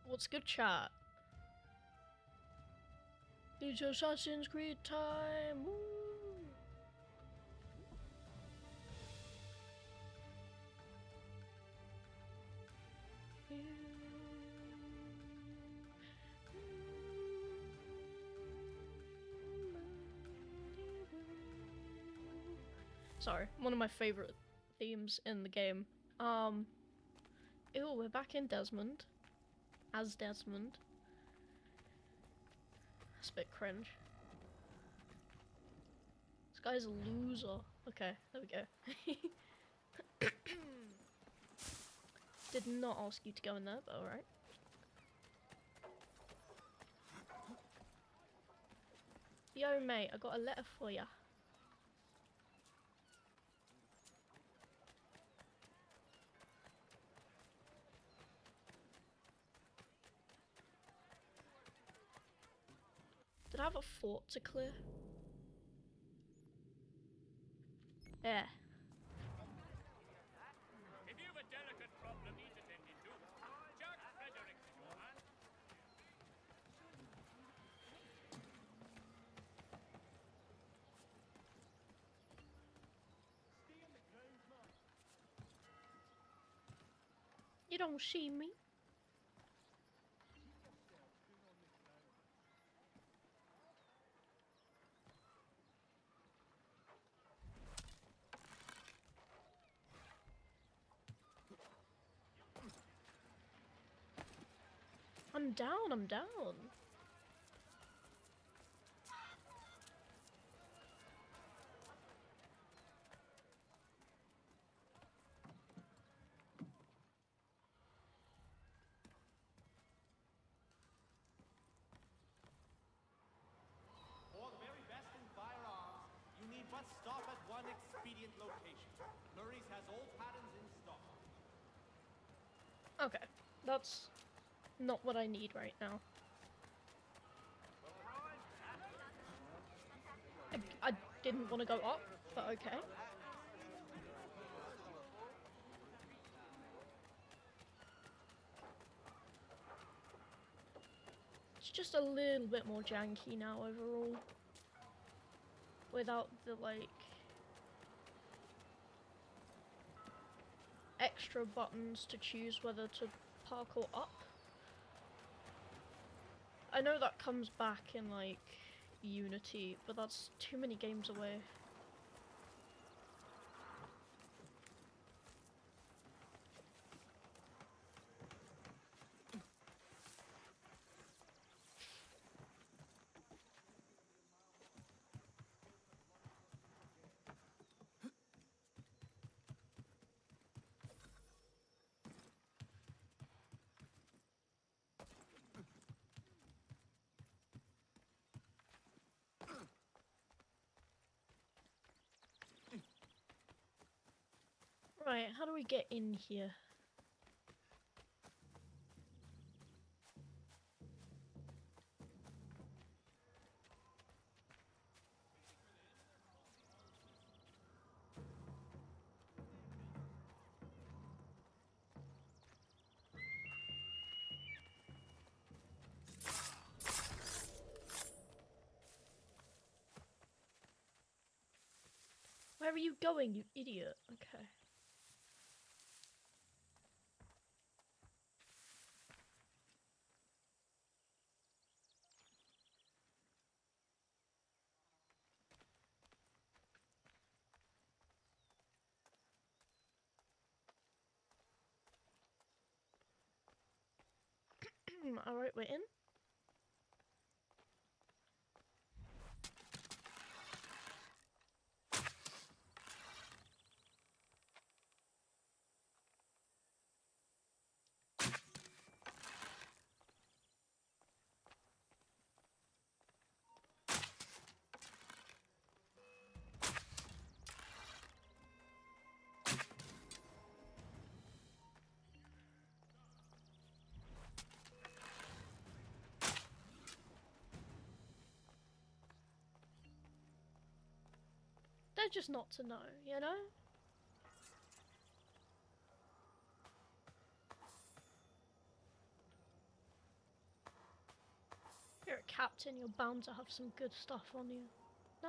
What's good, chat? It's Assassin's Creed time! Woo! Sorry, one of my favorite themes in the game. Ew, we're back in Desmond. As Desmond. That's a bit cringe. This guy's a loser. Okay, there we go. Did not ask you to go in there, but alright. Yo, mate, I got a letter for ya. Did I have a fort to clear? Yeah. If you've a delicate problem need attended to, Jack Fredericks is your man. You don't see me. I'm down, I'm down. For the very best in firearms, you need but stop at one expedient location. Murray's has all patterns in stock. Okay, that's not what I need right now. I didn't want to go up, but okay. It's just a little bit more janky now overall. Without the, like, extra buttons to choose whether to parkour up. I know that comes back in, like, Unity, but that's too many games away. Right, how do we get in here? Where are you going, you idiot? Okay. Alright, we're in. They're just not to know, you know? You're a captain, you're bound to have some good stuff on you. No?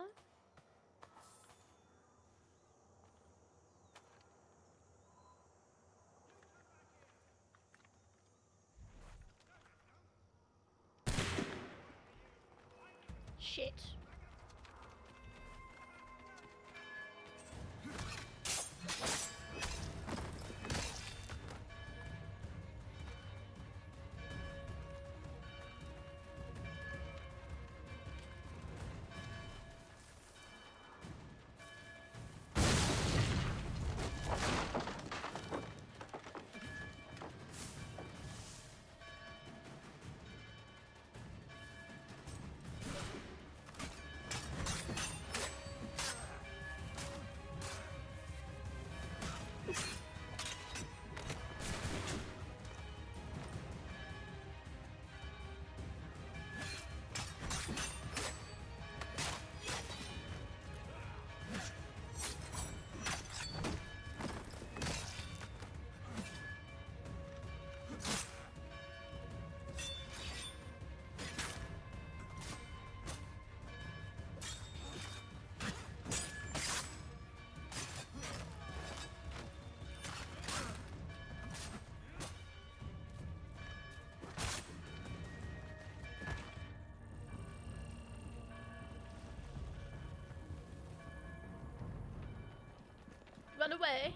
Shit. Run away.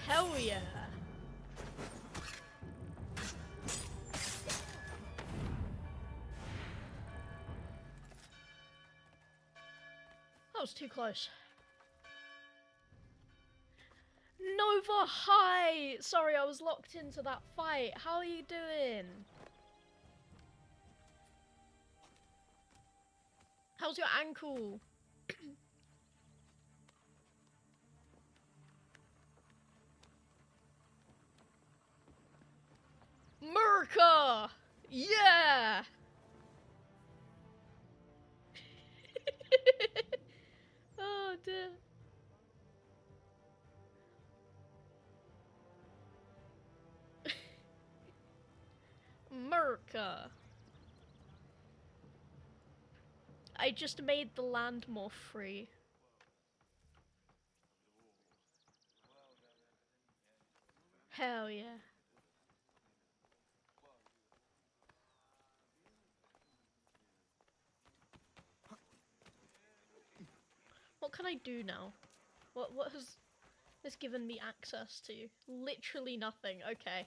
Hell yeah. That was too close. Nova, hi! Sorry, I was locked into that fight. How are you doing? How's your ankle? America! Yeah! Oh dear. America. I just made the land more free. Hell yeah. What can I do now? What has this given me access to? Literally nothing. Okay.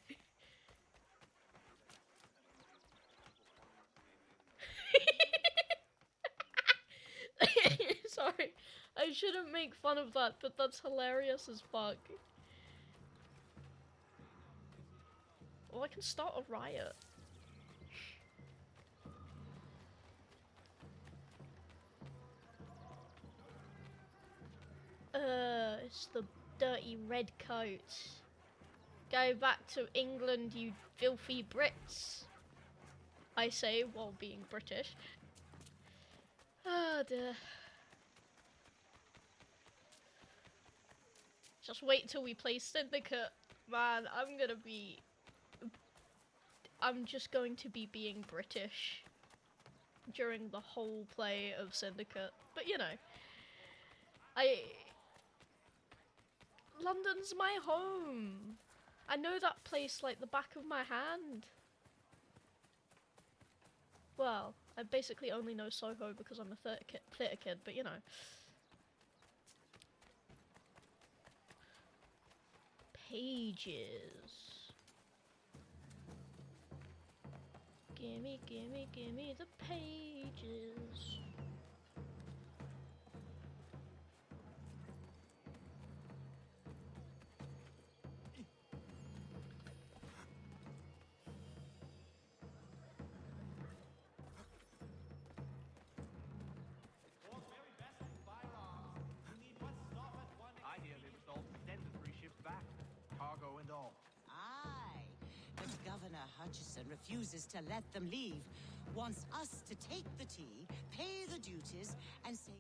Sorry. I shouldn't make fun of that, but that's hilarious as fuck. Well, I can start a riot. It's the dirty red coats. Go back to England, you filthy Brits. I say while being British. Oh dear. Just wait till we play Syndicate. Man, I'm just going to be being British during the whole play of Syndicate. But you know, London's my home. I know that place like the back of my hand. Well, I basically only know Soho because I'm a theatre kid, but you know. Pages. Gimme, gimme, gimme the pages. Hutchison refuses to let them leave, wants us to take the tea, pay the duties, and say...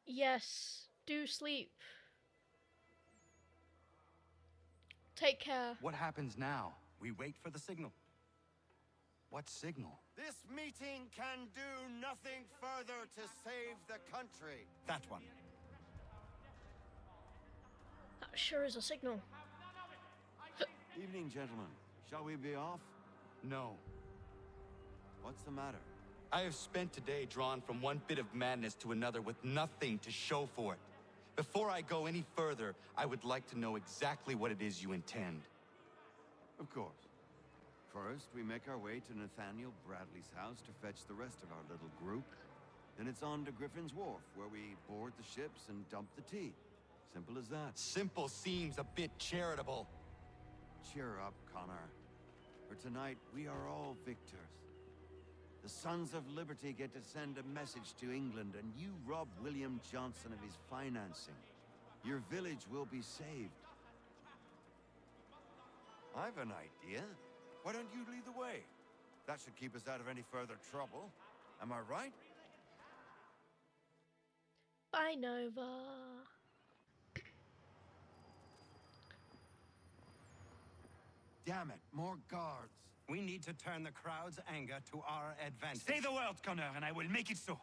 Yes, do sleep. Take care. What happens now? We wait for the signal. What signal? This meeting can do nothing further to save the country. That one. That sure is a signal. Evening, gentlemen. Shall we be off? No. What's the matter? I have spent today drawn from one bit of madness to another with nothing to show for it. Before I go any further, I would like to know exactly what it is you intend. Of course. First, we make our way to Nathaniel Bradley's house to fetch the rest of our little group. Then it's on to Griffin's Wharf, where we board the ships and dump the tea. Simple as that. Simple seems a bit charitable. Cheer up, Connor. For tonight, we are all victors. The Sons of Liberty get to send a message to England, and you rob William Johnson of his financing. Your village will be saved. I've an idea. Why don't you lead the way? That should keep us out of any further trouble. Am I right? Bye, Nova. Damn it, more guards. We need to turn the crowd's anger to our advantage. Say the word, Connor, and I will make it so.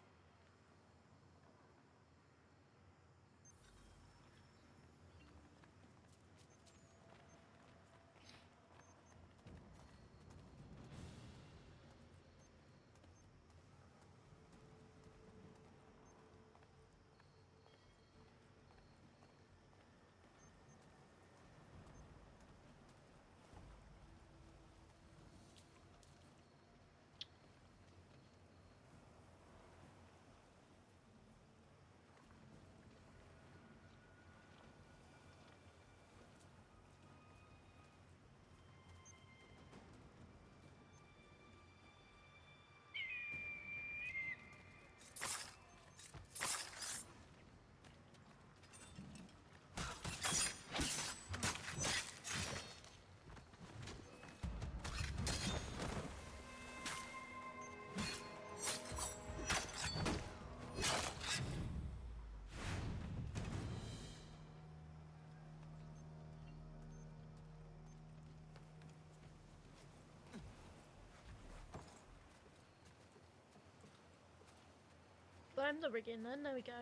Burn the rigging then, there we go.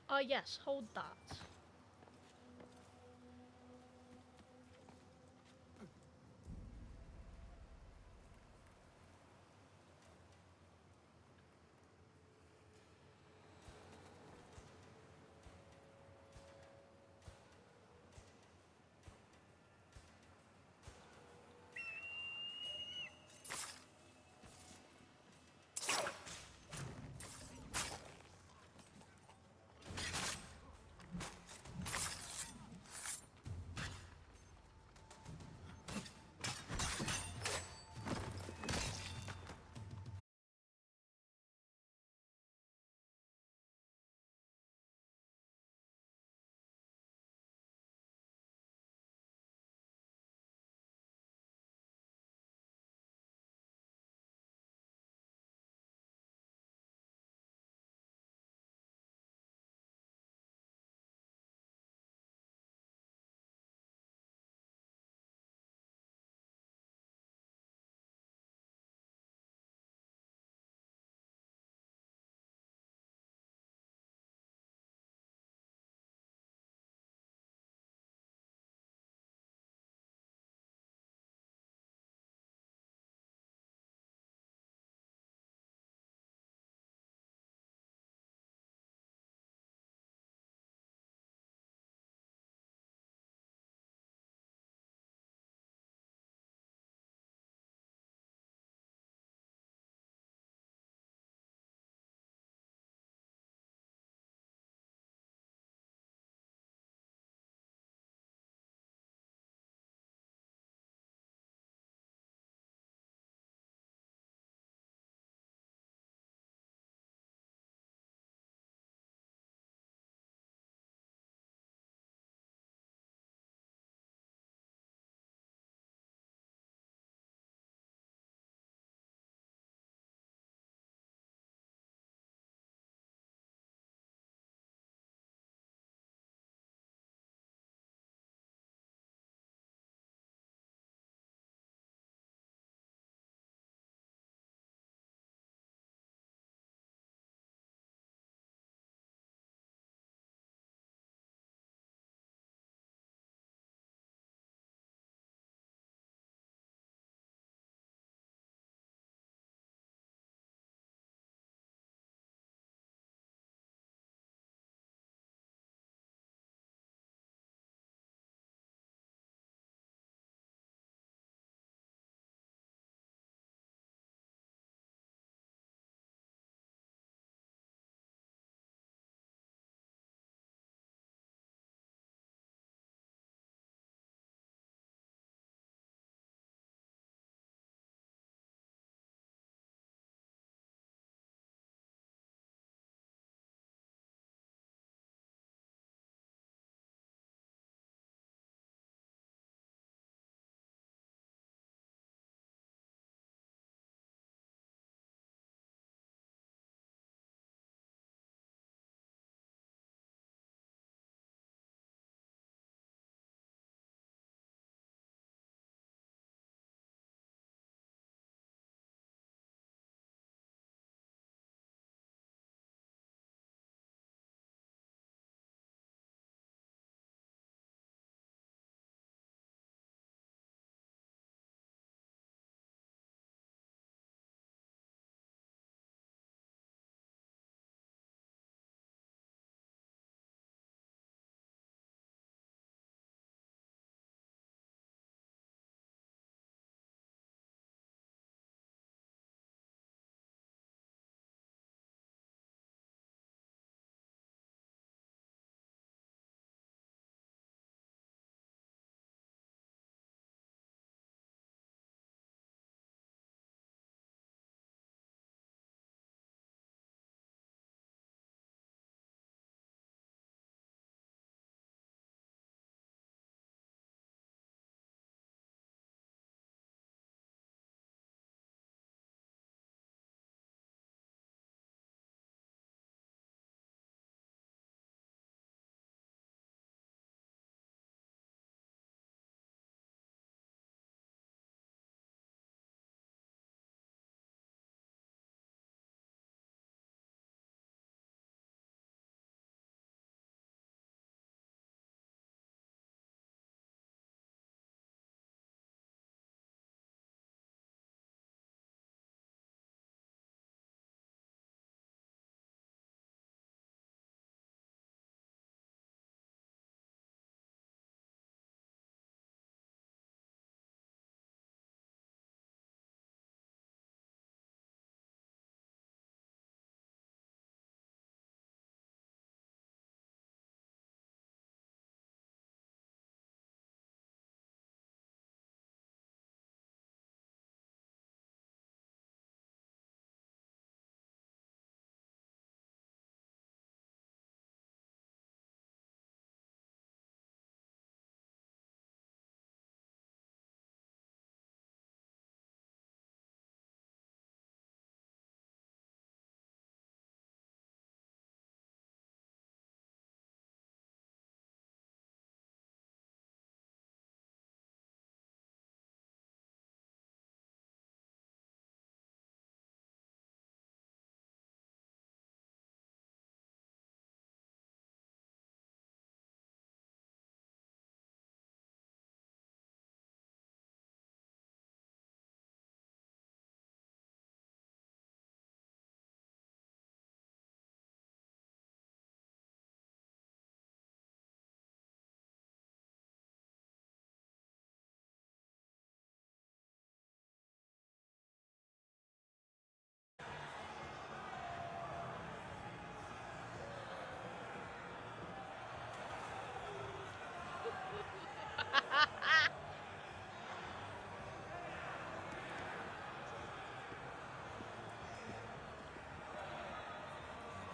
Ah yes, hold that.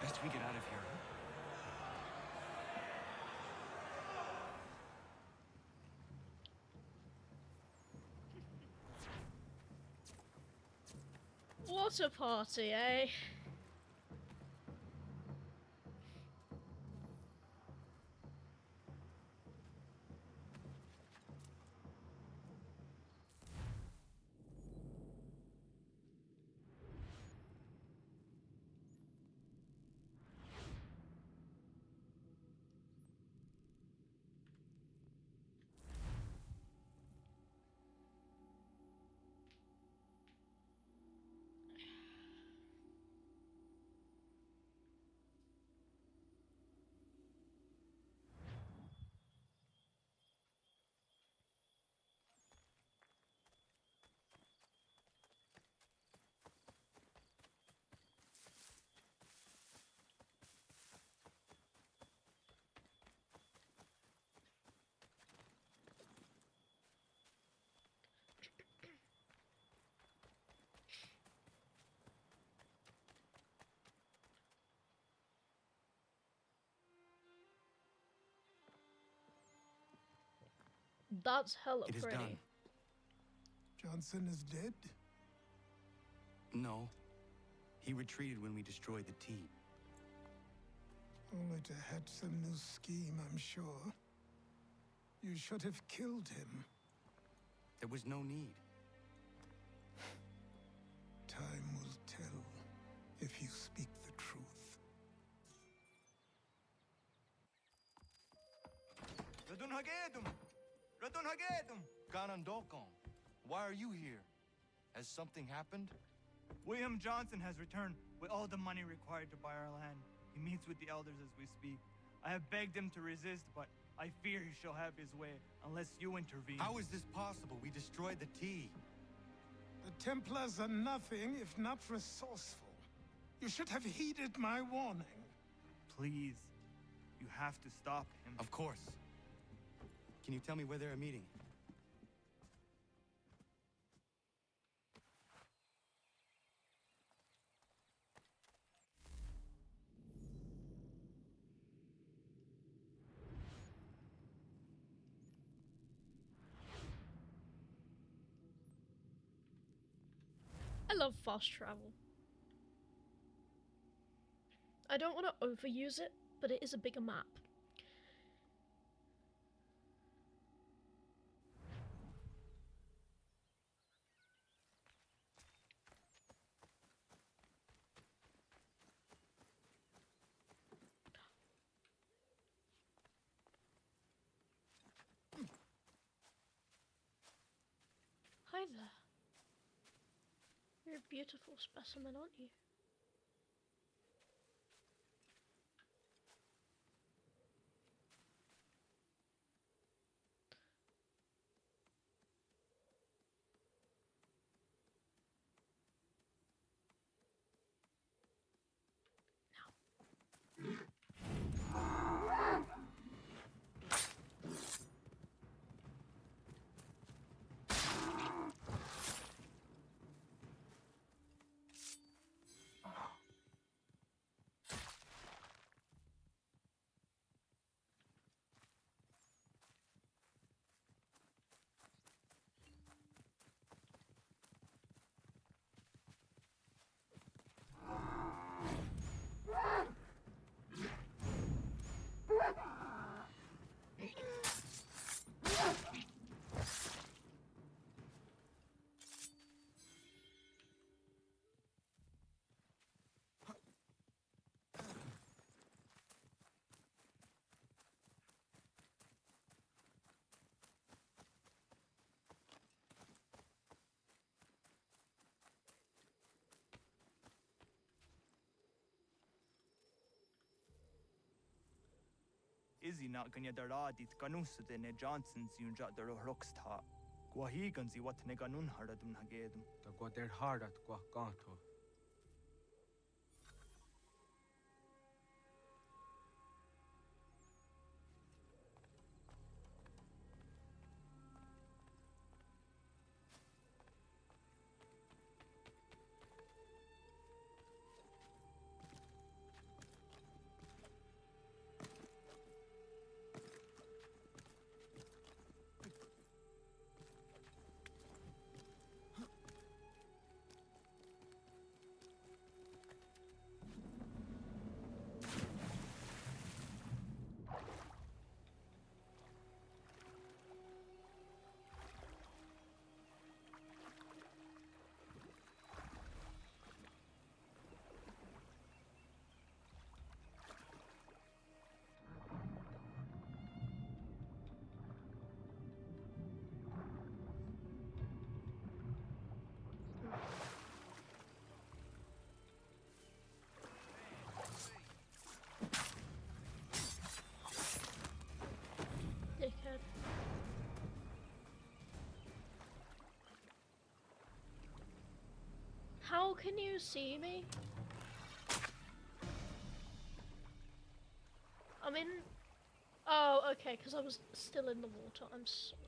Best we get out of here. What a party, eh? That's hella It is pretty. done. Johnson is dead? No. He retreated when we destroyed the tea. Only to hatch some new scheme, I'm sure. You should have killed him. There was no need. Time will tell if you speak the truth. Ganondokon, why are you here? Has something happened? William Johnson has returned with all the money required to buy our land. He meets with the elders as we speak. I have begged him to resist, but I fear he shall have his way unless you intervene. How is this possible? We destroyed the tea. The Templars are nothing if not resourceful. You should have heeded my warning. Please, you have to stop him. Of course. Can you tell me where they're meeting? I love fast travel. I don't want to overuse it, but it is a bigger map. Hi there. You're a beautiful specimen, aren't you? Izzy not ganya daradit ganusade ne Johnson's yunja daro rocksta. Guahiganzi what ne ganun haradun hagedum. The goder hardat guakanto. can you see me? I'm in... Oh, okay, because I was still in the water. I'm sorry.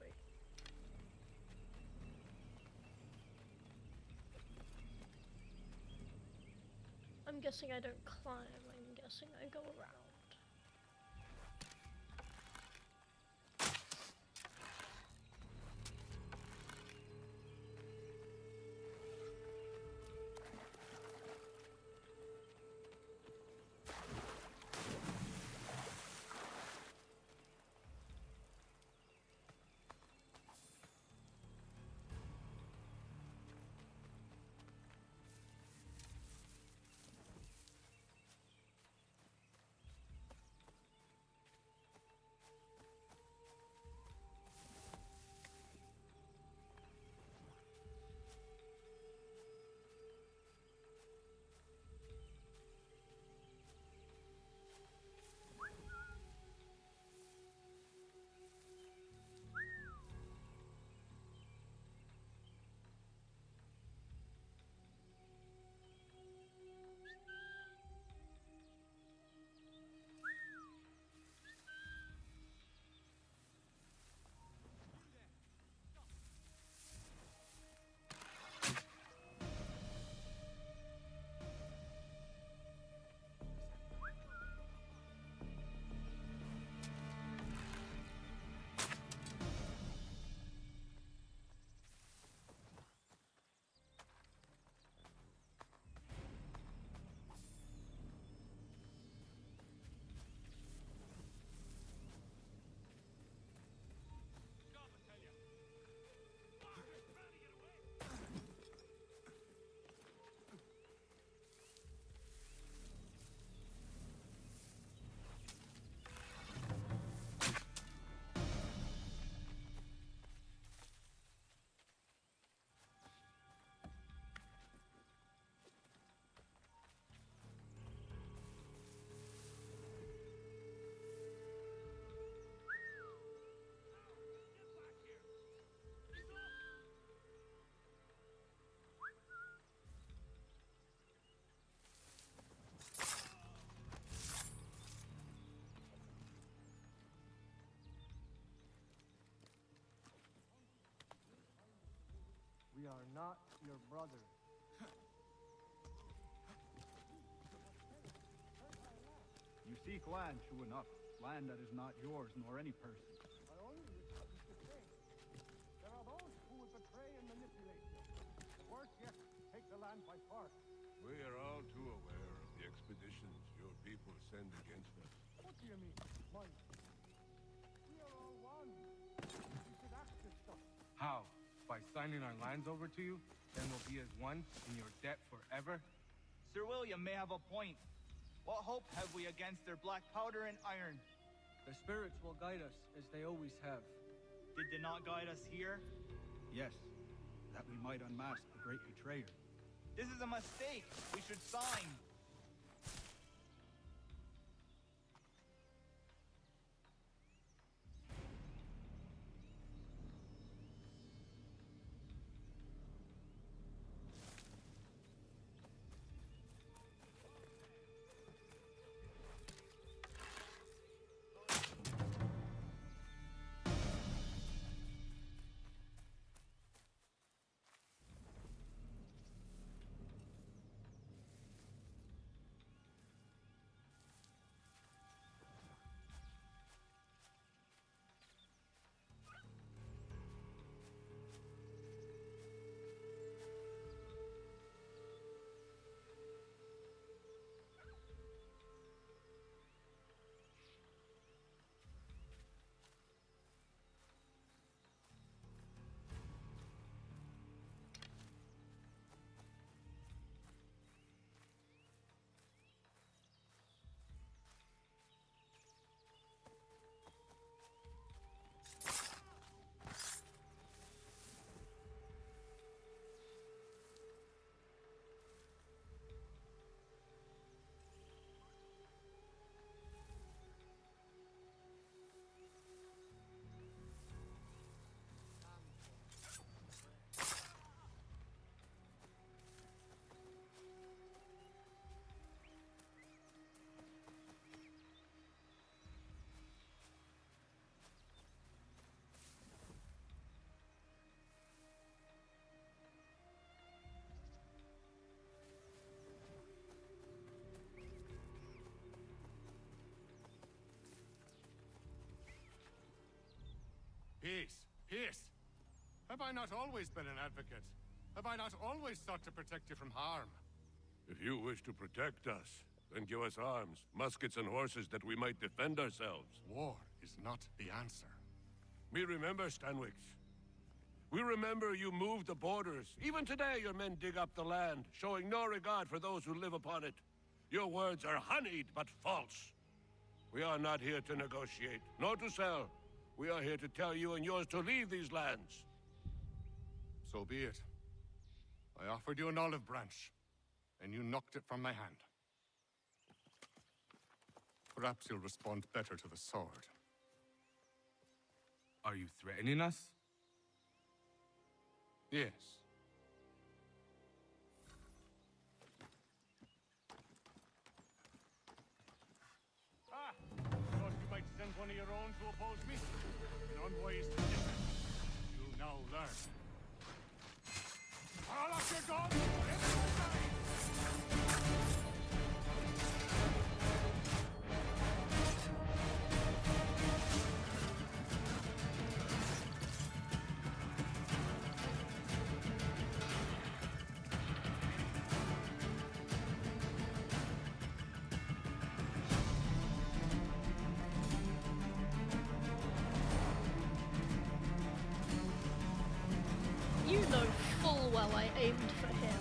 I'm guessing I don't climb. I'm guessing I go around. We are not your brother. You seek land, true enough. Land that is not yours, nor any person. I only wish I was the same. There are those who would betray and manipulate you. Worse yet, take the land by force. We are all too aware of the expeditions your people send against us. What do you mean, mine? We are all one. You should act this stuff. How? By signing our lands over to you? Then we'll be as one in your debt forever? Sir William may have a point. What hope have we against their black powder and iron? The spirits will guide us, as they always have. Did they not guide us here? Yes, that we might unmask the great betrayer. This is a mistake. We should sign. Peace. Peace. Have I not always been an advocate? Have I not always sought to protect you from harm? If you wish to protect us, then give us arms, muskets and horses that we might defend ourselves. War is not the answer. We remember, Stanwix. We remember you moved the borders. Even today your men dig up the land, showing no regard for those who live upon it. Your words are honeyed, but false. We are not here to negotiate, nor to sell. We are here to tell you and yours to leave these lands. So be it. I offered you an olive branch, and you knocked it from my hand. Perhaps you'll respond better to the sword. Are you threatening us? Yes. Thought you might send one of your own to oppose me? An unwise decision. You'll now learn. All of your guns! You know full well I aimed for him.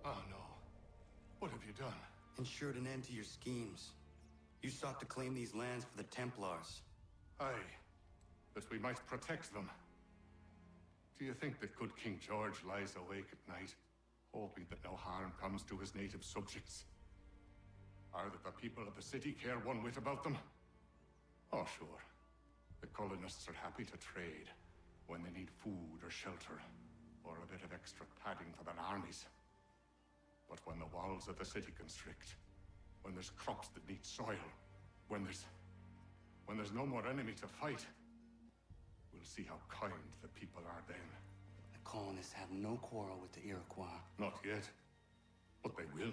Oh no. What have you done? Ensured an end to your schemes. You sought to claim these lands for the Templars. Aye. That we might protect them. Do you think that good King George lies awake at night, hoping that no harm comes to his native subjects? Or that the people of the city care one whit about them? Oh, sure. The colonists are happy to trade when they need food or shelter, or a bit of extra padding for their armies. But when the walls of the city constrict, when there's crops that need soil, when there's no more enemy to fight, we'll see how kind the people are then. The colonists have no quarrel with the Iroquois. Not yet, but they will.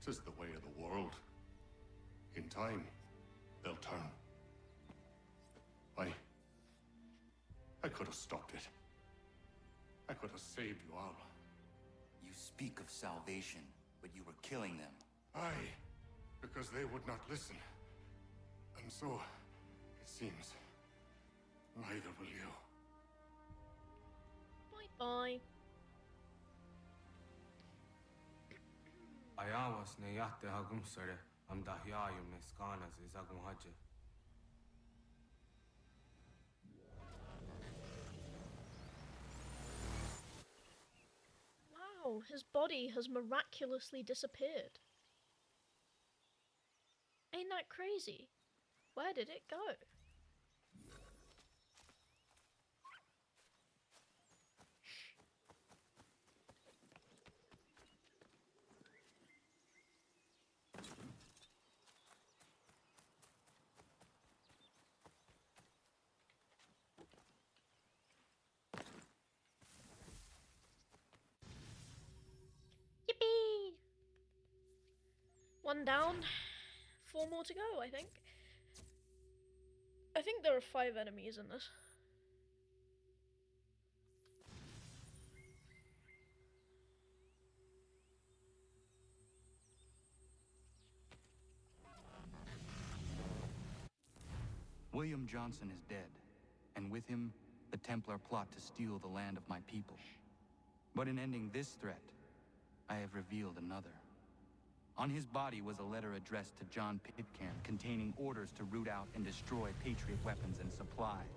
'Tis the way of the world. In time, they'll turn. I could have stopped it. I could have saved you all. You speak of salvation, but you were killing them. Aye, because they would not listen. And so, it seems, neither will you. Bye-bye. Ayawas ne yatte hagum sare am dahyayum ne skanas izagum haje. Wow, his body has miraculously disappeared. Ain't that crazy? Where did it go? Yippee! One down, 4 more to go, I think. I think there are 5 enemies in this. William Johnson is dead, and with him, the Templar plot to steal the land of my people. But in ending this threat, I have revealed another. On his body was a letter addressed to John Pitcairn containing orders to root out and destroy Patriot weapons and supplies.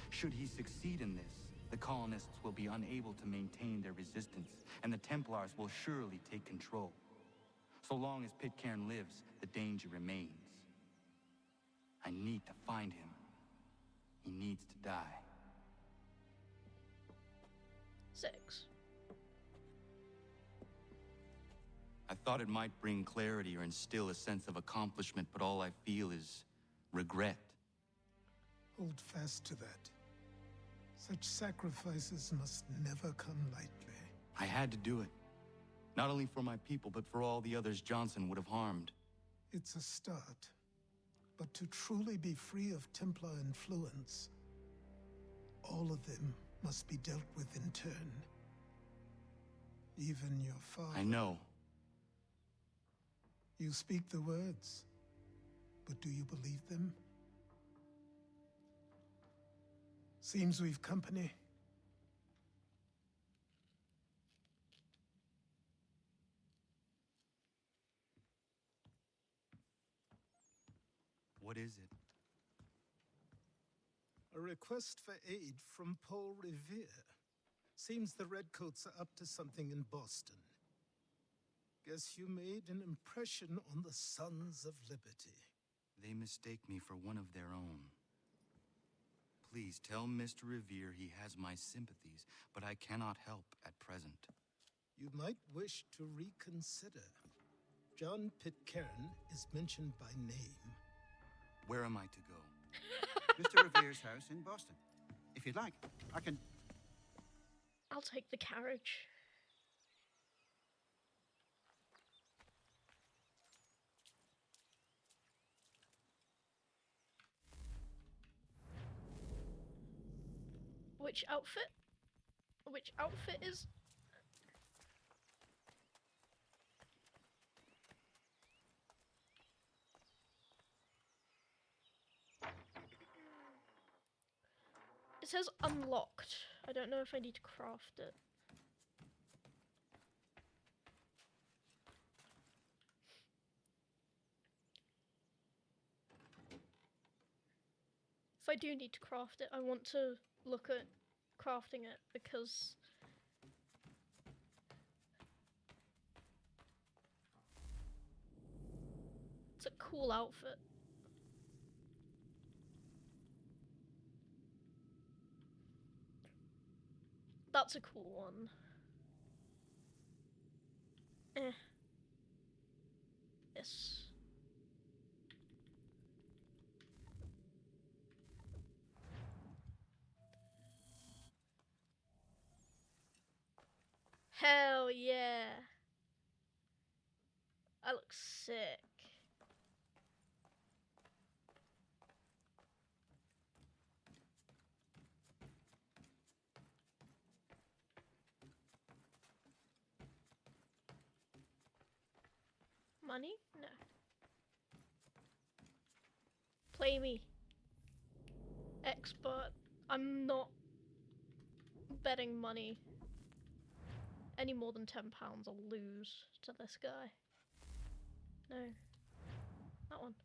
Should he succeed in this, the colonists will be unable to maintain their resistance, and the Templars will surely take control. So long as Pitcairn lives, the danger remains. I need to find him. He needs to die. 6. I thought it might bring clarity or instill a sense of accomplishment, but all I feel is regret. Hold fast to that. Such sacrifices must never come lightly. I had to do it. Not only for my people, but for all the others Johnson would have harmed. It's a start. But to truly be free of Templar influence, all of them must be dealt with in turn. Even your father. I know. You speak the words, but do you believe them? Seems we've company. What is it? A request for aid from Paul Revere. Seems the Redcoats are up to something in Boston. Guess you made an impression on the Sons of Liberty. They mistake me for one of their own. Please tell Mr. Revere he has my sympathies, but I cannot help at present. You might wish to reconsider. John Pitcairn is mentioned by name. Where am I to go? Mr. Revere's house in Boston. If you'd like, I can... I'll take the carriage. Which outfit? Which outfit is... It says unlocked. I don't know if I need to craft it. If I do need to craft it, I want to look at crafting it because it's a cool outfit. That's a cool one. Yes. Hell yeah. I look sick. Money? No. Play me. Expert. I'm not betting money. Any more than £10 I'll lose to this guy. No. That one.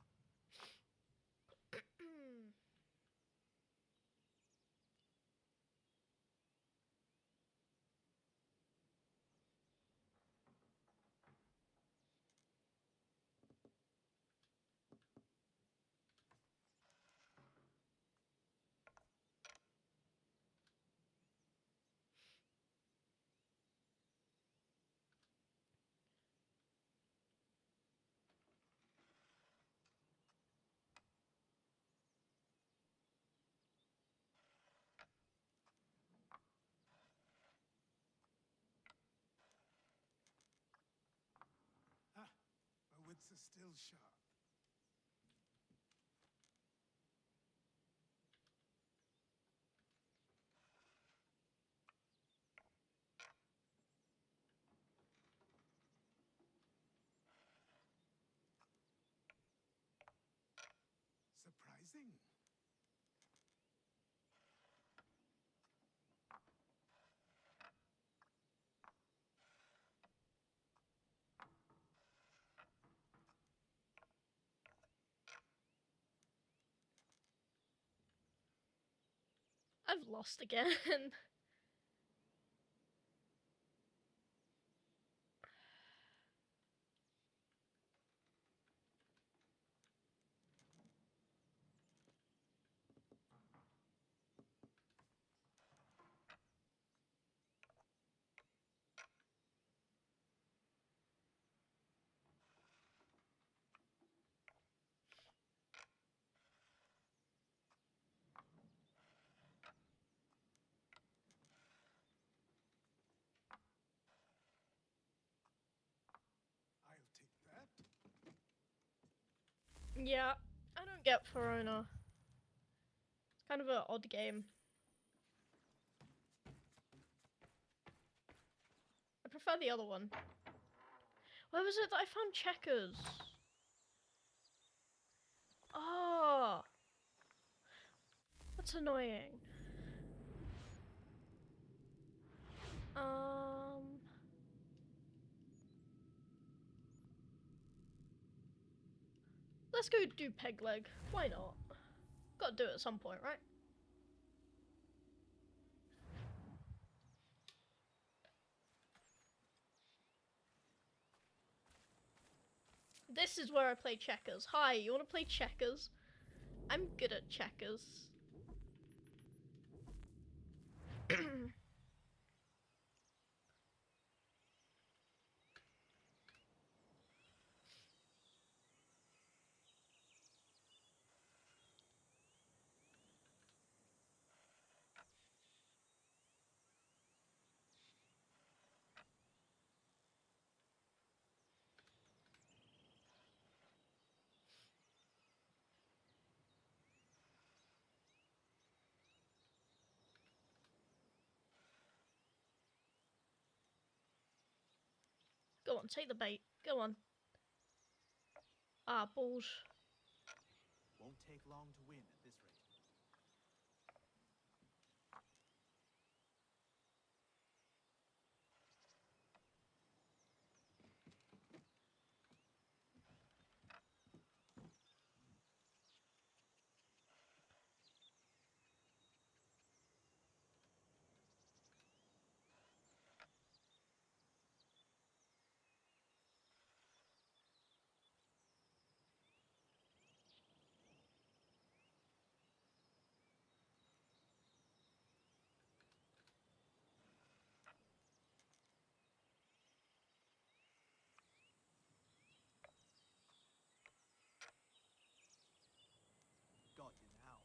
My wits are still sharp. Surprising. I've lost again. I'll take that. Yeah, I don't don't get For Honor. It's kind of an odd game. I prefer the other one. Where was it that I found Checkers? Oh, that's annoying. Let's go do Peg Leg. Why not? Gotta do it at some point, right? This is where I play checkers. Hi, you wanna play checkers? I'm good at checkers. Go on, take the bait. Go on. Ah, balls. Won't take long to win at this rate. Got you now.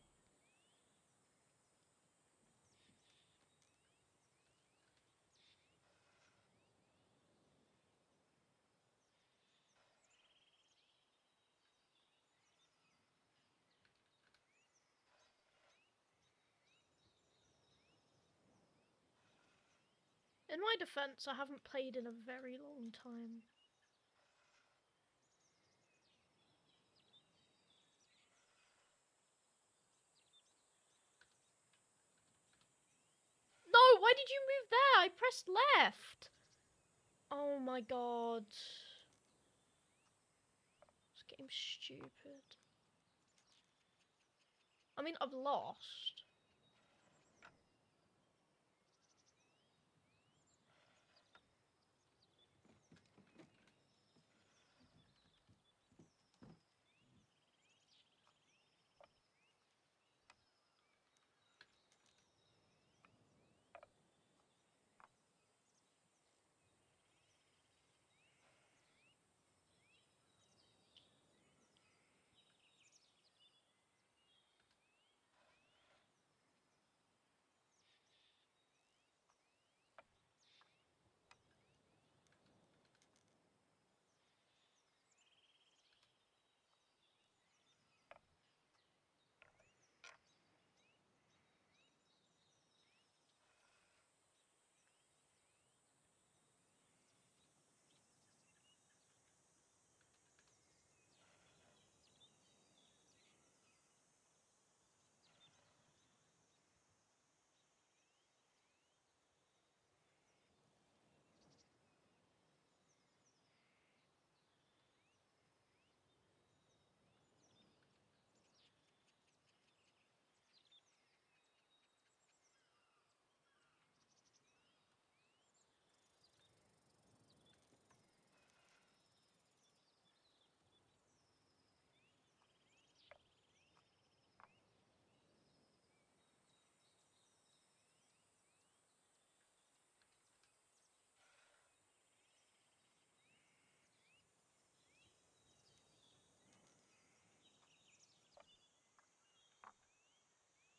In my defense, I haven't played in a very long time. No, why did you move there? I pressed left. Oh my god. This game's stupid. I mean, I've lost.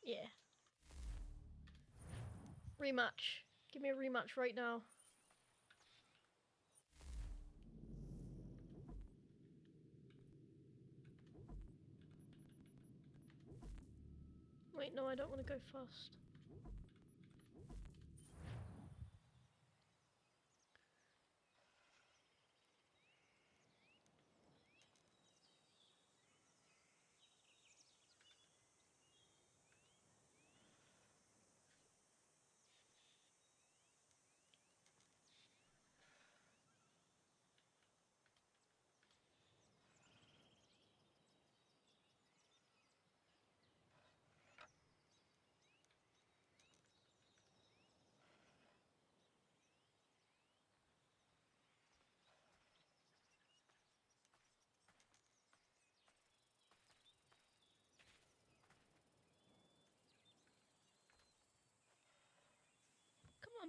Yeah. Rematch. Give me a rematch right now. Wait, no, I don't want to go fast. Come on.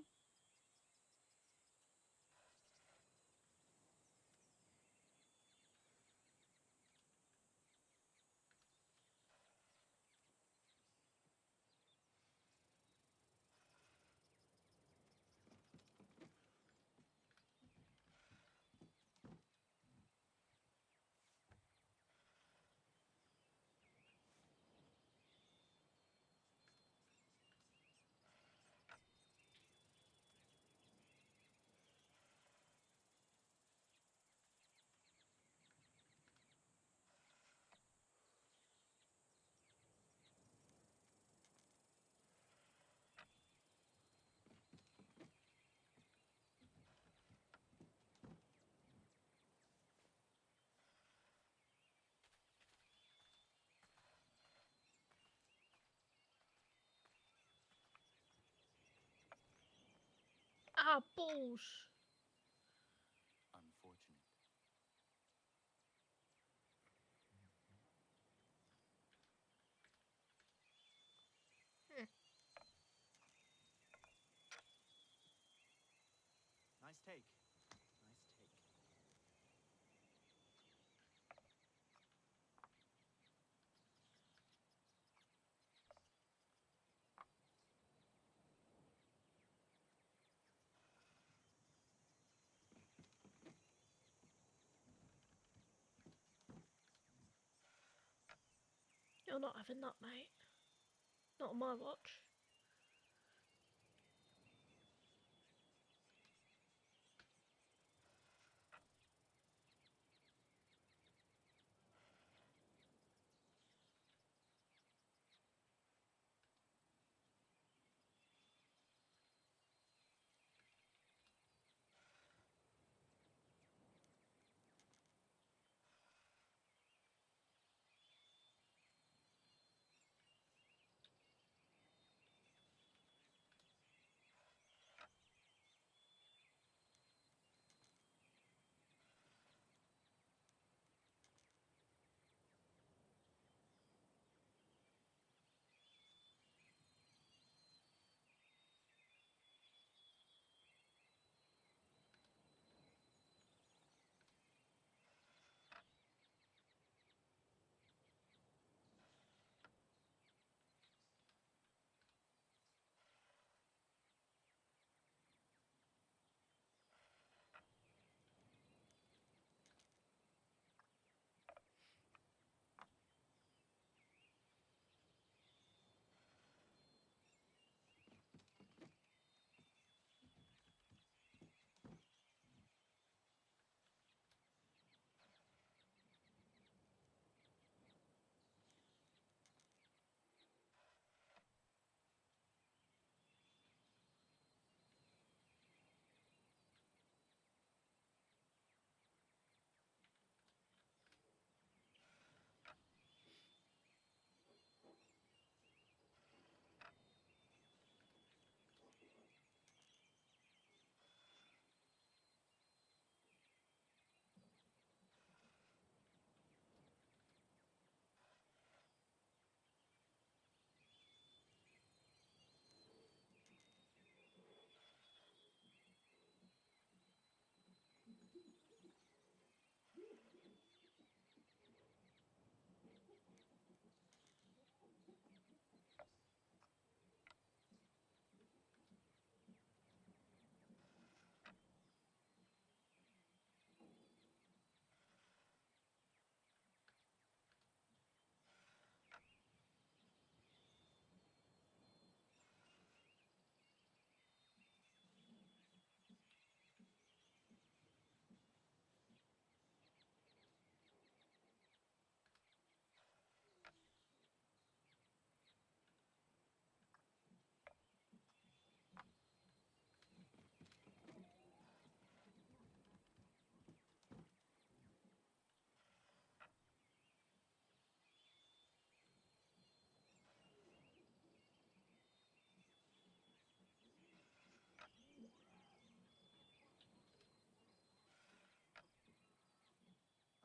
Ah, balls. Unfortunate. Nice take. Nice take. You're not having that, mate. Not on my watch.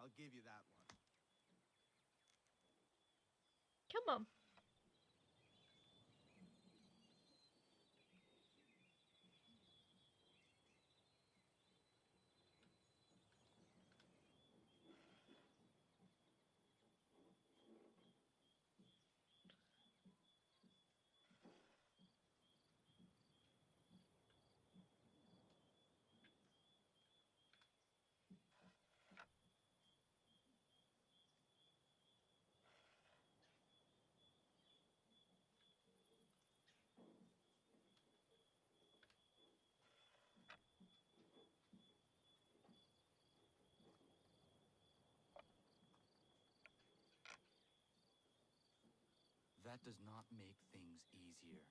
I'll give you that one. Come on. That does not make things easier.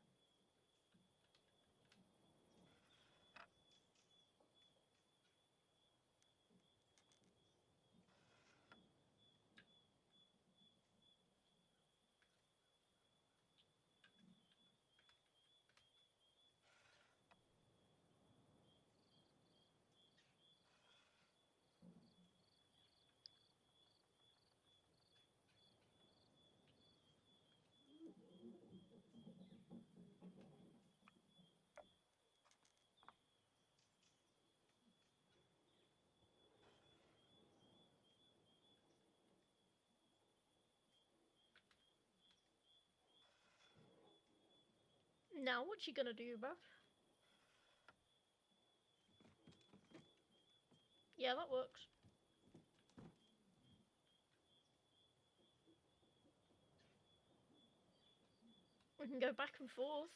Now what you gonna do, bruv? Yeah, that works. We can go back and forth.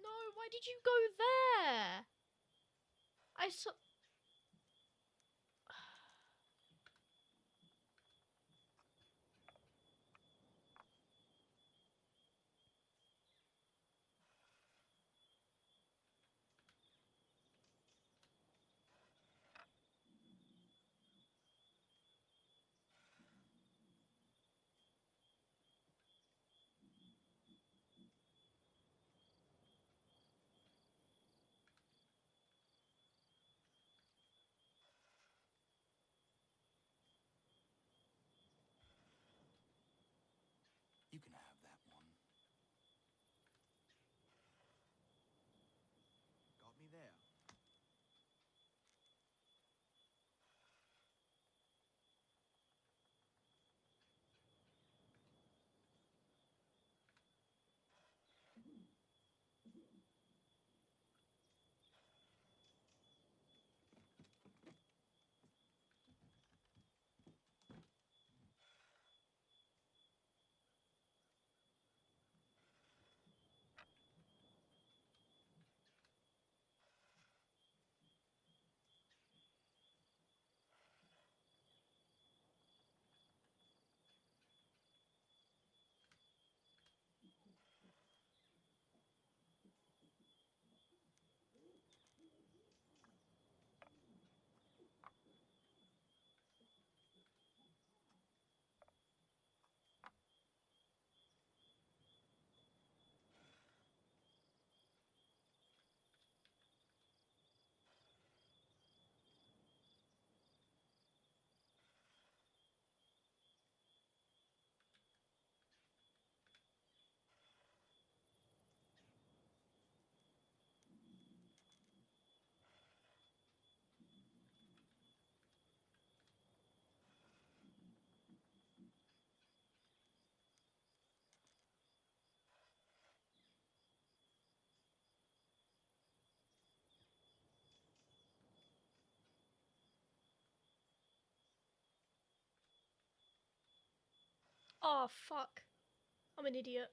No, why did you go there? I saw... You can have that one. Got me there. Oh, fuck. I'm an idiot.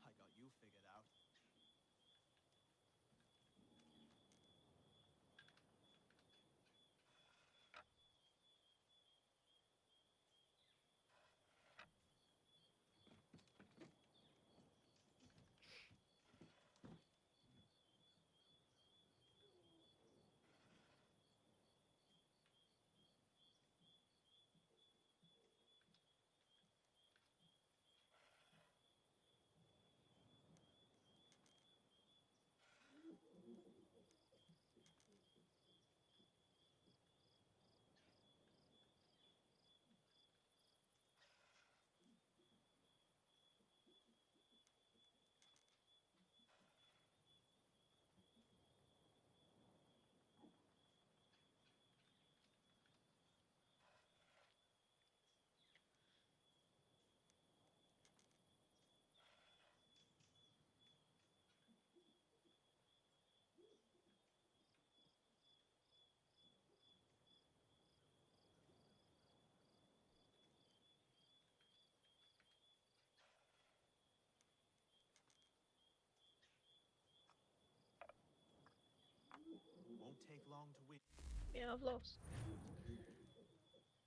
I got you figured out. Won't take long to win. Yeah, I've lost.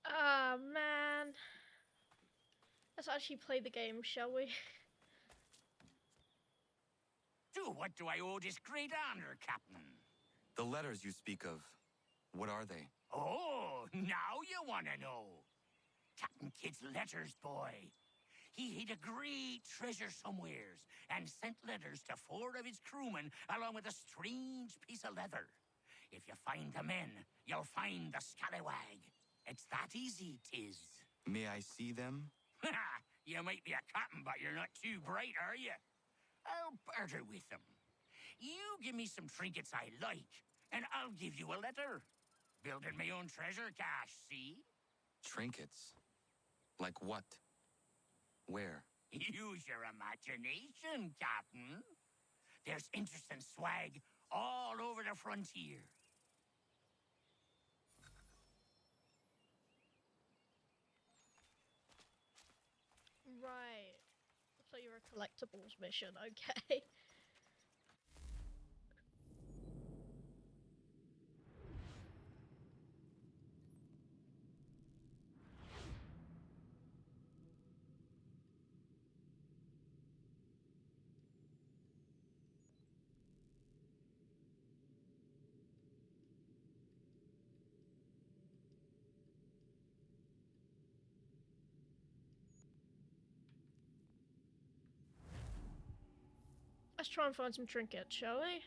Ah, man. Let's actually play the game, shall we? To what do I owe this great honor, Captain? The letters you speak of, what are they? Oh, now you want to know. Captain Kidd's letters, boy. He hid a great treasure somewheres and sent letters to 4 of his crewmen along with a strange piece of leather. If you find the men, you'll find the scallywag. It's that easy, 'tis. May I see them? You might be a captain, but you're not too bright, are you? I'll barter with them. You give me some trinkets I like, and I'll give you a letter. Building my own treasure cache, see? Trinkets? Like what? Where? Use your imagination, Captain. There's interesting swag all over the frontier. Right. So you're a collectibles mission, okay. Let's try and find some trinkets, shall we?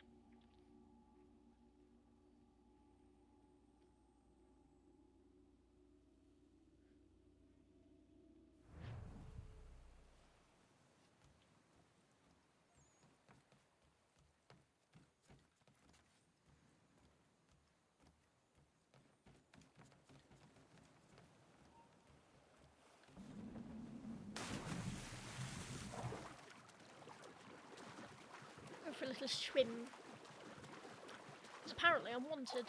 Go for a little swim. Because apparently I'm wanted.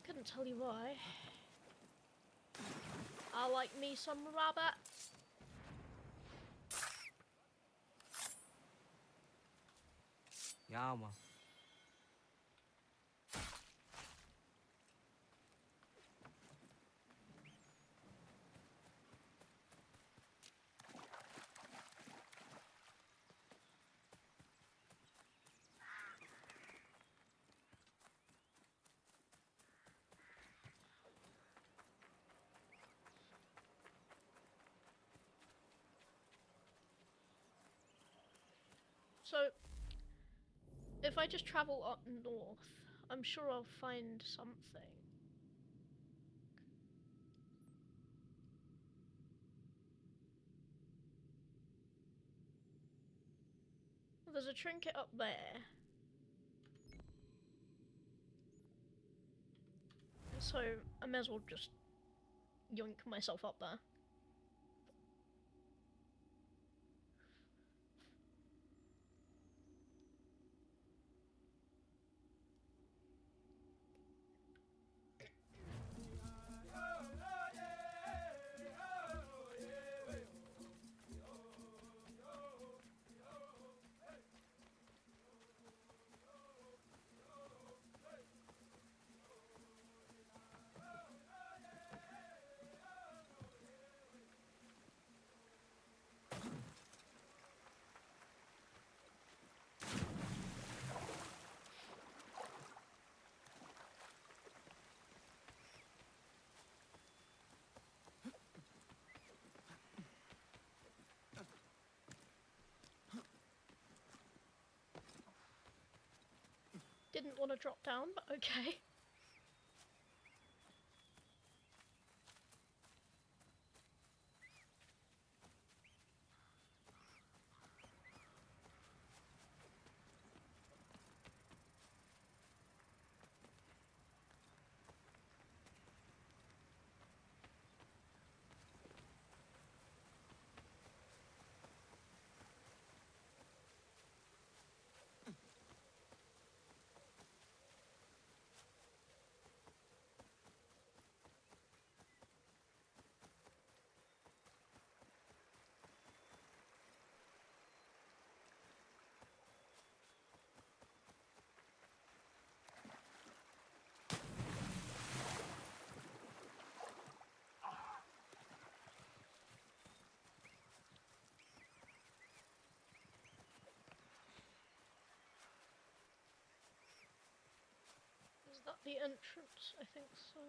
Couldn't tell you why. I like me some rabbit. Yeah, man. So, if I just travel up north, I'm sure I'll find something. There's a trinket up there. So, I may as well just yoink myself up there. Didn't want to drop down, but okay. Is that the entrance? I think so.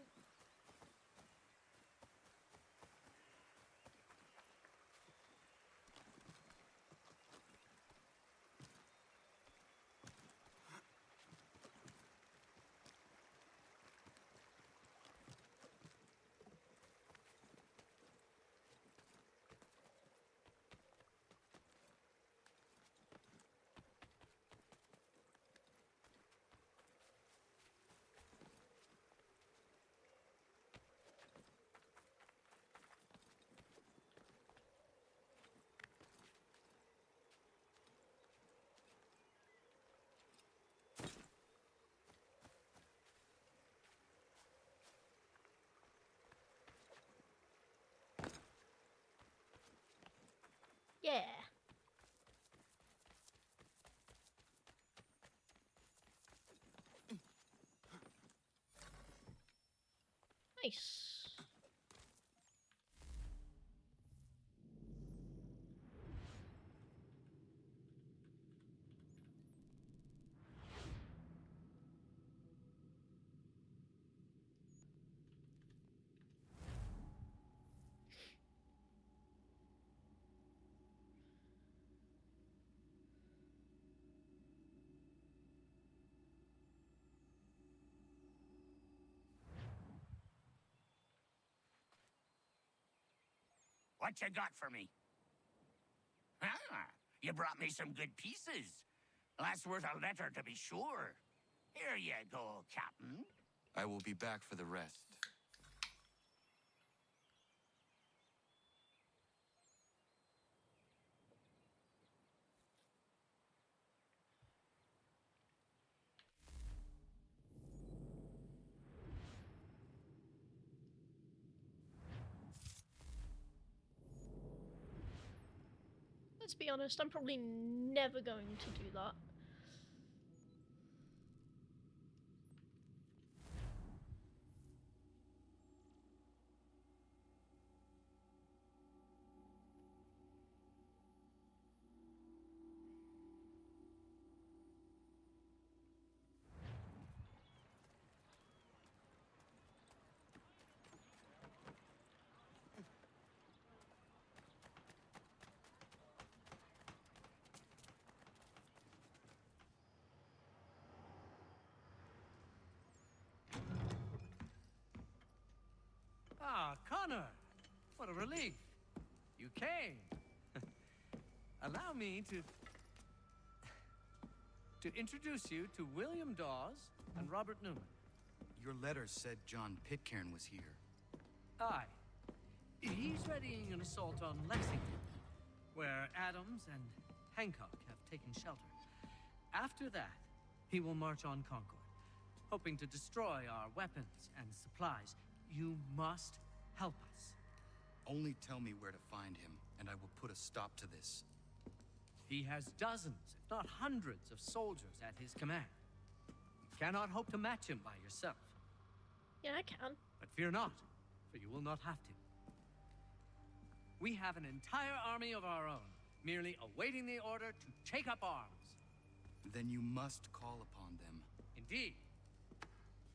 Yeah. Nice. What you got for me? Ah, you brought me some good pieces. That's worth a letter to be sure. Here you go, Captain. I will be back for the rest. Let's be honest, I'm probably never going to do that. Ah, Connor! What a relief. You came. Allow me to introduce you to William Dawes and Robert Newman. Your letter said John Pitcairn was here. Aye. He's readying an assault on Lexington, where Adams and Hancock have taken shelter. After that, he will march on Concord, hoping to destroy our weapons and supplies. You must help us. Only tell me where to find him, and I will put a stop to this. He has dozens, if not hundreds, of soldiers at his command. You cannot hope to match him by yourself. Yeah, I can. But fear not, for you will not have to. We have an entire army of our own, merely awaiting the order to take up arms. Then you must call upon them. Indeed.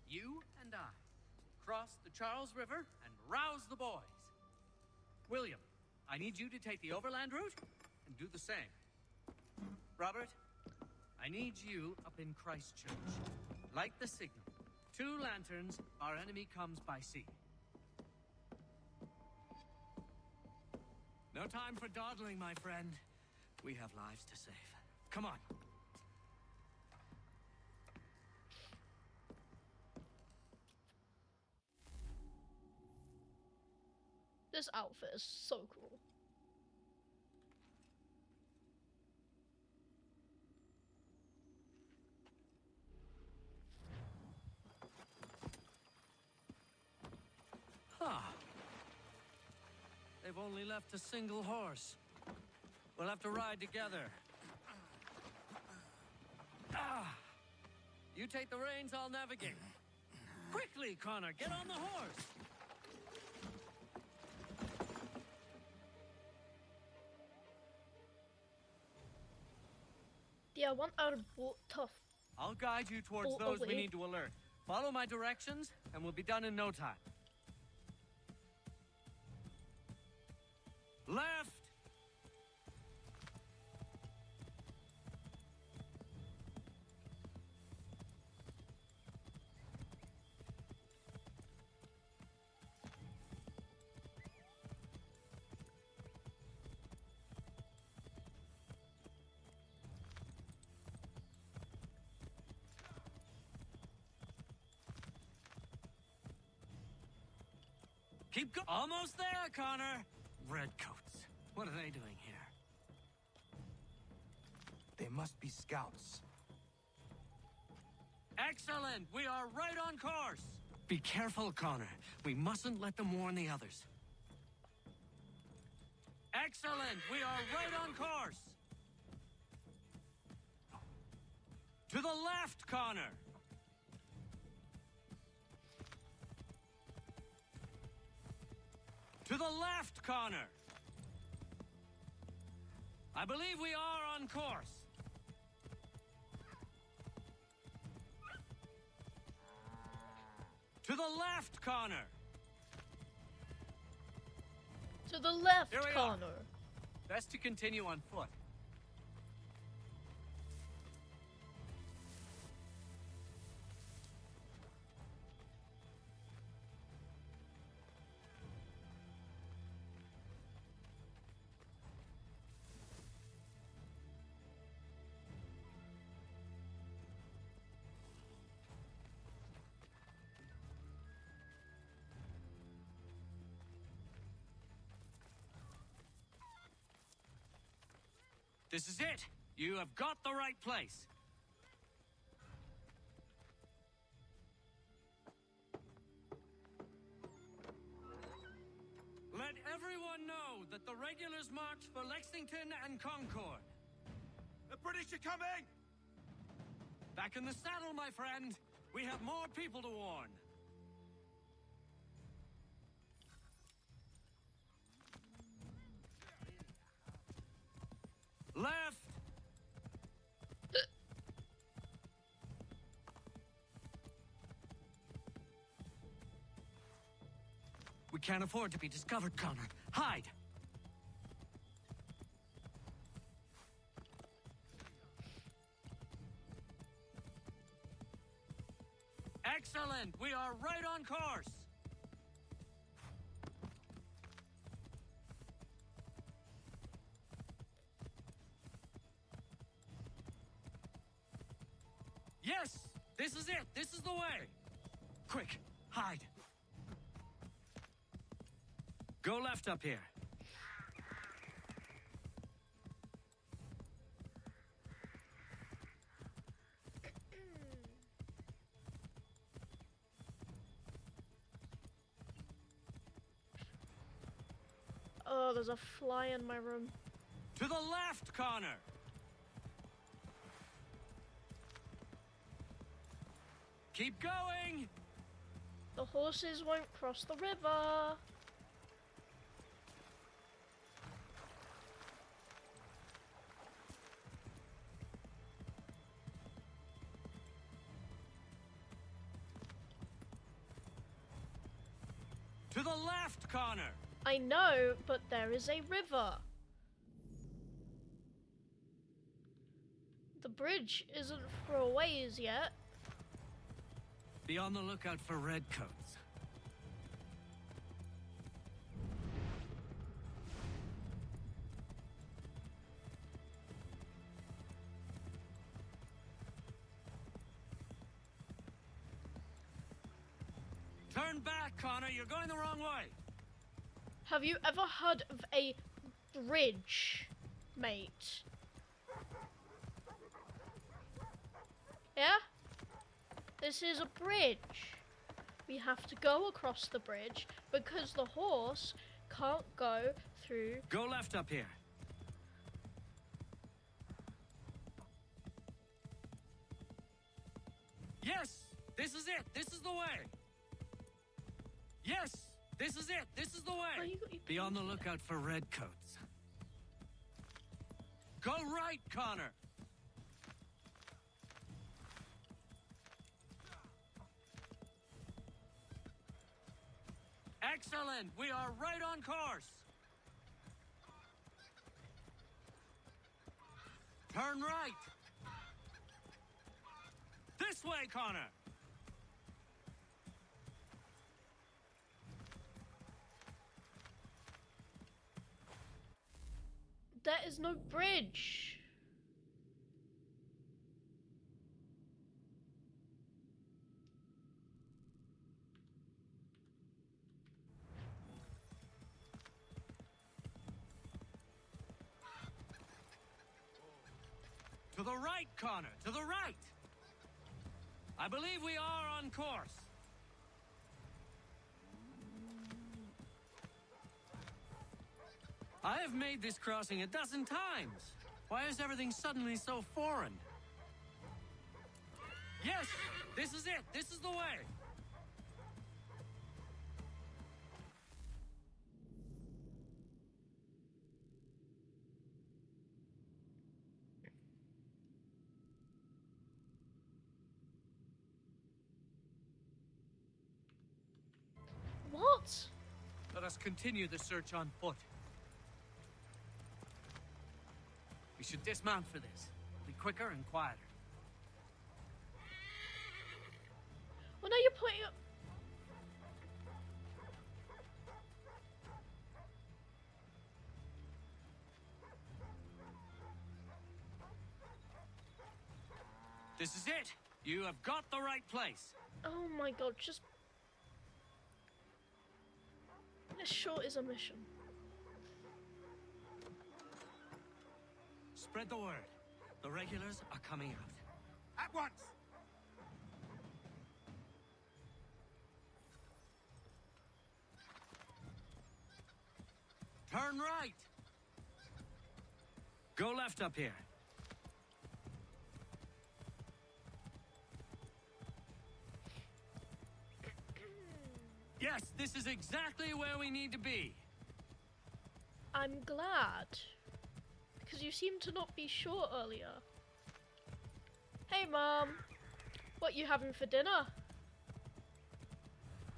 You and I cross the Charles River and rouse the boys. William, I need you to take the overland route and do the same. Robert, I need you up in Christchurch. Light the signal. 2 lanterns, our enemy comes by sea. No time for dawdling, my friend. We have lives to save. Come on. This outfit is so cool. Ah. They've only left a single horse. We'll have to ride together. Ah! You take the reins, I'll navigate. Quickly, Connor, get on the horse! Yeah, I want our boat tough. I'll guide you towards those we need to alert. Follow my directions, and we'll be done in no time. Left! Keep go- Almost there, Connor! Redcoats. What are they doing here? They must be scouts. Excellent! We are right on course! Be careful, Connor. We mustn't let them warn the others. Excellent! We are right on course! To the left, Connor! To the left, Connor! I believe we are on course. To the left, Connor! To the left, Here we Connor. are. Best to continue on foot. This is it! You have got the right place! Let everyone know that the regulars march for Lexington and Concord. The British are coming! Back in the saddle, my friend! We have more people to warn. Left! We can't afford to be discovered, Connor. Hide! Excellent! We are right on course! Yes! This is it! This is the way! Quick! Hide! Go left up here. Oh, there's a fly in my room. To the left, Connor! Keep going! The horses won't cross the river. To the left, Connor! I know, but there is a river. The bridge isn't for a ways yet. Be on the lookout for redcoats. Turn back, Connor. You're going the wrong way. Have you ever heard of a bridge, mate? Yeah? This is a bridge. We have to go across the bridge because the horse can't go through. Go left up here. Yes! This is it! This is the way! Yes! This is it! This is the way! Be on the lookout for redcoats. Go right, Connor! Excellent! We are right on course! Turn right! This way, Connor! There is no bridge. To the right, Connor, to the right! I believe we are on course. I have made this crossing a dozen times. Why is everything suddenly so foreign? Yes, this is it. This is the way. What? Let us continue the search on foot. We should dismount for this. It'll be quicker and quieter. Well, now you're putting up. This is it. You have got the right place. Oh my god, just. This short is a mission. Spread the word. The regulars are coming out. At once! Turn right! Go left up here. Yes, this is exactly where we need to be. I'm glad. Because you seemed to not be sure earlier. Hey, Mom. What you having for dinner?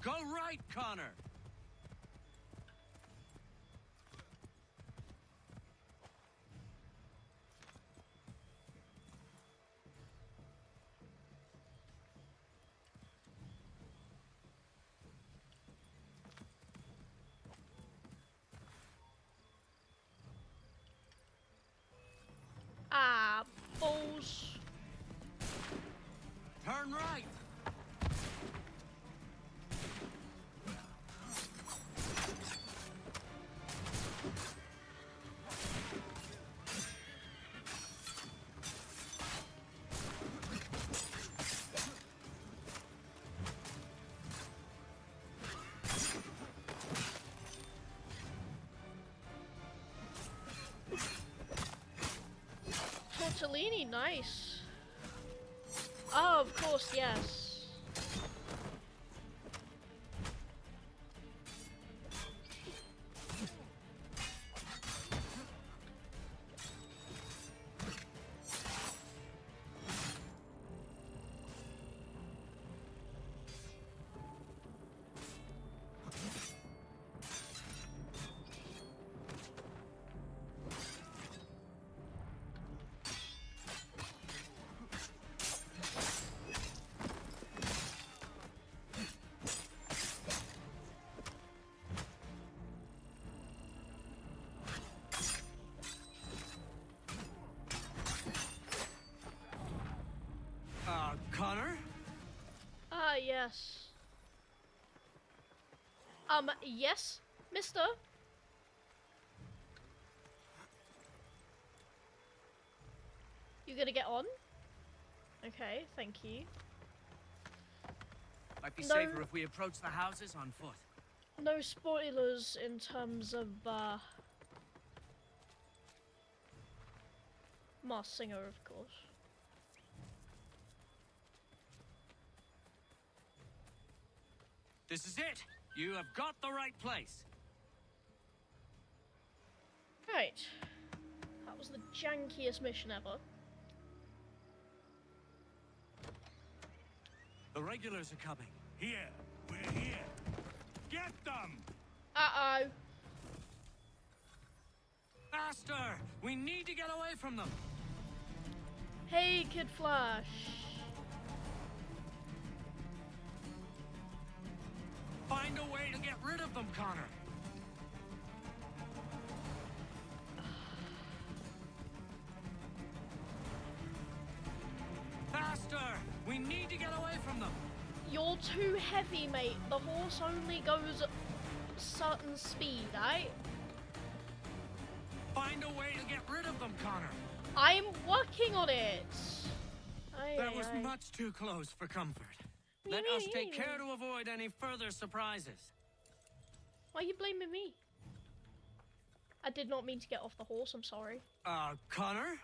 Go right, Connor. Ah, balls. Turn right. Tortellini, nice. Oh, of course, yes. Connor? Ah, yes. Yes, mister? You gonna get on? Okay, thank you. Might be No. safer if we approach the houses on foot. No spoilers in terms of, Mars Singer, of course. This is it. You have got the right place. Right. That was the jankiest mission ever. The regulars are coming. Here, we're here. Get them! Uh-oh. Faster! We need to get away from them! Hey, Kid Flash. Find a way to get rid of them, Connor. Faster! We need to get away from them! You're too heavy, mate. The horse only goes certain speed, right? Find a way to get rid of them, Connor. I'm working on it. Aye, That aye, was aye. much too close for comfort. Let us take care to avoid any further surprises. Why are you blaming me? I did not mean to get off the horse, I'm sorry. Connor?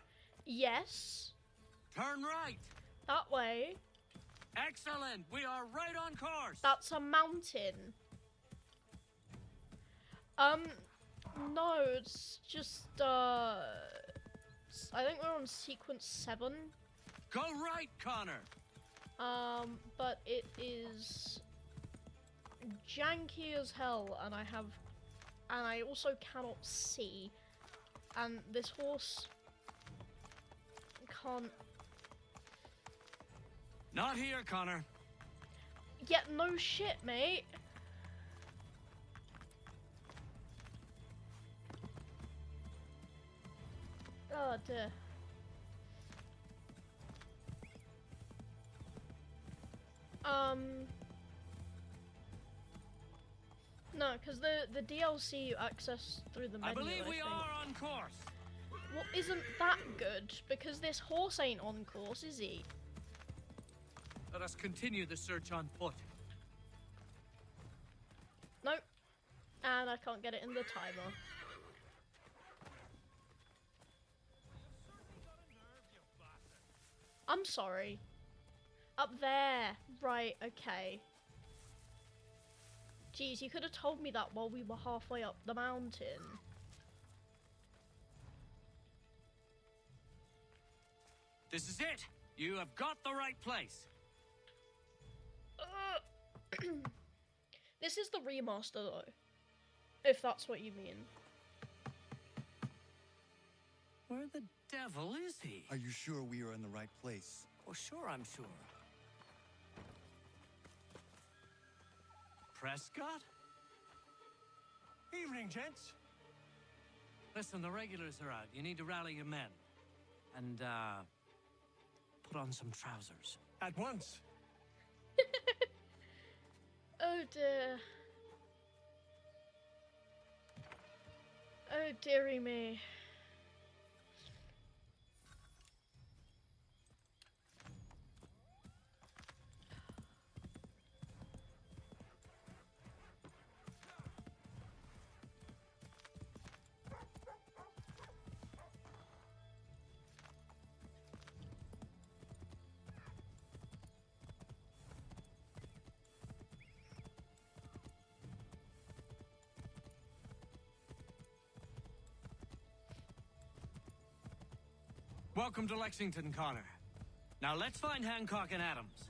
Yes. Turn right. That way. Excellent. We are right on course. That's a mountain. No, it's just, I think we're on sequence 7. Go right, Connor. But it is janky as hell, and I also cannot see, and this horse can't. Not here, Connor. Yeah, no shit, mate. Oh dear. No, because the DLC you access through the menu, I believe we think. are on course. Well, isn't that good? Because this horse ain't on course, is he? Let us continue the search on foot. Nope. And I can't get it in the timer. I'm sorry. Up there. Right, okay. Jeez, you could have told me that while we were halfway up the mountain. This is it. You have got the right place. This is the remaster, though. If that's what you mean. Where the devil is he? Are you sure we are in the right place? Oh, sure, I'm sure. Prescott? Evening, gents. Listen, the regulars are out. You need to rally your men. And, put on some trousers. At once. Oh dear. Oh dearie me. Welcome to Lexington, Connor. Now let's find Hancock and Adams.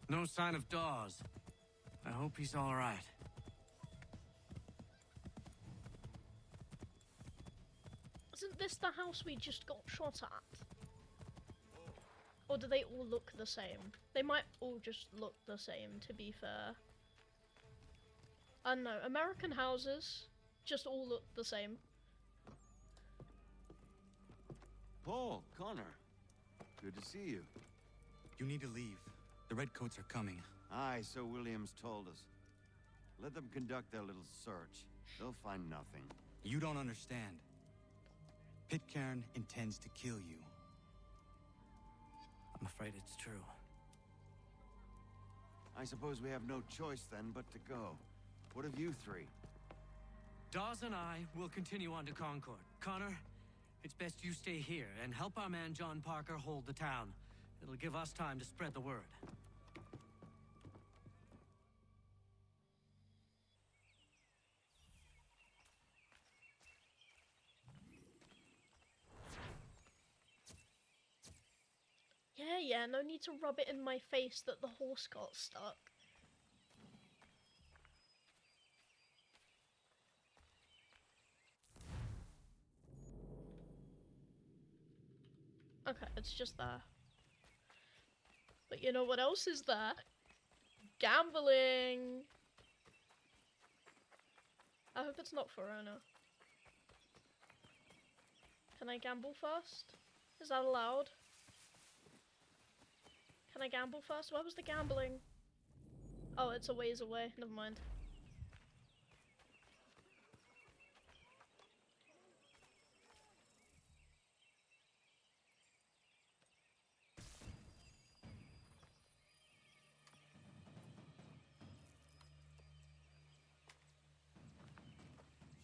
No sign of Dawes. I hope he's all right. Isn't this the house we just got shot at? Or do they all look the same? They might all just look the same, to be fair. I don't know, American houses just all look the same. Paul, Connor, good to see you. You need to leave. The Redcoats are coming. Aye, so Williams told us. Let them conduct their little search. They'll find nothing. You don't understand. Pitcairn intends to kill you. I'm afraid it's true. I suppose we have no choice then but to go. What of you three? Dawes and I will continue on to Concord. Connor, it's best you stay here and help our man John Parker hold the town. It'll give us time to spread the word. Yeah, yeah, no need to rub it in my face that the horse got stuck. Okay, it's just there. But you know what else is there? Gambling! I hope it's not Verona. Can I gamble first? Is that allowed? Can I gamble first? Where was the gambling? Oh, it's a ways away. Never mind.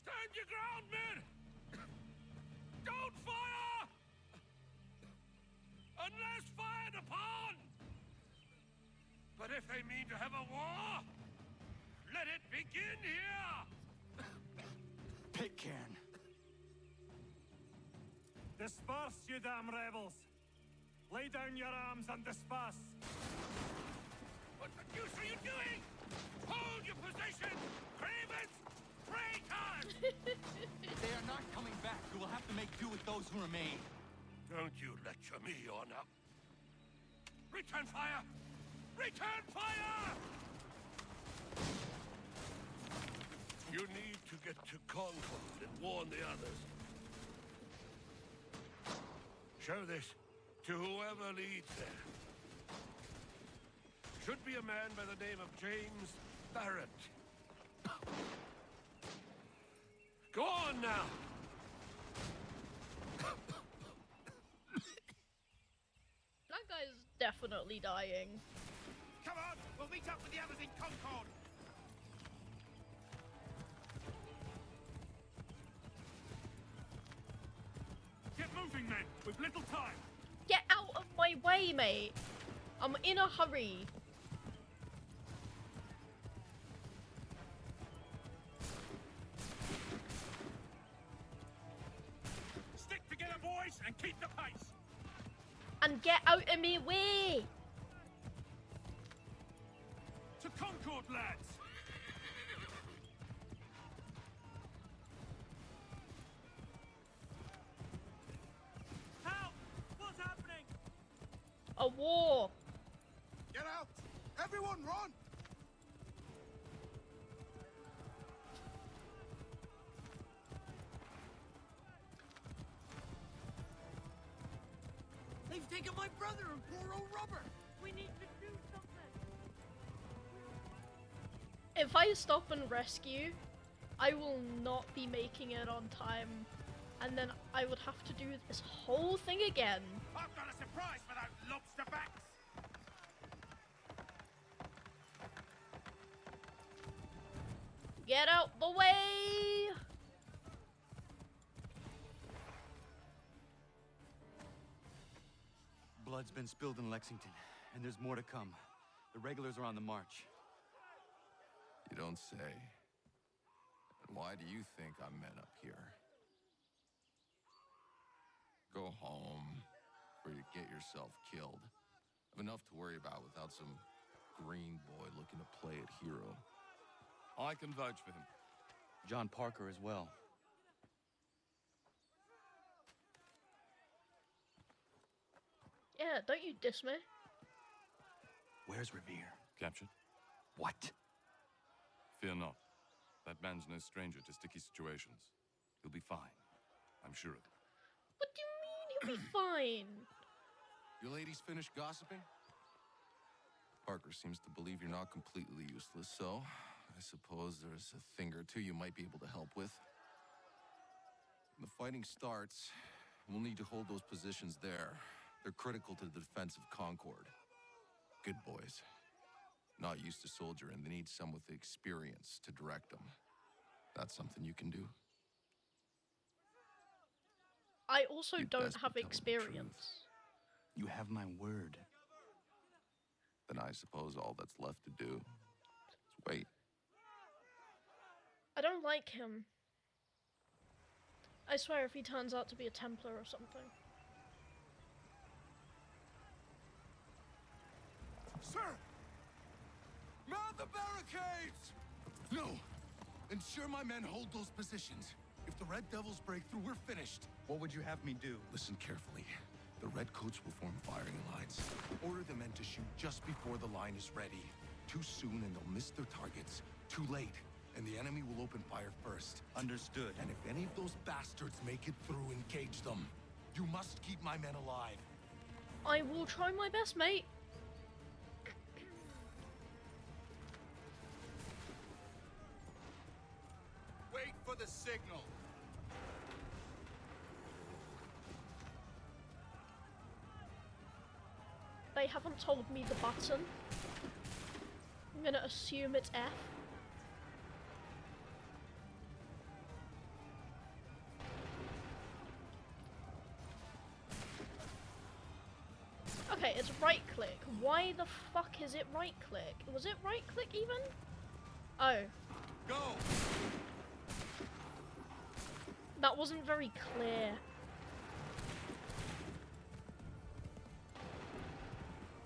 Stand your ground, men! Don't fire! Unless fired upon! But if they mean to have a war, let it begin here! Pitcairn. Disperse, you damn rebels! Lay down your arms and disperse! What the deuce are you doing? Hold your position! Cravens! Traitors! They are not coming back. You will have to make do with those who remain. Don't you lecture me on up. Return fire! Return fire! You need to get to Concord and warn the others. Show this to whoever leads there. Should be a man by the name of James Barrett. Go on now! That guy's definitely dying. Come on! We'll meet up with the others in Concord! Get moving, men! We've little time! Get out of my way, mate! I'm in a hurry. Stick together, boys, and keep the pace! And get out of me way! To Concord, lads! Help! What's happening? A war! Get out! Everyone run! They've taken my brother and poor old Robert. We need to do something. If I stop and rescue, I will not be making it on time. And then I would have to do this whole thing again. I've got a surprise for those lobster backs! Get out the way! Blood's been spilled in Lexington, and there's more to come. The regulars are on the march. You don't say. And why do you think I'm men up here? Go home, or you get yourself killed. I've enough to worry about without some green boy looking to play it hero. I can vouch for him. John Parker as well. Yeah, don't you diss me. Where's Revere? Captured? What? Fear not. That man's no stranger to sticky situations. He'll be fine. I'm sure of it. What do you mean he'll be fine? You ladies finished gossiping? Parker seems to believe you're not completely useless, so I suppose there's a thing or two you might be able to help with. When the fighting starts, we'll need to hold those positions there. They're critical to the defense of Concord. Good boys. Not used to soldiering, they need some with the experience to direct them. That's something you can do. I also You'd don't best have be telling the truth. experience. You have my word. Then I suppose all that's left to do is wait. I don't like him. I swear if he turns out to be a Templar or something. Sir! Mount the barricades! No! Ensure my men hold those positions. If the Red Devils break through, we're finished. What would you have me do? Listen carefully. The Redcoats will form firing lines. Order the men to shoot just before the line is ready. Too soon and they'll miss their targets. Too late, and the enemy will open fire first. Understood. And if any of those bastards make it through, engage them. You must keep my men alive. I will try my best, mate. Wait for the signal. They haven't told me the button. I'm gonna assume it's F. Okay, it's right click. Why the fuck is it right click? Was it right click even? Oh. Go! That wasn't very clear.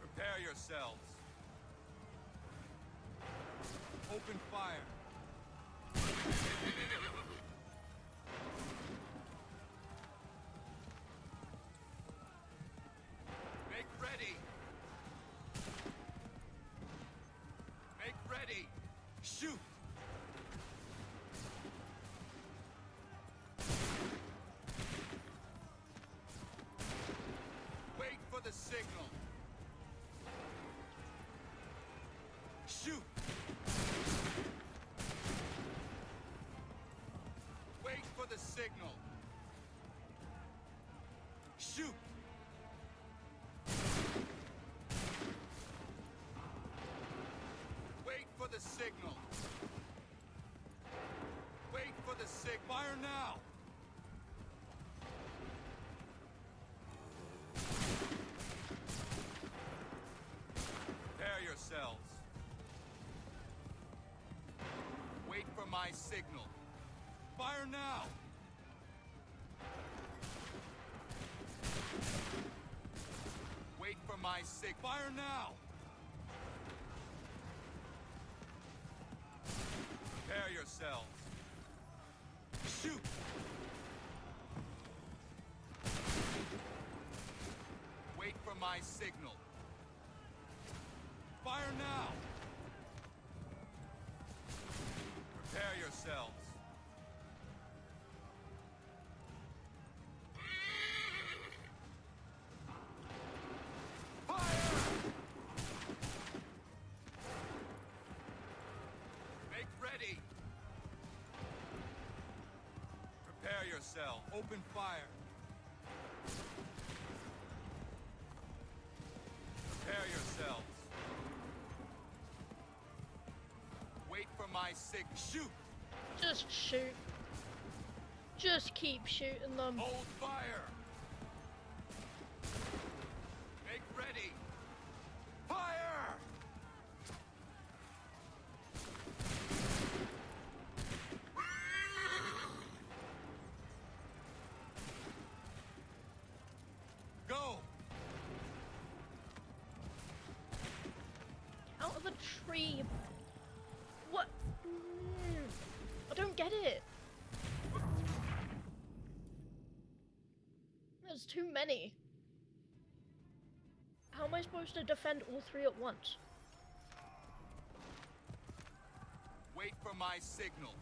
Prepare yourselves. Open fire. Make ready. Make ready. Shoot. Wait for the signal. Shoot! Wait for the signal. Shoot! Wait for the signal. Wait for the signal. Fire now! Prepare yourselves. Wait for my signal. Fire now! Wait for my signal. Fire now! Prepare yourselves. Shoot! Wait for my signal. Fire now! Prepare yourselves. Fire! Make ready. Prepare yourself. Open fire. Prepare yourselves. Wait for my signal. Shoot! Just shoot. Just keep shooting them. Hold fire! Make ready! Fire! Go! Out of the tree. What? I don't get it. There's too many. How am I supposed to defend all three at once? Wait for my signal.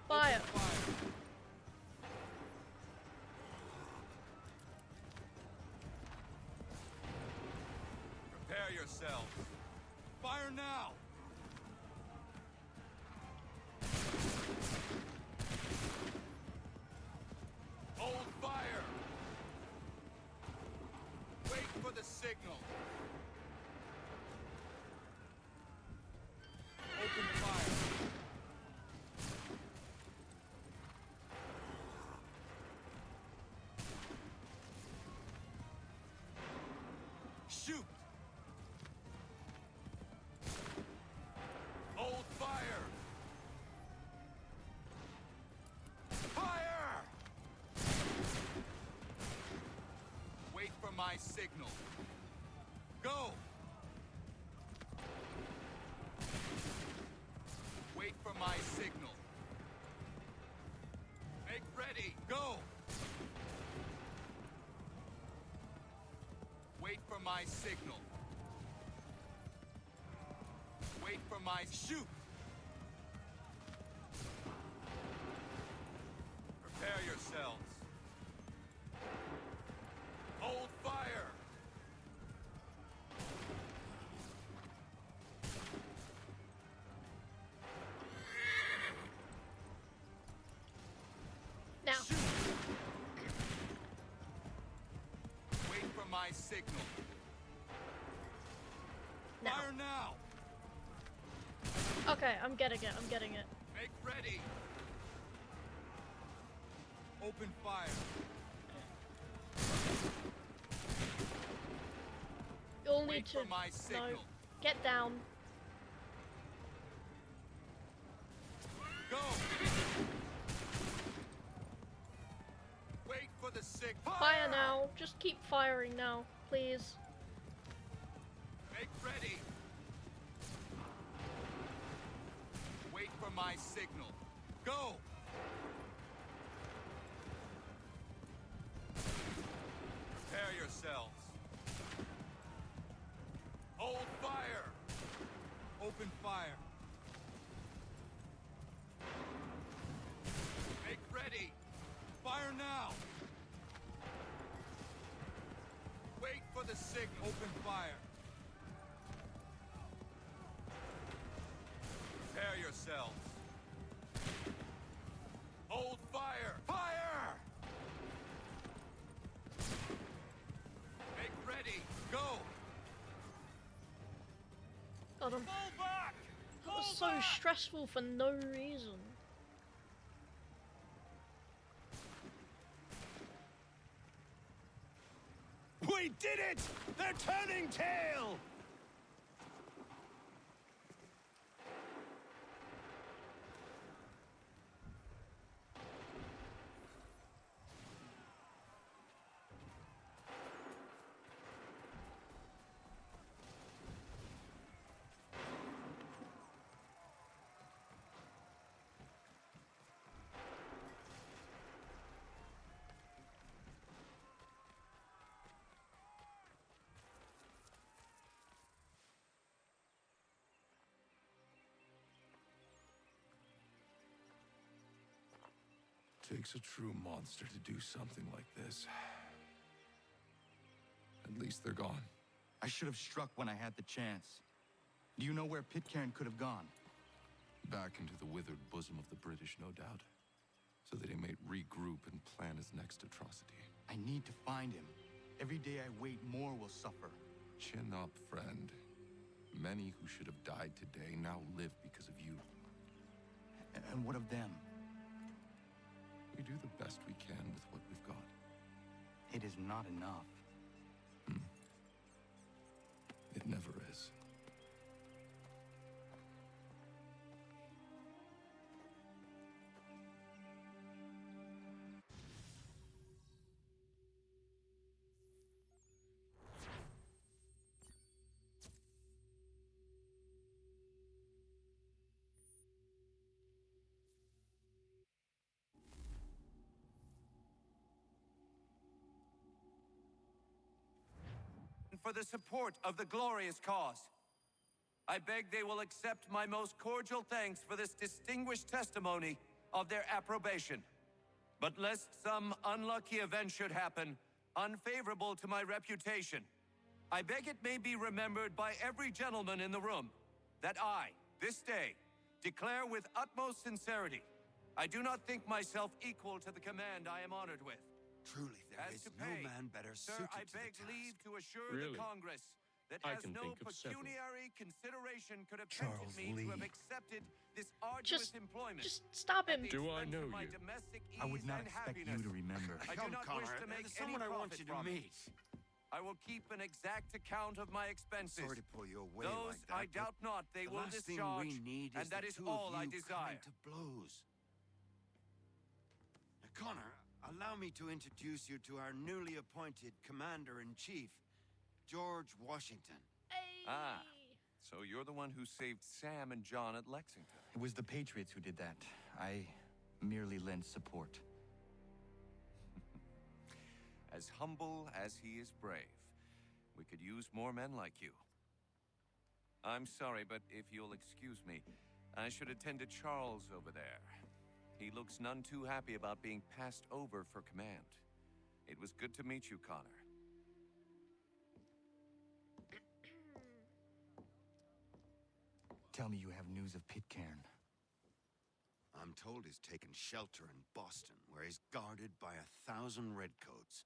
Fire. Prepare yourselves. Fire now! Hold fire! Wait for the signal. Open fire. Shoot! my signal. Go! Wait for my signal. Make ready. Go! Wait for my signal. Wait for my shoot! Prepare yourselves. Hold fire! Now. Shoot. Wait for my signal. Now. Fire now! Okay, I'm getting it, I'm getting it. Make ready! Open fire. You'll need Wait to... for my No. signal. Get down. Go! Wait for the signal. Fire now. Just keep firing now, please. Make ready. Wait for my signal. Go! Prepare yourselves. Hold fire! Open fire. Make ready. Fire now. Wait for the signal. Open fire. Prepare yourselves. Hold fire! Fire! Make ready. Go! God, Fall back! that was so stressful for no reason. We did it! They're turning tail! Takes a true monster to do something like this. At least they're gone. I should have struck when I had the chance. Do you know where Pitcairn could have gone? Back into the withered bosom of the British, no doubt. So that he may regroup and plan his next atrocity. I need to find him. Every day I wait, more will suffer. Chin up, friend. Many who should have died today now live because of you. And what of them? We do the best we can with what we've got. It is not enough. It never is. For the support of the glorious cause. I beg they will accept my most cordial thanks for this distinguished testimony of their approbation. But lest some unlucky event should happen, unfavorable to my reputation, I beg it may be remembered by every gentleman in the room that I, this day, declare with utmost sincerity, I do not think myself equal to the command I am honored with. Truly, there is no man better suited I to the beg task. leave to assure Really? the Congress that I as can no think of several. pecuniary consideration could have Charles tempted me to have Lee. accepted this arduous Just employment. stab him. at the Do I expense know of my you? domestic I would ease not and expect you happiness. to remember. I do Come, not wish Connor, to make there's any someone I want profit you to from it. meet. I will keep an exact account of my expenses. Sorry to pull you away Those like that, I doubt not they the will last thing discharge, we need and is that the is two all of I you desire. coming to blows. Now, Connor, Allow me to introduce you to our newly appointed Commander-in-Chief, George Washington. Ah, so you're the one who saved Sam and John at Lexington. It was the Patriots who did that. I merely lent support. As humble as he is brave, we could use more men like you. I'm sorry, but if you'll excuse me, I should attend to Charles over there. He looks none too happy about being passed over for command. It was good to meet you, Connor. Tell me you have news of Pitcairn. I'm told he's taken shelter in Boston, where he's guarded by 1,000 redcoats.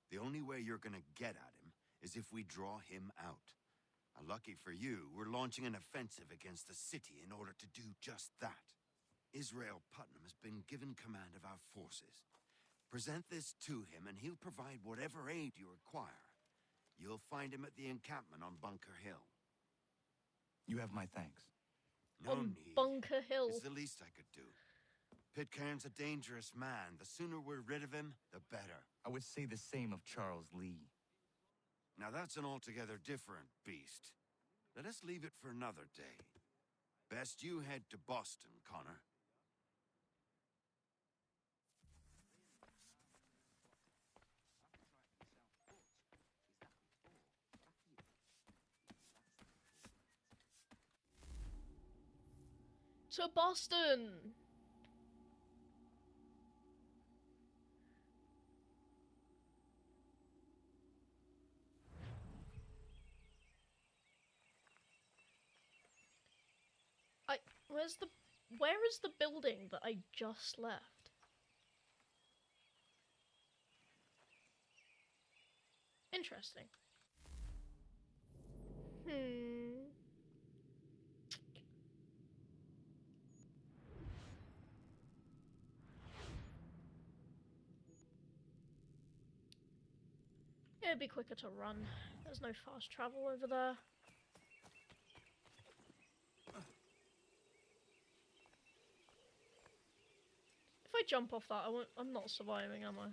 The only way you're gonna get at him is if we draw him out. Lucky for you, we're launching an offensive against the city in order to do just that. Israel Putnam has been given command of our forces. Present this to him, and he'll provide whatever aid you require. You'll find him at the encampment on Bunker Hill. You have my thanks. No On need. Bunker Hill. It's the least I could do. Pitcairn's a dangerous man. The sooner we're rid of him, the better. I would say the same of Charles Lee. Now that's an altogether different beast. Let us leave it for another day. Best you head to Boston, Connor. To Boston! Where is the building that I just left? Interesting. It'd be quicker to run. There's no fast travel over there. If I jump off that, I'm not surviving, am I?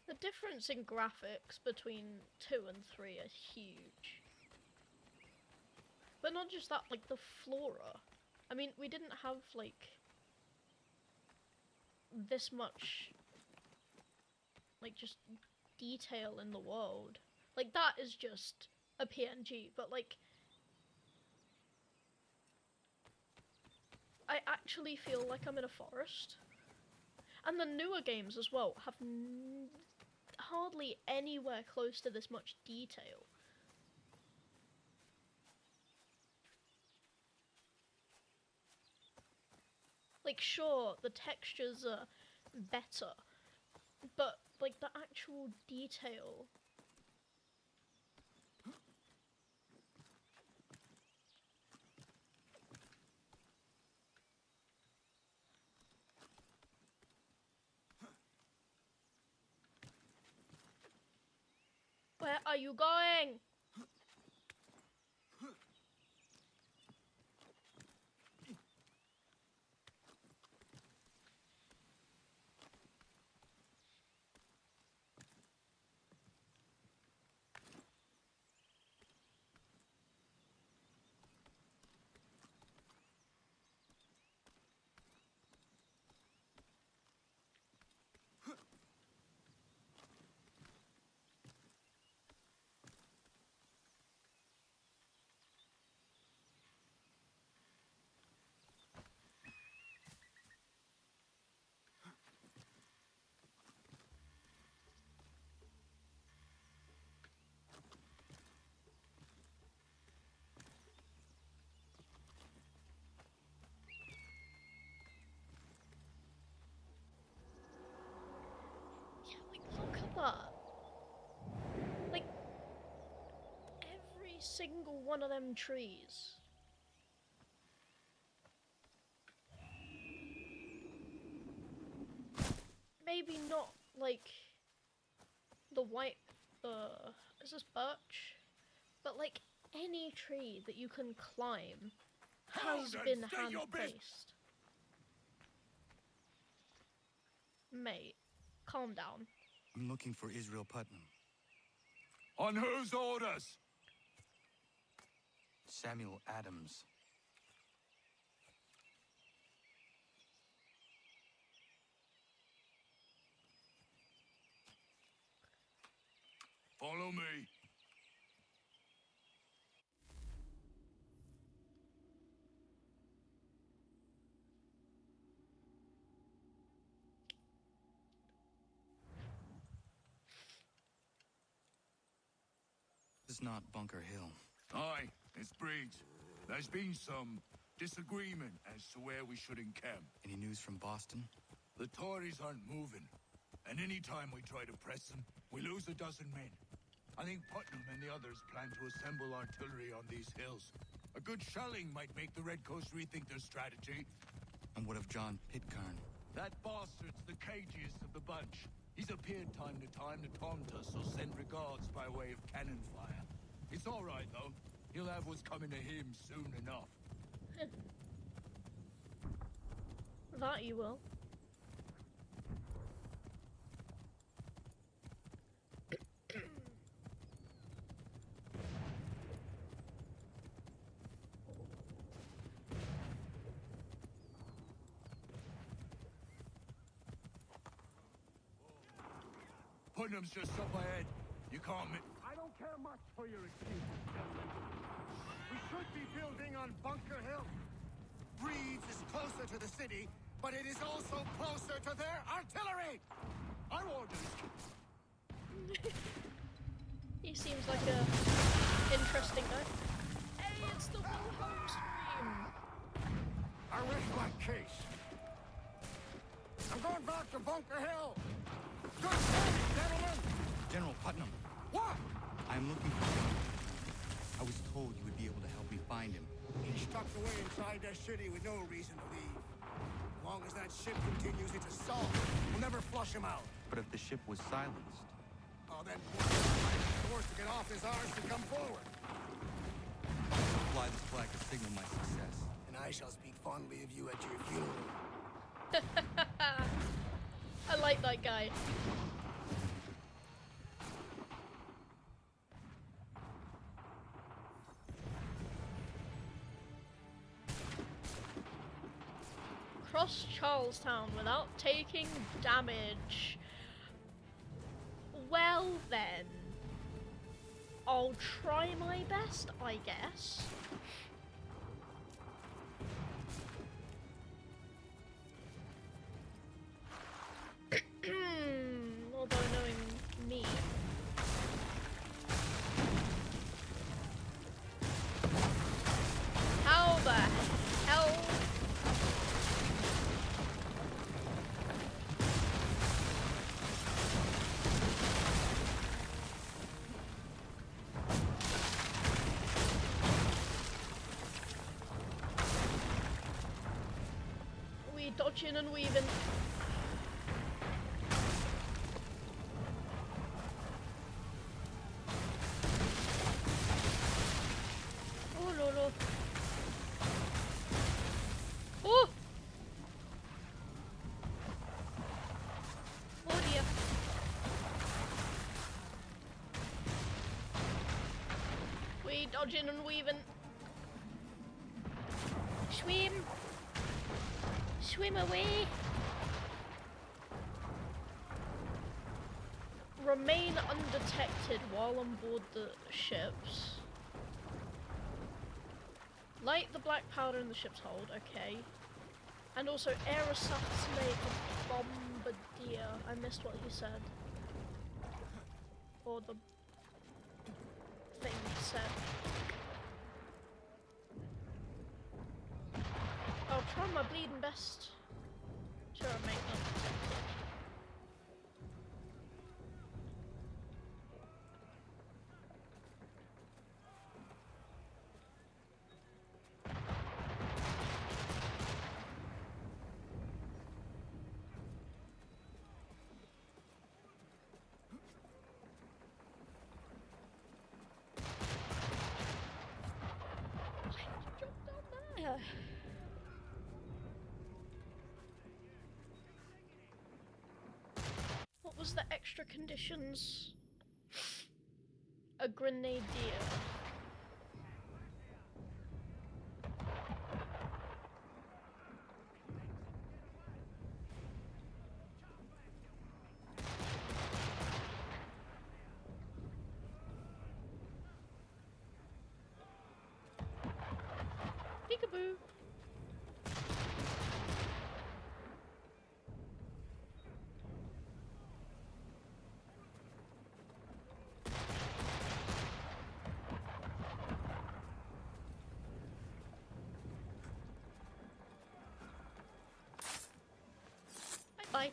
The difference in graphics between 2 and 3 are huge. But not just that, like the flora. I mean, we didn't have like this much like just detail in the world. Like that is just a PNG, but like I actually feel like I'm in a forest. And the newer games as well have hardly anywhere close to this much detail. Like, sure, the textures are better, but, like, the actual detail... Where are you going? But, like, every single one of them trees. Maybe not, like, the white, is this birch? But, like, any tree that you can climb has been hand-placed. Mate, calm down. I'm looking for Israel Putnam. On whose orders? Samuel Adams. Follow me. This is not Bunker Hill. Aye, it's Breeds. There's been some disagreement as to where we should encamp. Any news from Boston? The Tories aren't moving, and any time we try to press them, we lose a dozen men. I think Putnam and the others plan to assemble artillery on these hills. A good shelling might make the Redcoats rethink their strategy. And what of John Pitcairn? That bastard's the cagiest of the bunch. He's appeared time to time to taunt us or send regards by way of cannon fire. It's all right, though. He'll have what's coming to him soon enough. That you will. Putnam's just up ahead. You can't I don't care much for your excuses, gentlemen. We should be building on Bunker Hill. Breeds is closer to the city, but it is also closer to their artillery! Our orders. He seems like a interesting guy. Hey, it's the Wilhelm stream. I rest my case. I'm going back to Bunker Hill. Good morning, gentlemen. General Putnam. What? I'm looking for him. I was told you would be able to help me find him. He's tucked away inside that city with no reason to leave. As long as that ship continues its assault, we'll never flush him out. But if the ship was silenced... Oh, then poor might be forced to get off his arse to come forward. I'll fly this flag to signal my success. And I shall speak fondly of you at your funeral. I like that guy. Cross Charlestown without taking damage. Well then, I'll try my best, I guess. Although knowing me. How the hell? We dodging and weaving. Oh! Oh dear. We dodging and weaving. Swim! Swim away! Remain undetected while on board the ships. Light the black powder in the ship's hold, okay. And also air assassinate a bombardier. I missed what he said. Or the thing said. I'll try my bleeding best to remain undetected. Yeah. What was the extra conditions? A grenadier. Peekaboo. Bye.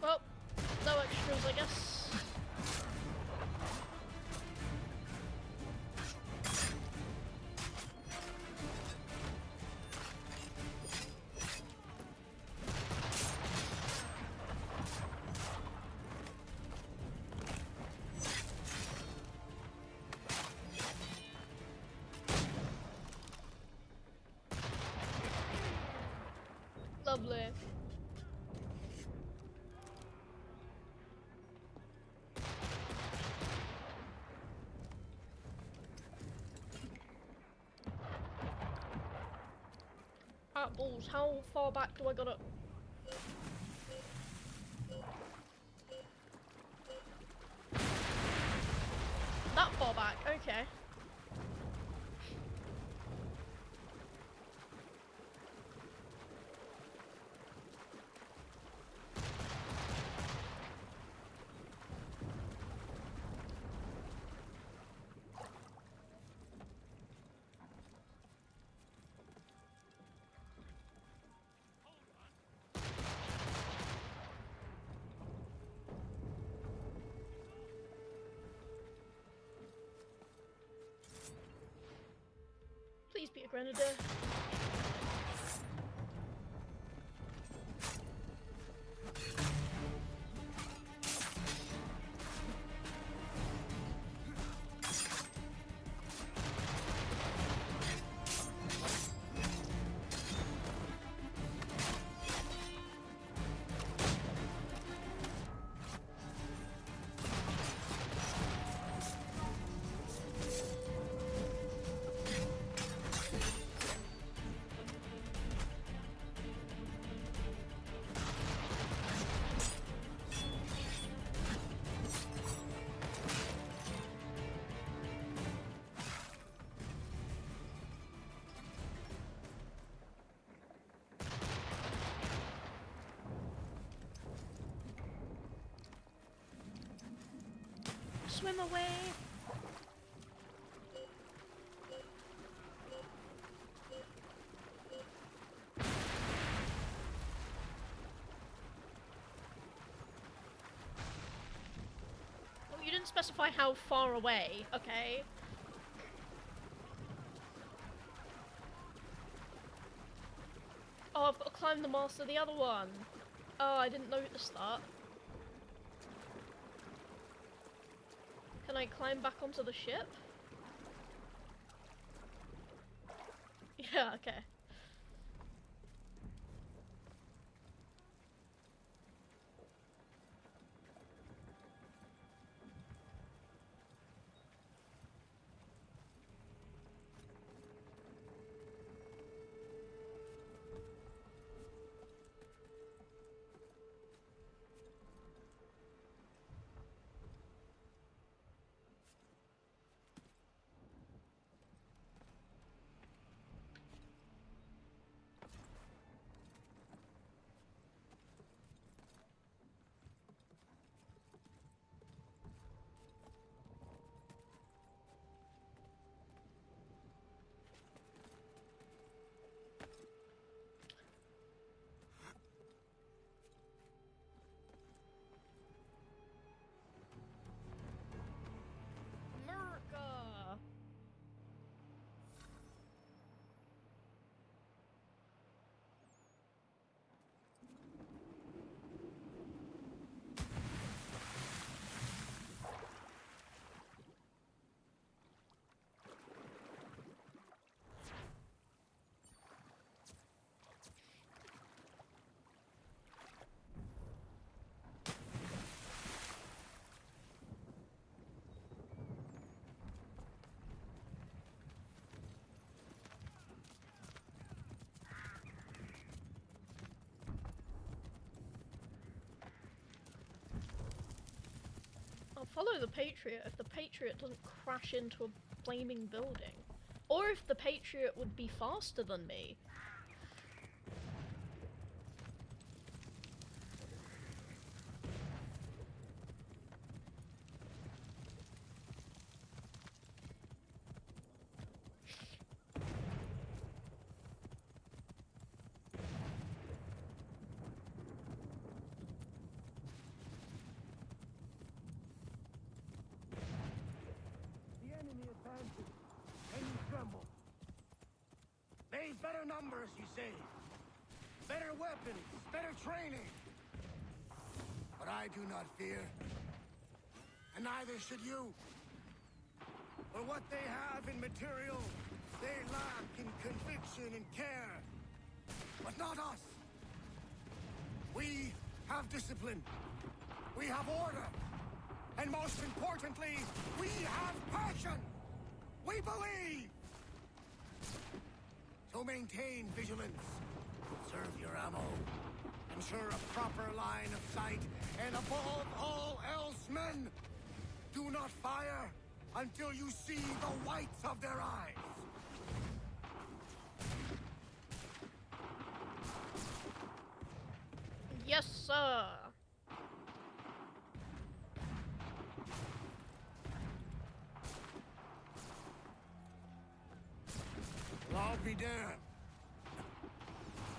Well, no extras, I guess. Lovely. Alright, balls, how far back do I gotta... That far back, okay. Please be a grenadier. Swim away! Oh, you didn't specify how far away, okay. Oh, I've got to climb the mast of the other one. Oh, I didn't notice that. Can I climb back onto the ship? Yeah, okay. follow the Patriot if the Patriot doesn't crash into a flaming building. Or if the Patriot would be faster than me. The enemy advances, and you tremble. They've better numbers, you say. Better weapons, better training. But I do not fear. And neither should you. For what they have in material, they lack in conviction and care. But not us. We have discipline. We have order. And most importantly, we have passion. We believe. So maintain vigilance. Conserve your ammo. Ensure a proper line of sight. And above all else, men, do not fire until you see the whites of their eyes. Yes, sir. Well, I'll be damned.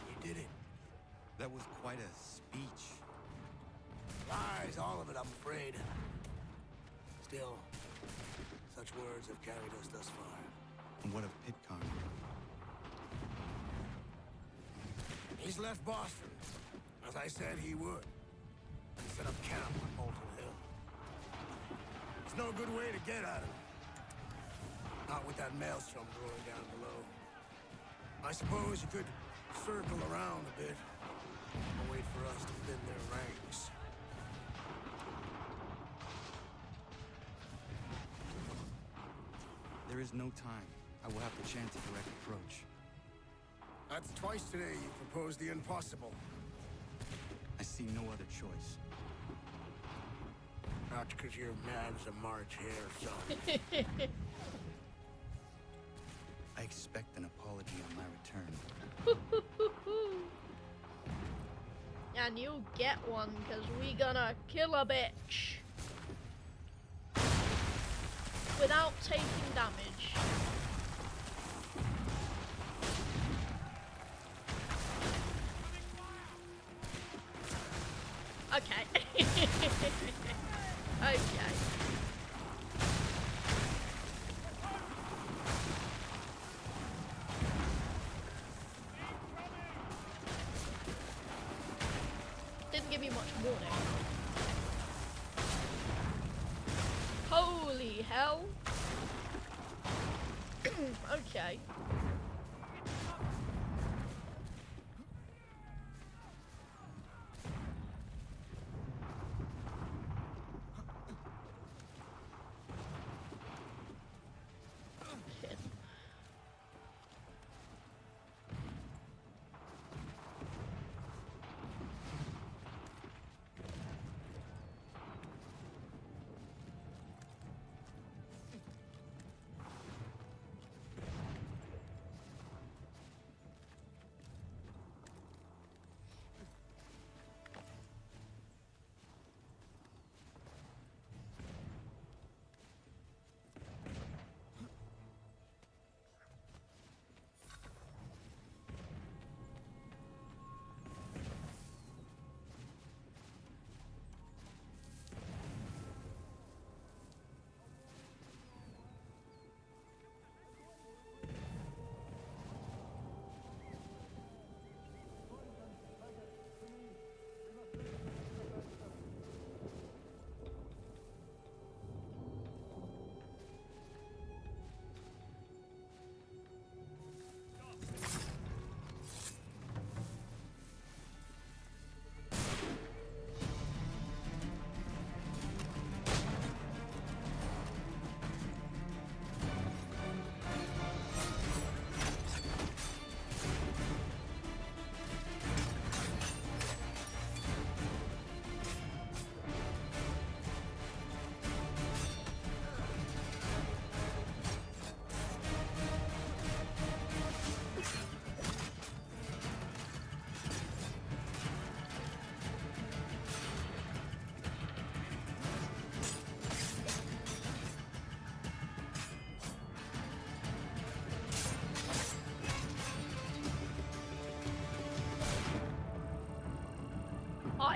You did it. That was quite a speech. Lies, all of it, I'm afraid. Still, such words have carried us thus far. And what of Pitcairn? He's left Boston, as I said he would, and set up camp on Molten Hill. It's no good way to get at him. Not with that maelstrom brewing down below. I suppose you could circle around a bit and wait for us to thin their ranks. There is no time. I will have to chance a direct approach. That's twice today you proposed the impossible. I see no other choice. Not because you're mad as a March hare, son. I expect an apology on my return. And you'll get one, because we gonna kill a bitch. Without taking damage. Okay. Okay. Didn't give me much warning. Holy hell. Okay.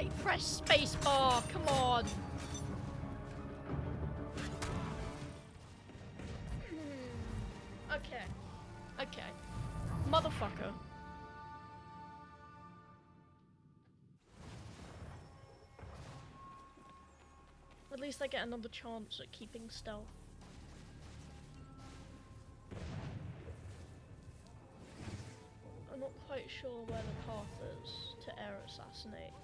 Why press spacebar? Come on. Okay. Okay. Motherfucker. At least I get another chance at keeping stealth. I'm not quite sure where the path is to air assassinate.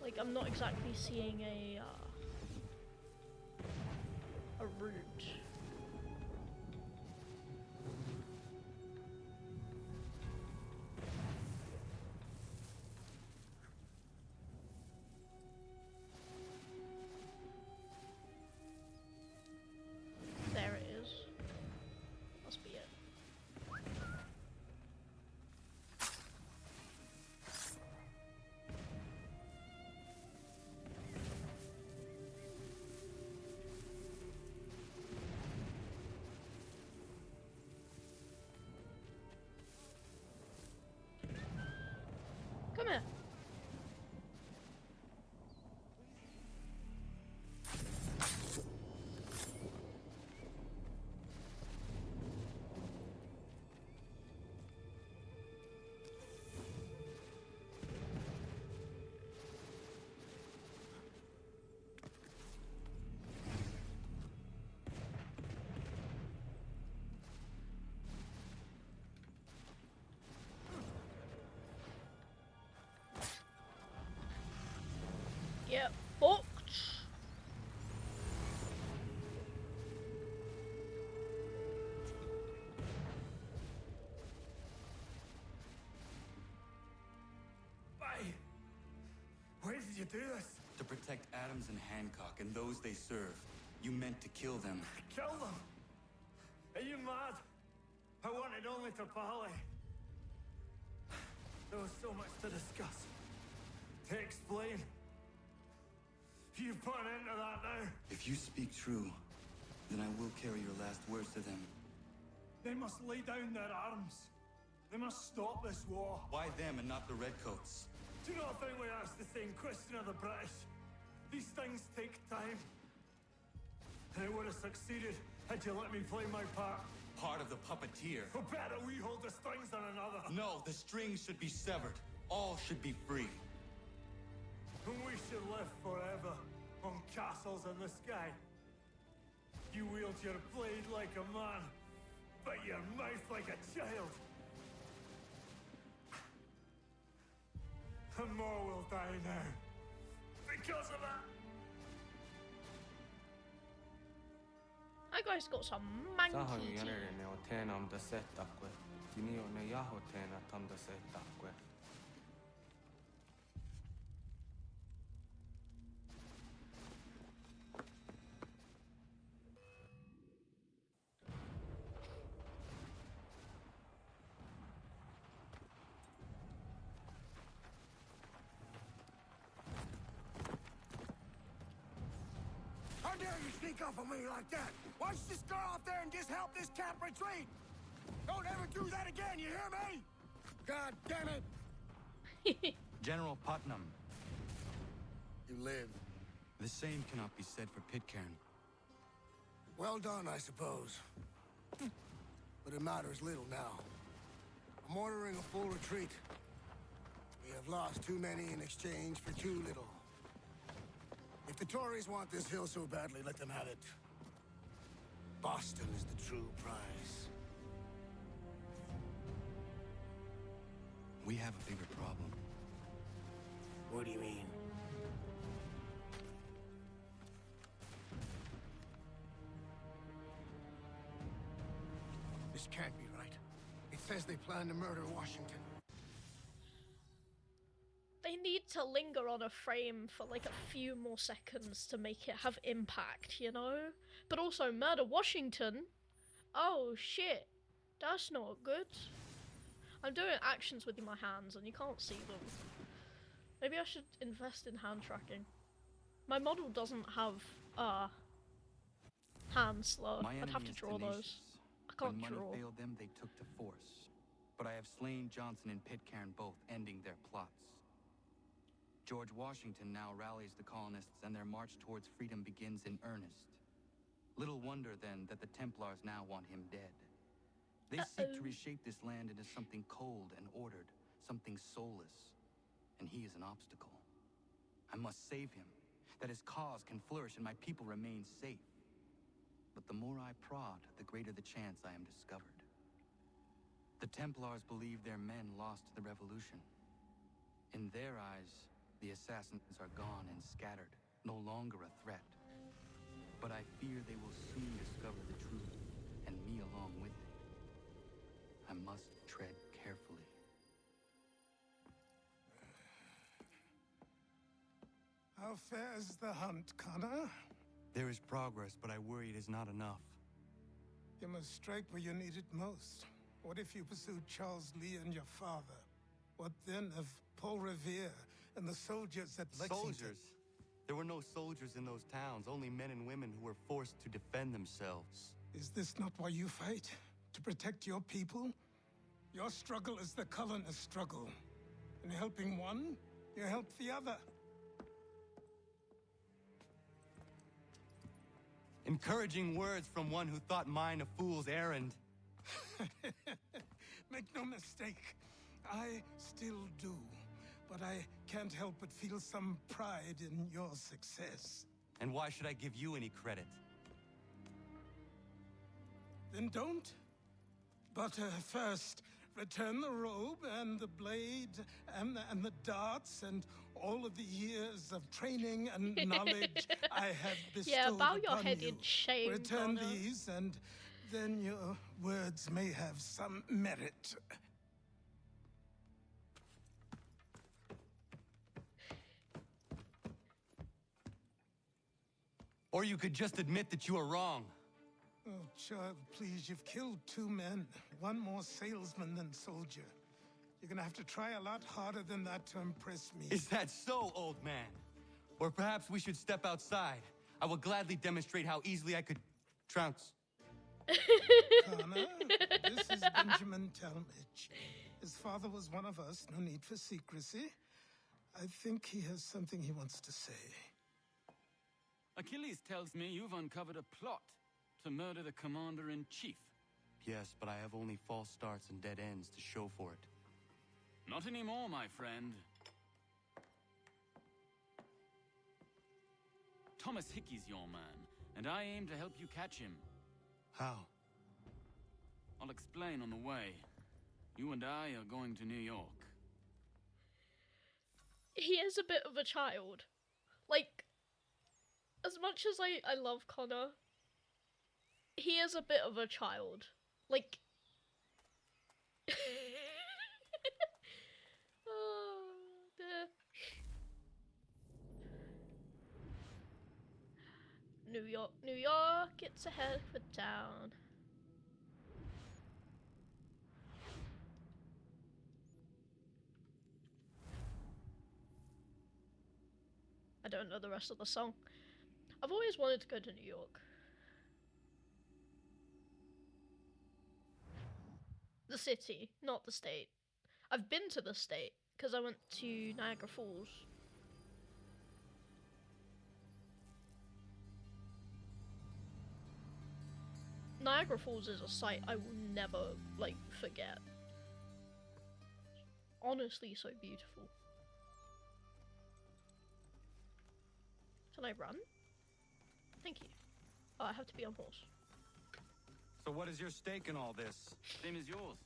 Like, I'm not exactly seeing a route. There it is. Must be it. Come here. Get fucked. Why did you do this? To protect Adams and Hancock and those they serve. You meant to kill them. Kill them? Are you mad? I wanted only to parley. There was so much to discuss, to explain. You put an end to that now. If you speak true, then I will carry your last words to them. They must lay down their arms. They must stop this war. Why them and not the Redcoats? Do you not think we asked the same question of the British? These things take time. And it would have succeeded had you let me play my part. Part of the puppeteer. Well, better we hold the strings on another. No, the strings should be severed. All should be free. And we should live forever on castles in the sky. You wield your blade like a man, but your mouth like a child. And more will die now. Because of that. That guy's got some manky teeth. How dare you sneak up on me like that? Why don't you just go out there and just help this camp retreat? Don't ever do that again, you hear me? God damn it! General Putnam. You live. The same cannot be said for Pitcairn. Well done, I suppose. But it matters little now. I'm ordering a full retreat. We have lost too many in exchange for too little. If the Tories want this hill so badly, let them have it. Boston is the true prize. We have a bigger problem. What do you mean? This can't be right. It says they plan to murder Washington. They need to linger on a frame for like a few more seconds to make it have impact, you know? But also, murder Washington? Oh shit, that's not good. I'm doing actions with my hands and you can't see them. Maybe I should invest in hand tracking. My model doesn't have, hand slur. I'd have to draw those. I can't when draw. money failed them, they took to force. but I have slain Johnson and Pitcairn both, ending their plots. George Washington now rallies the colonists and their march towards freedom begins in earnest. Little wonder, then, that the Templars now want him dead. They seek to reshape this land into something cold and ordered, something soulless. And he is an obstacle. I must save him, that his cause can flourish and my people remain safe. But the more I prod, the greater the chance I am discovered. The Templars believe their men lost the revolution. In their eyes, the assassins are gone and scattered, no longer a threat. But I fear they will soon discover the truth, and me along with it. I must tread carefully. How fares the hunt, Connor? There is progress, but I worry it is not enough. You must strike where you need it most. What if you pursued Charles Lee and your father? What then of Paul Revere and the soldiers at Lexington? Soldiers? There were no soldiers in those towns, only men and women who were forced to defend themselves. Is this not why you fight? To protect your people? Your struggle is the colonist struggle. In helping one, you help the other. Encouraging words from one who thought mine a fool's errand. Make no mistake, I still do. But I can't help but feel some pride in your success. And why should I give you any credit? Then don't. But first, return the robe and the blade and the darts and all of the years of training and knowledge I have bestowed Yeah, bow your upon head you. in shame, Return Connor. these, and then your words may have some merit. Or you could just admit that you are wrong. Oh, child, please, you've killed 2 men. One more salesman than soldier. You're gonna have to try a lot harder than that to impress me. Is that so, old man? Or perhaps we should step outside. I will gladly demonstrate how easily I could trounce. Connor, this is Benjamin Talmadge. His father was one of us, no need for secrecy. I think he has something he wants to say. Achilles tells me you've uncovered a plot to murder the commander-in-chief. Yes, but I have only false starts and dead ends to show for it. Not anymore, my friend. Thomas Hickey's your man, and I aim to help you catch him. How? I'll explain on the way. You and I are going to New York. He is a bit of a child. Like, as much as I love Connor, he is a bit of a child. Like... oh, dear. New York, it's a hell of a town. I don't know the rest of the song. I've always wanted to go to New York. The city, not the state. I've been to the state, because I went to Niagara Falls. Niagara Falls is a sight I will never, like, forget. Honestly, so beautiful. Can I run? Thank you. Oh, I have to be on horse. So what is your stake in all this? Same as yours.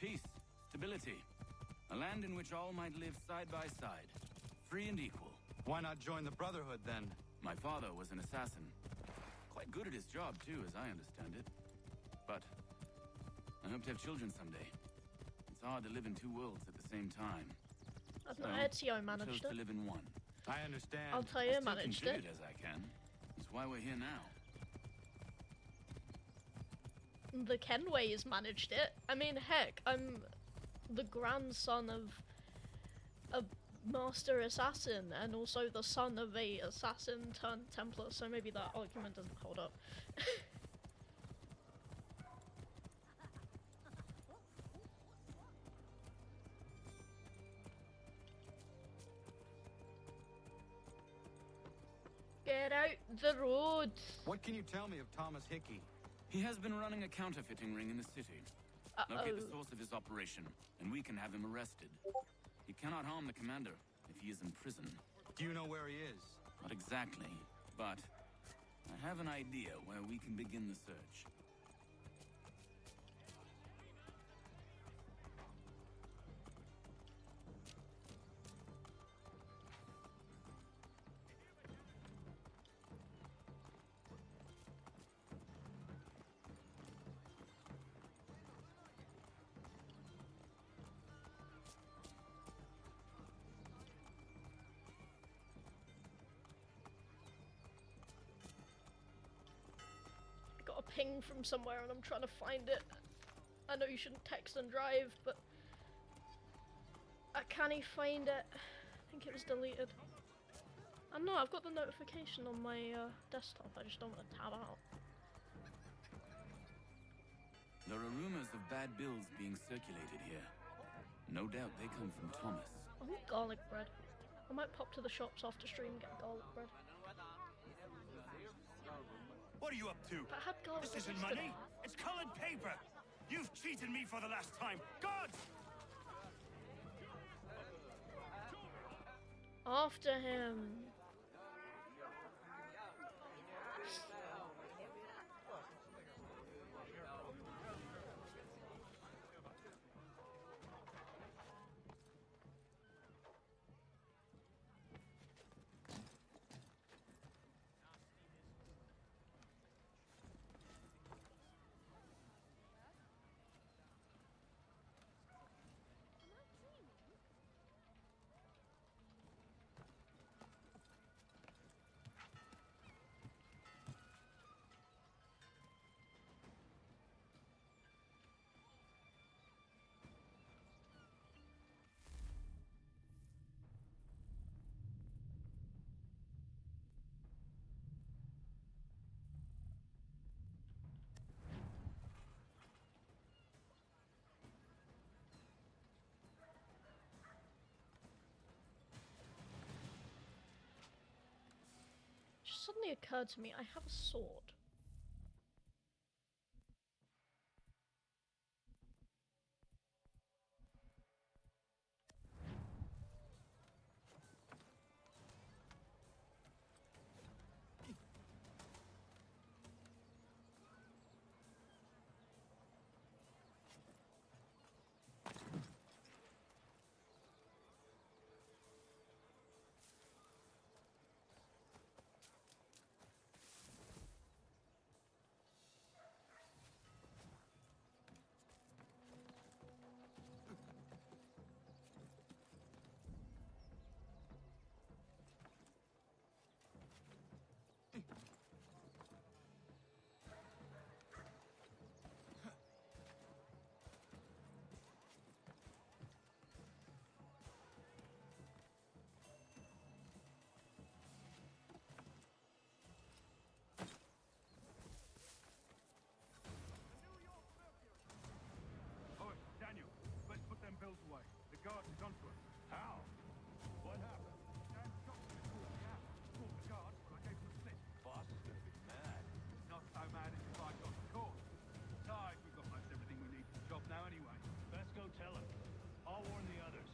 Peace, stability. A land in which all might live side by side. Free and equal. Why not join the Brotherhood, then? My father was an assassin. Quite good at his job, too, as I understand it. But I hope to have children someday. It's hard to live in 2 worlds at the same time. I've not heard Tio managed I chose it. to live in one. I understand. I'll tell you, I still managed contribute it. as I can. That's why we're here now. The Kenways managed it. I mean, heck, I'm the grandson of a master assassin and also the son of a assassin turned Templar, so maybe that argument doesn't hold up. The road. What can you tell me of Thomas Hickey? He has been running a counterfeiting ring in the city. Locate the source of his operation, and we can have him arrested. He cannot harm the commander if he is in prison. Do you know where he is? Not exactly, but I have an idea where we can begin the search. Got a ping from somewhere and I'm trying to find it. I know you shouldn't text and drive, but I can't find it. I think it was deleted. I know, I've got the notification on my desktop, I just don't want to tab out. There are rumors of bad bills being circulated here. No doubt they come from Thomas. I want garlic bread. I might pop to the shops after stream and get garlic bread. What are you up to? But I had garlic This isn't yesterday. money. It's colored paper. You've cheated me for the last time. Gods! After him. Just suddenly occurred to me, I have a sword. Oh, Daniel, let's put them bills away. The guard is onto us. How? What happened? Dan shot me before the hour. Caught the guard, but I gave him a slip. Boss is gonna be mad. Not so mad as if I got caught. Besides, we've got most everything we need for the job now anyway. Let's go tell him. I'll warn the others.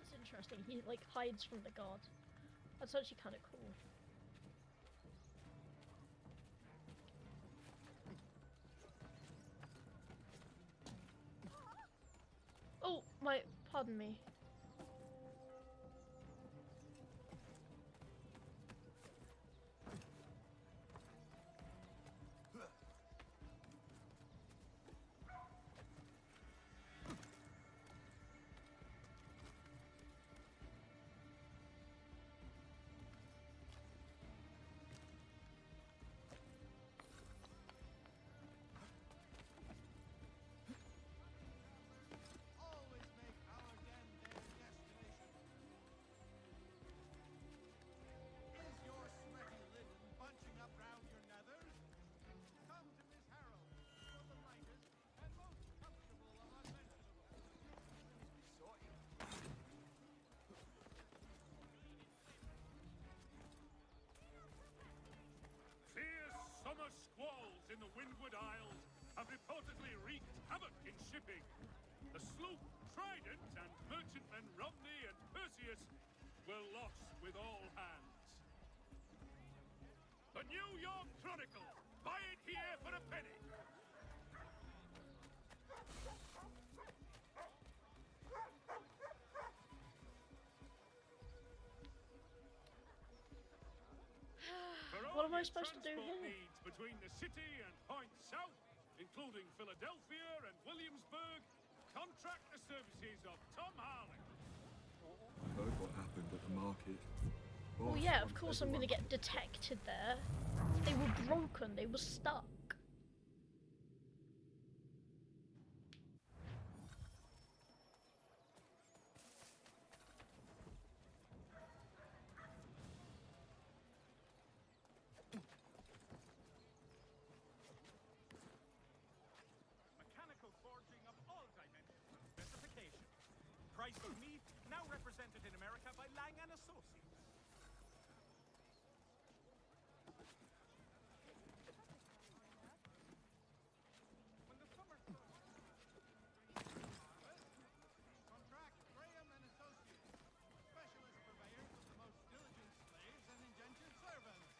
That's interesting. He like hides from the guard. That's actually kind of cool. Oh, pardon me. Summer squalls in the Windward Isles have reportedly wreaked havoc in shipping. The sloop Trident and merchantmen Romney and Perseus were lost with all hands. The New York Chronicle. Buy it here for a penny. What am I supposed to do here? Needs between the city and points south, including Philadelphia and Williamsburg, contract the services of Tom Harley. Heard what happened at the market. Well, yeah, of course I'm gonna get detected there. They were broken, they were stuck. Mechanical forging of all dimensions and specifications. Price of meat now represented in America by Lang & Associates. When the summer starts, contract Graham & Associates, specialist purveyors of the most diligent slaves and indentured servants.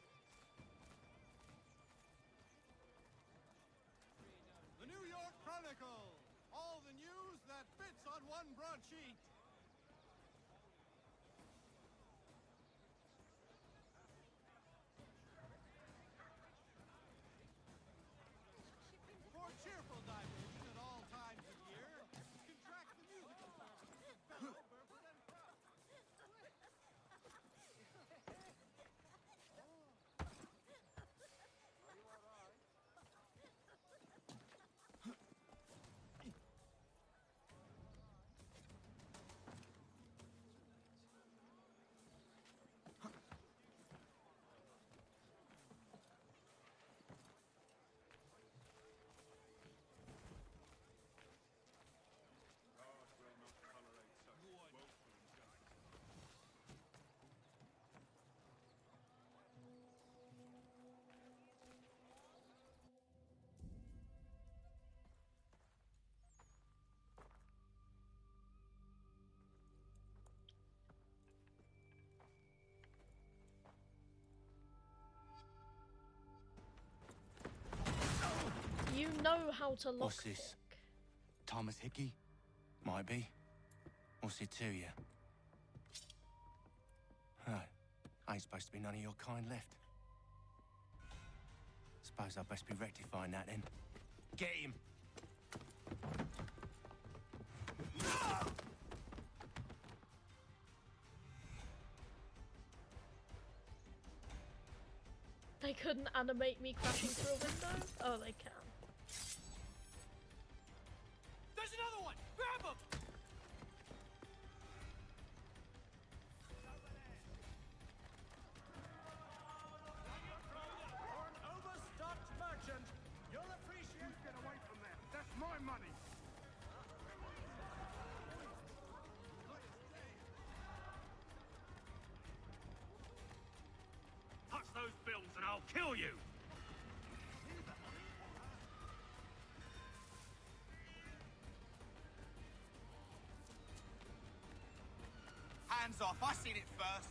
The New York Chronicle. All the news that fits on one broadsheet. For cheerful diversion at all times of year, contract the musical service. Fellow Burford and Prout. You know how to lock What's this? Thomas Hickey? Might be. What's it to you? Oh, ain't supposed to be none of your kind left. Suppose I best be rectifying that then. Get him! They couldn't animate me crashing through a window? Oh, they can. There's another one! Grab him! For an overstocked merchant, you'll appreciate... Get away from there. That's my money. Touch those bills and I'll kill you! hands off. I seen it first.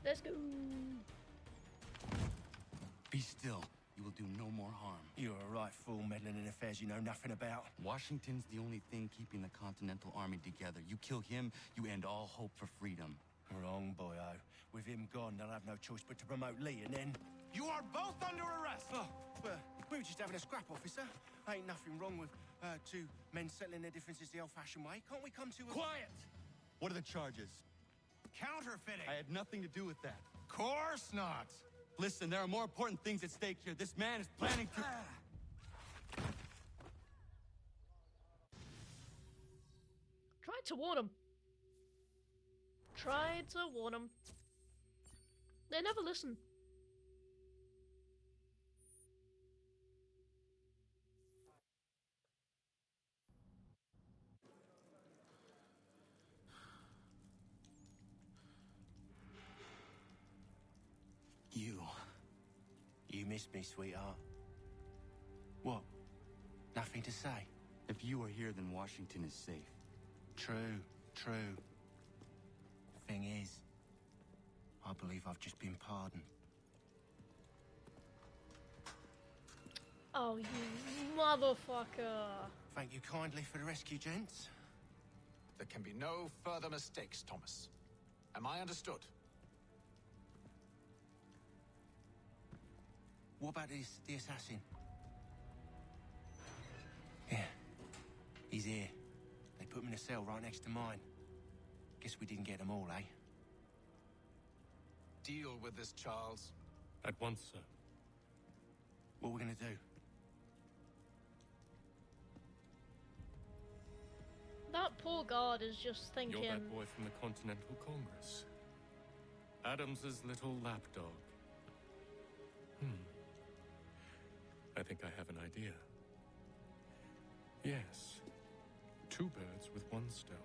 Let's go. Be still. You will do no more harm. You're a right fool meddling in affairs you know nothing about. Washington's the only thing keeping the Continental Army together. You kill him, you end all hope for freedom. Wrong, boyo. With him gone, they'll have no choice but to promote Lee, and then... You are both under arrest! Oh, well, we were just having a scrap, officer. Ain't nothing wrong with two men settling their differences the old-fashioned way. Can't we come to a... Quiet! What are the charges? Counterfeiting! I had nothing to do with that. Course not! Listen, there are more important things at stake here. This man is planning to... Tried to warn him. Tried to warn him. They never listen. You missed me, sweetheart. What? Nothing to say? If you are here, then Washington is safe. True, true. Thing is, I believe I've just been pardoned. Oh, you motherfucker. Thank you kindly for the rescue, gents. There can be no further mistakes, Thomas. Am I understood? What about the assassin? Yeah. He's here. They put him in a cell right next to mine. Guess we didn't get them all, eh? Deal with this, Charles. At once, sir. What are we gonna do? That poor guard is just thinking... You're that boy from the Continental Congress. Adams's little lapdog. I think I have an idea. Yes. 2 birds with 1 stone.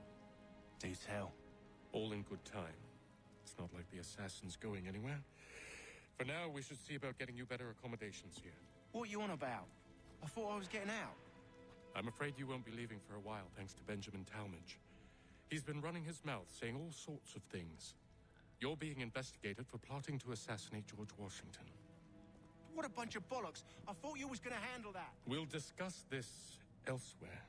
Do tell. All in good time. It's not like the assassin's going anywhere. For now, we should see about getting you better accommodations here. What are you on about? I thought I was getting out. I'm afraid you won't be leaving for a while, thanks to Benjamin Talmadge. He's been running his mouth, saying all sorts of things. You're being investigated for plotting to assassinate George Washington. What a bunch of bollocks. I thought you was gonna handle that. We'll discuss this elsewhere.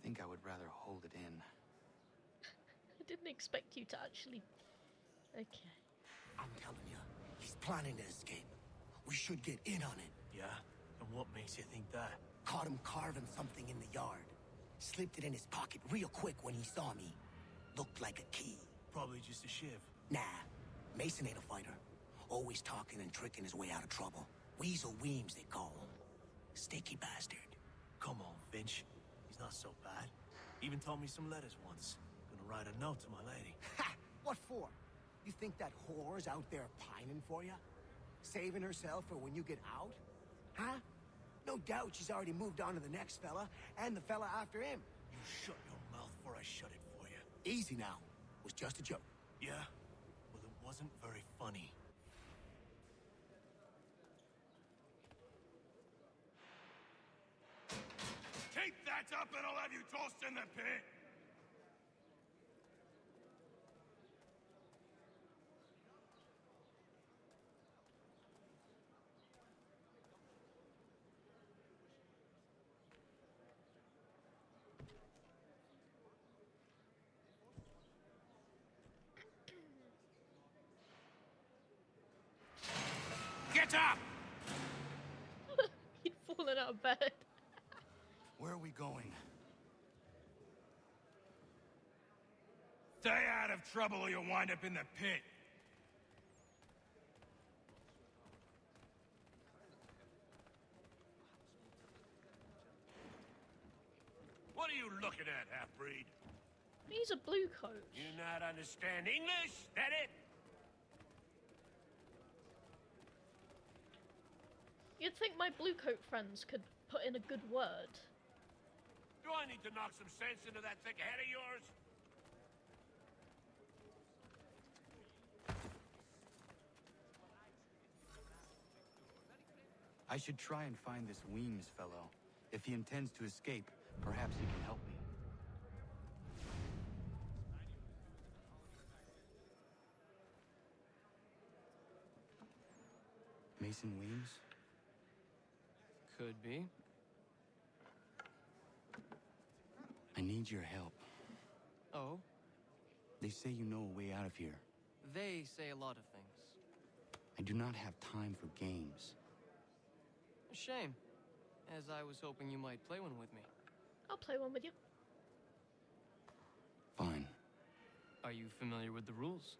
I think I would rather hold it in. I didn't expect you to actually... Okay. I'm telling you, he's planning to escape. We should get in on it. Yeah? And what makes you think that? Caught him carving something in the yard. Slipped it in his pocket real quick when he saw me. Looked like a key. Probably just a shiv. Nah, Mason ain't a fighter. Always talking and tricking his way out of trouble. Weasel Weems, they call him. Sticky bastard. Come on, Finch. He's not so bad. Even taught me some letters once. Gonna write a note to my lady. Ha! What for? You think that whore's out there pining for you? Saving herself for when you get out? Huh? No doubt she's already moved on to the next fella, and the fella after him. You shut your mouth before I shut it for you. Easy now. It was just a joke. Yeah? Well, it wasn't very funny. Keep that up and I'll have you tossed in the pit! Get up! He'd fallen out of bed. Where are we going? Stay out of trouble or you'll wind up in the pit. you looking at, half-breed? He's a blue coat. You not understand English? That it? You'd think my blue coat friends could put in a good word. Do I need to knock some sense into that thick head of yours? I should try and find this Weems fellow. If he intends to escape, perhaps he can help me. Mason Weems? Could be. I need your help. Oh? They say you know a way out of here. They say a lot of things. I do not have time for games. A shame, as I was hoping you might play one with me. I'll play one with you. Fine. Are you familiar with the rules?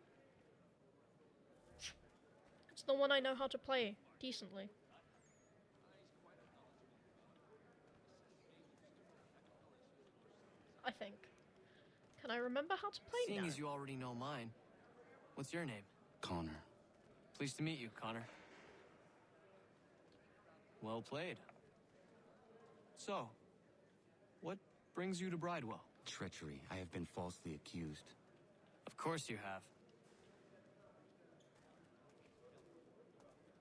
It's the one I know how to play decently. I think. Can I remember how to play Seeing now? as you already know mine, what's your name? Connor. Pleased to meet you, Connor. Well played. So, what brings you to Bridewell? Treachery. I have been falsely accused. Of course you have.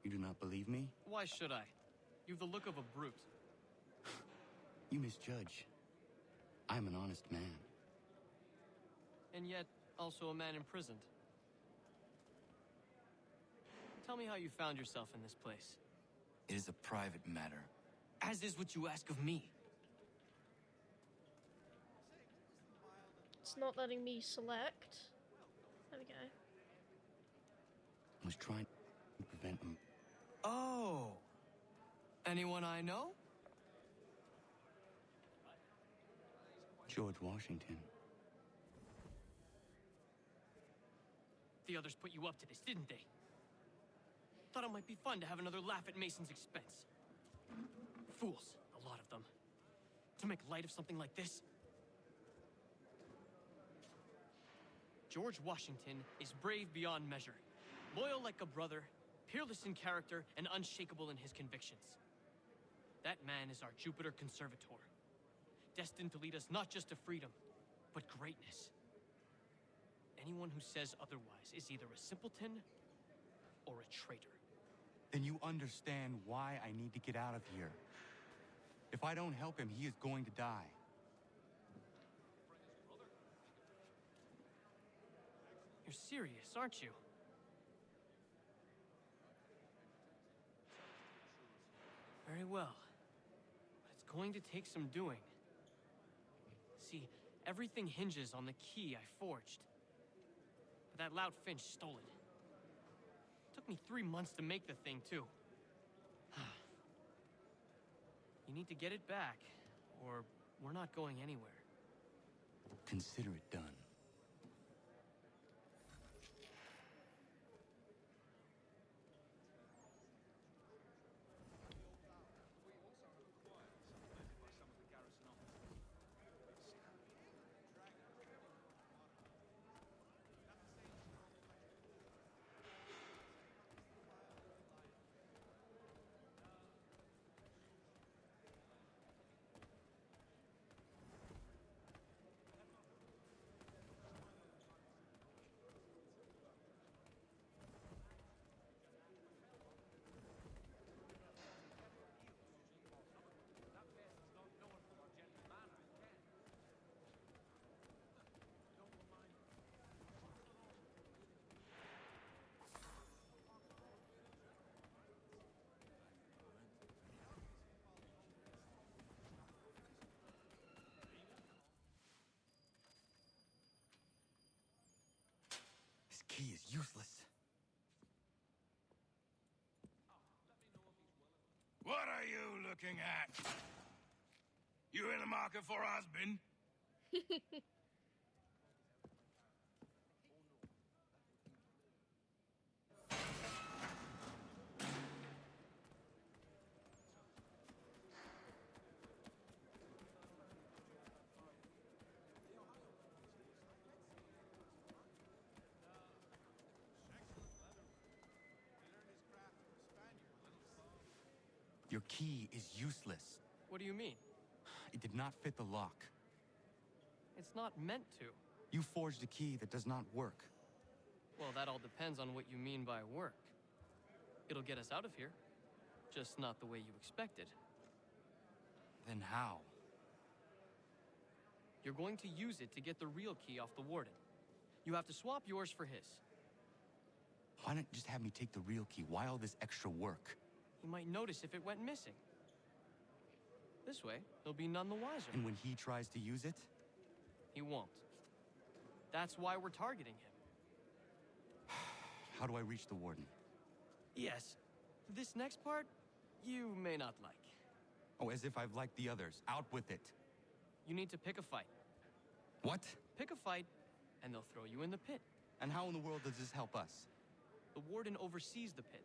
You do not believe me? Why should I? You've the look of a brute. You misjudge. I'm an honest man. And yet, also a man imprisoned. Tell me how you found yourself in this place. It is a private matter. As is what you ask of me. It's not letting me select. There we go. I was trying to prevent him. Oh! Anyone I know? George Washington. The others put you up to this, didn't they? Thought it might be fun to have another laugh at Mason's expense. Fools, a lot of them. To make light of something like this. George Washington is brave beyond measure, loyal like a brother, peerless in character, and unshakable in his convictions. That man is our Jupiter Conservator, destined to lead us not just to freedom, but greatness. Anyone who says otherwise is either a simpleton or a traitor. Then you understand why I need to get out of here. If I don't help him, he is going to die. You're serious, aren't you? Very well. But it's going to take some doing. See, everything hinges on the key I forged. But that lout Finch stole it. Took me 3 months to make the thing, too. You need to get it back, or we're not going anywhere. Consider it done. This key is useless. What are you looking at? You in the market for a husband? Your key is useless. What do you mean? It did not fit the lock. It's not meant to. You forged a key that does not work. Well, that all depends on what you mean by work. It'll get us out of here. Just not the way you expected. Then how? You're going to use it to get the real key off the warden. You have to swap yours for his. Why not just have me take the real key? Why all this extra work? He might notice if it went missing. This way, he'll be none the wiser. And when he tries to use it? He won't. That's why we're targeting him. How do I reach the warden? Yes. This next part, you may not like. Oh, as if I've liked the others. Out with it. You need to pick a fight. What? Pick a fight, and they'll throw you in the pit. And how in the world does this help us? The warden oversees the pit.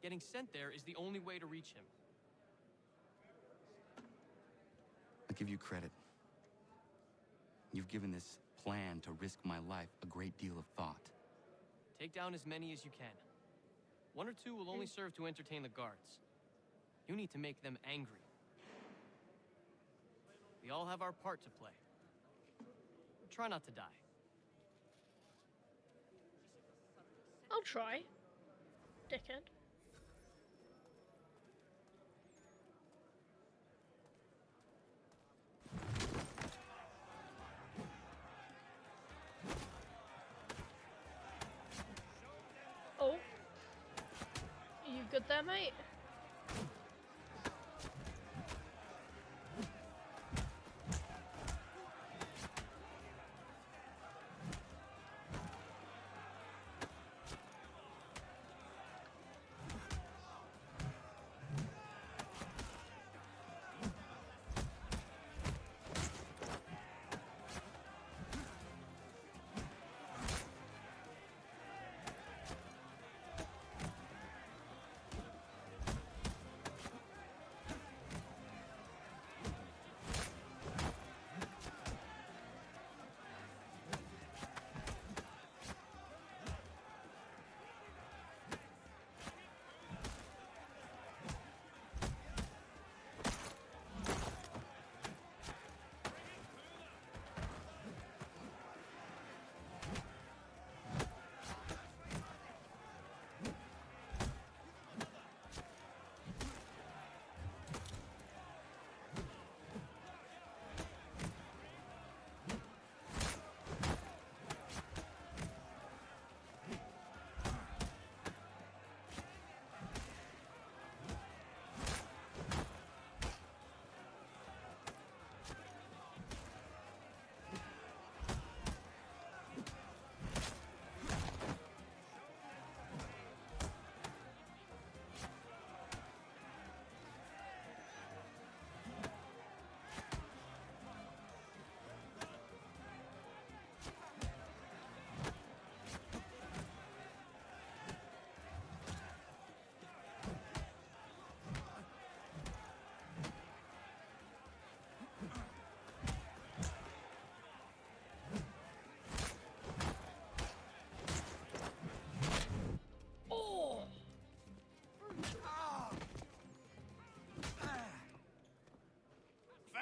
Getting sent there is the only way to reach him. I give you credit. You've given this plan to risk my life a great deal of thought. Take down as many as you can. One or two will only serve to entertain the guards. You need to make them angry. We all have our part to play. Try not to die. I'll try. Dickhead. Oh. You good there, mate?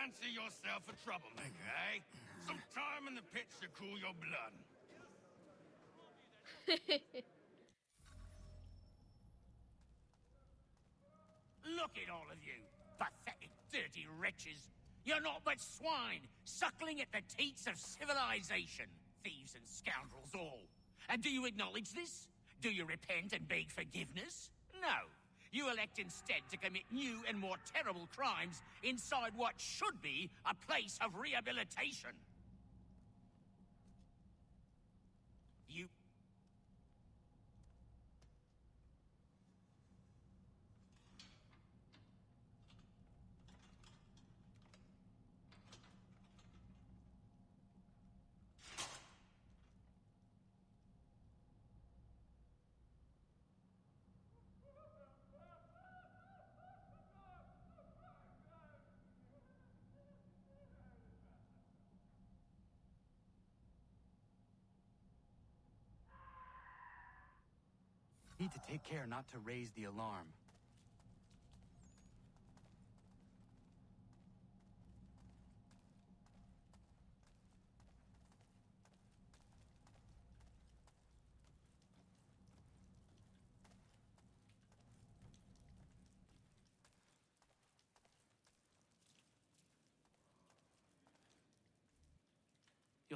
Fancy yourself a troublemaker, eh? Some time in the pits to cool your blood. Look at all of you, pathetic, dirty wretches. You're not but swine, suckling at the teats of civilization. Thieves and scoundrels all. And do you acknowledge this? Do you repent and beg forgiveness? No. You elect instead to commit new and more terrible crimes inside what should be a place of rehabilitation. You... Need to take care not to raise the alarm.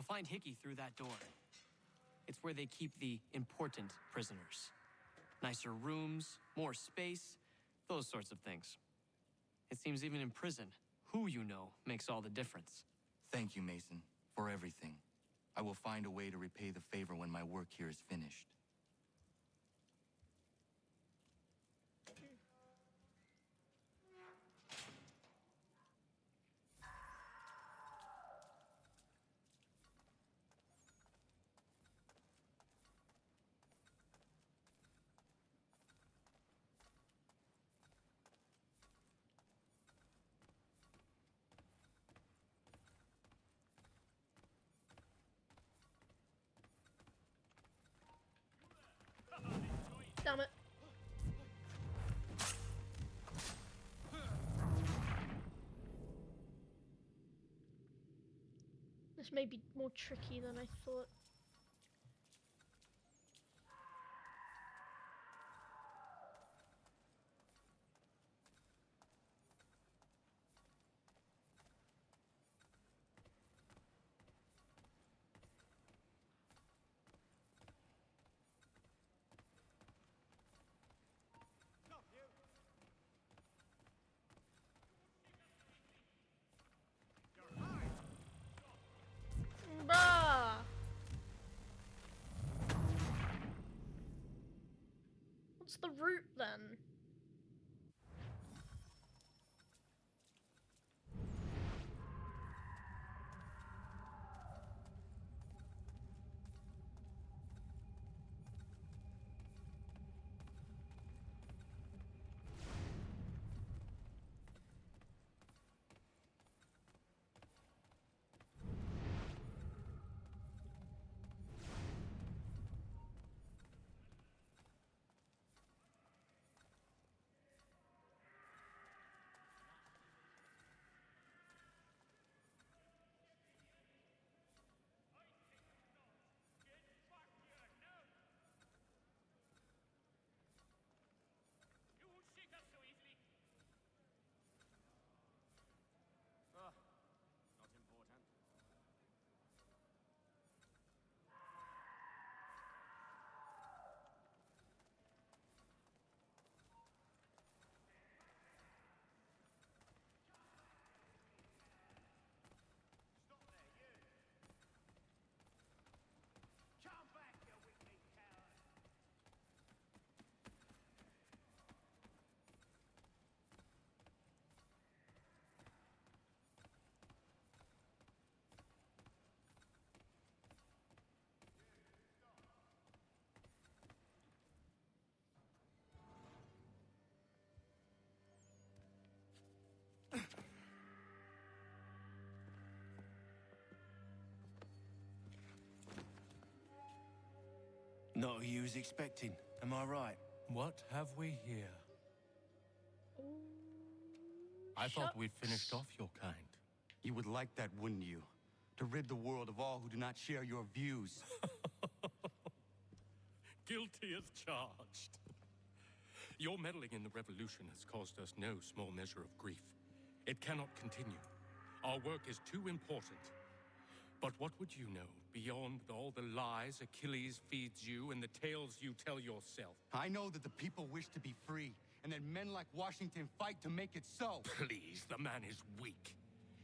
You'll find Hickey through that door. It's where they keep the important prisoners. Nicer rooms, more space, those sorts of things. It seems even in prison, who you know makes all the difference. Thank you, Mason, for everything. I will find a way to repay the favor when my work here is finished. Damn it. This may be more tricky than I thought. Bruh! What's the route then? Not who you was expecting, am I right? What have we here? I thought we'd finished off your kind. You would like that, wouldn't you? To rid the world of all who do not share your views. Guilty as charged. Your meddling in the revolution has caused us no small measure of grief. It cannot continue. Our work is too important. But what would you know beyond all the lies Achilles feeds you and the tales you tell yourself? I know that the people wish to be free, and that men like Washington fight to make it so. Please, the man is weak.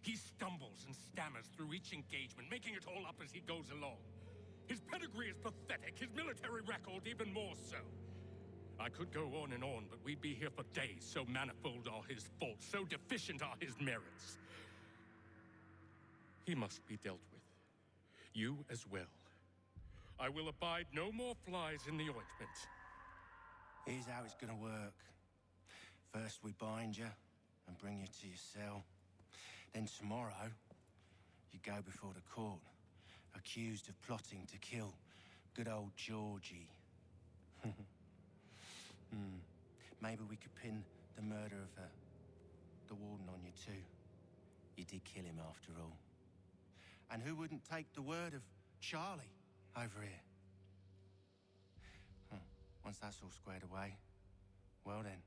He stumbles and stammers through each engagement, making it all up as he goes along. His pedigree is pathetic, his military record even more so. I could go on and on, but we'd be here for days, so manifold are his faults, so deficient are his merits. He must be dealt with. You as well. I will abide no more flies in the ointment. Here's how it's gonna work. First we bind you and bring you to your cell. Then tomorrow, you go before the court, accused of plotting to kill good old Georgie. Maybe we could pin the murder of the warden on you too. You did kill him after all. And who wouldn't take the word of Charlie over here? Once that's all squared away, well then.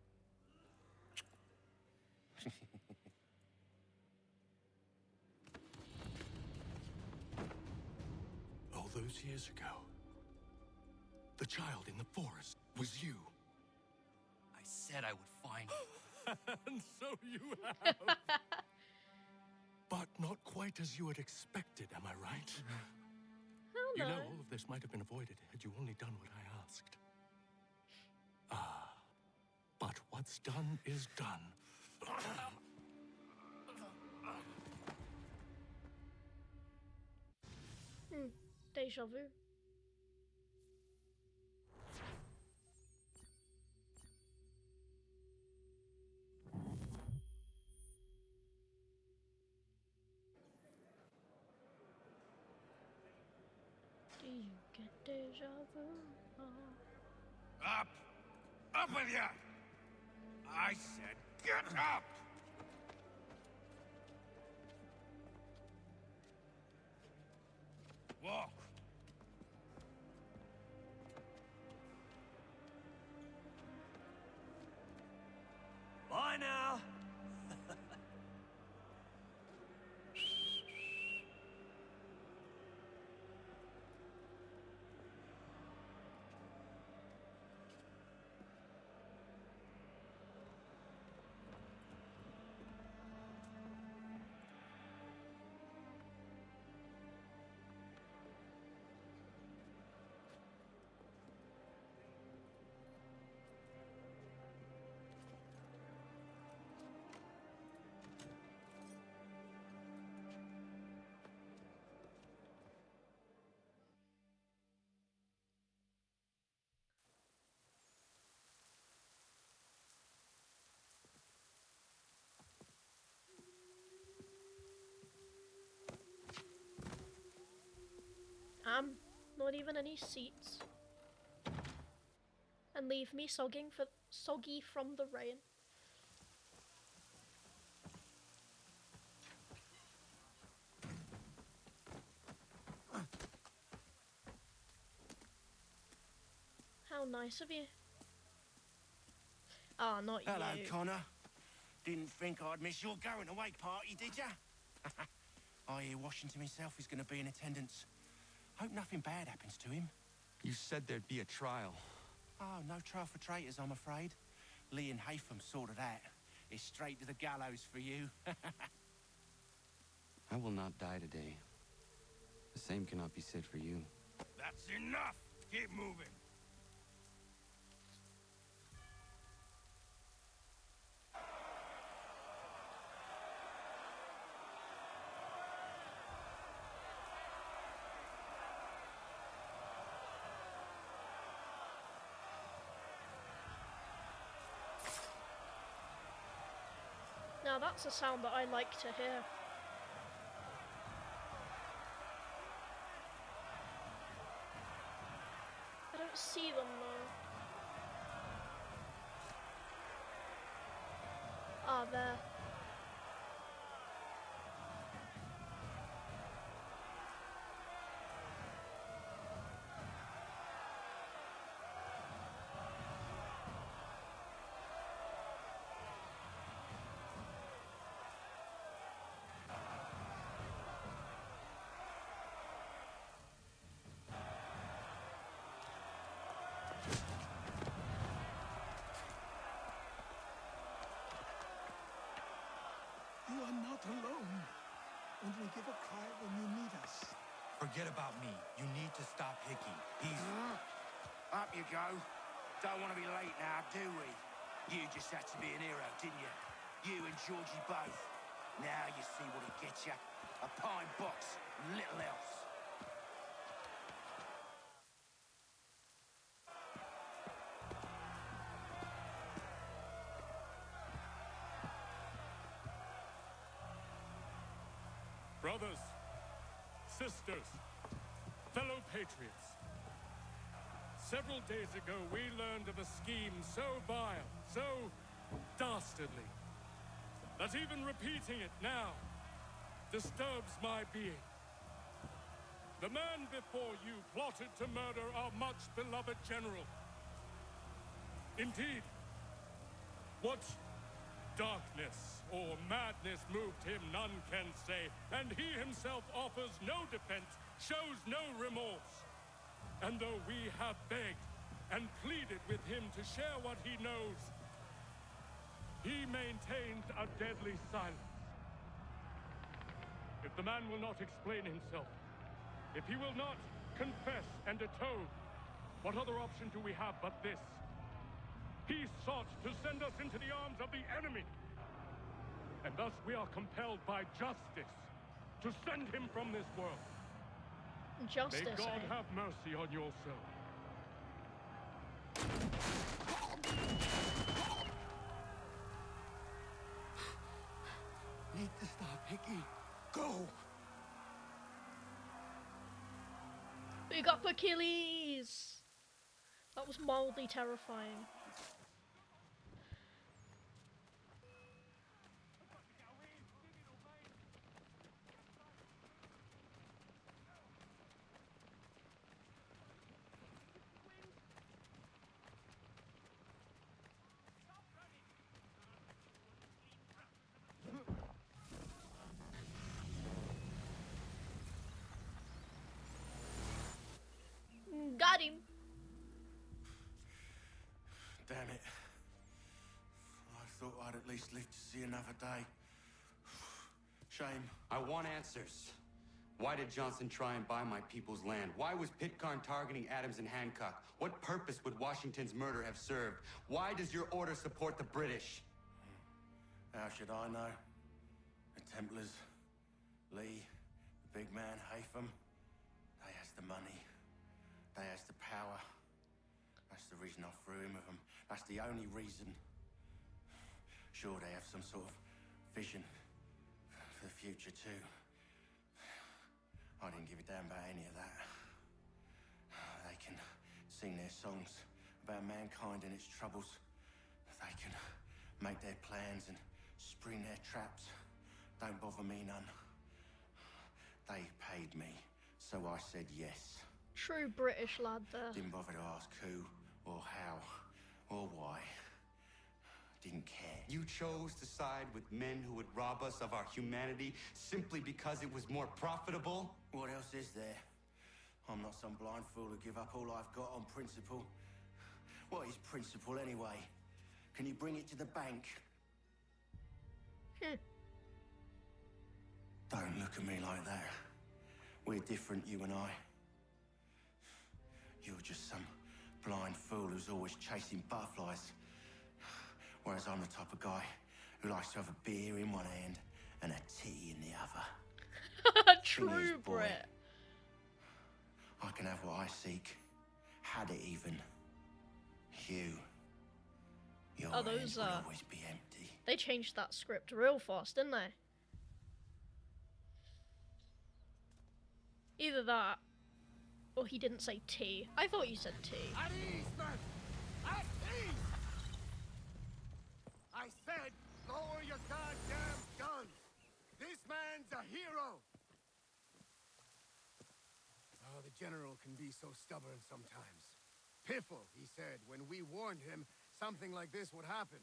those years ago, the child in the forest was you. I said I would find you. And so you have. But not quite as you had expected, am I right? Hell You no. know, all of this might have been avoided had you only done what I asked. Ah, but what's done is done. Deja vu. Do you get deja vu? Up! Up with ya! I said get up! Walk. Bye now. Not even any seats. And leave me soggy from the rain. How nice of you. Ah, not Hello, you. Connor. Didn't think I'd miss your going away party, did ya? I hear Washington himself is going to be in attendance. Hope nothing bad happens to him. You said there'd be a trial. Oh, no trial for traitors, I'm afraid. Lee and Haytham sorted that. It's straight to the gallows for you. I will not die today. The same cannot be said for you. That's enough! Keep moving! Now that's a sound that I like to hear. I don't see them though. Ah, there. You are not alone. Only give a cry when you need us. Forget about me. You need to stop Hickey. He's... Up you go. Don't want to be late now, do we? You just had to be an hero, didn't you? You and Georgie both. Now you see what he gets you. A pine box, little else. Brothers, sisters, fellow patriots. Several days ago, we learned of a scheme so vile, so dastardly, that even repeating it now disturbs my being. The man before you plotted to murder our much-beloved general. Indeed, what darkness or madness moved him, none can say, and he himself offers no defense, shows no remorse. And though we have begged and pleaded with him to share what he knows, he maintains a deadly silence. If the man will not explain himself, if he will not confess and atone, what other option do we have but this? He sought to send us into the arms of the enemy. And thus we are compelled by justice to send him from this world. Justice, May God eh? have mercy on your soul. Need to stop, Hickey. Go! Big up Achilles! That was mildly terrifying. Got him! Damn it. I thought I'd at least live to see another day. Shame. I want answers. Why did Johnson try and buy my people's land? Why was Pitcairn targeting Adams and Hancock? What purpose would Washington's murder have served? Why does your order support the British? How should I know? The Templars, Lee, the big man, Haytham, they has the money. They has the power. That's the reason I threw in with them. That's the only reason. Sure, they have some sort of vision for the future too. I didn't give a damn about any of that. They can sing their songs about mankind and its troubles. They can make their plans and spring their traps. Don't bother me none. They paid me, so I said yes. True British lad there. Didn't bother to ask who, or how, or why. Didn't care. You chose to side with men who would rob us of our humanity simply because it was more profitable? What else is there? I'm not some blind fool who give up all I've got on principle. What is principle anyway? Can you bring it to the bank? Don't look at me like that. We're different, you and I. You're just some blind fool who's always chasing butterflies. Whereas I'm the type of guy who likes to have a beer in one hand and a tea in the other. True Brit. I can have what I seek. Had it even. Your Oh, end those will always be empty. They changed that script real fast, didn't they? Either that, or he didn't say tea. I thought you said tea. At ease, man! At ease! I said, lower your goddamn guns! This man's a hero! Oh, the general can be so stubborn sometimes. Piffle, he said, when we warned him something like this would happen.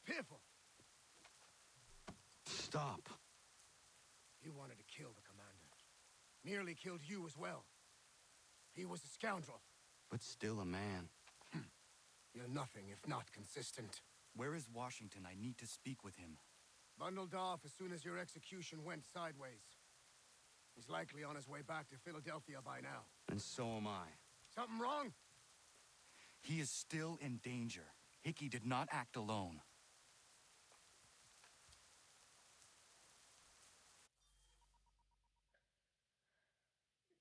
Piffle! Stop. He wanted to kill the commander. Nearly killed you as well. He was a scoundrel. But still a man. You're nothing if not consistent. Where is Washington? I need to speak with him. Bundled off as soon as your execution went sideways. He's likely on his way back to Philadelphia by now. And so am I. Something wrong? He is still in danger. Hickey did not act alone.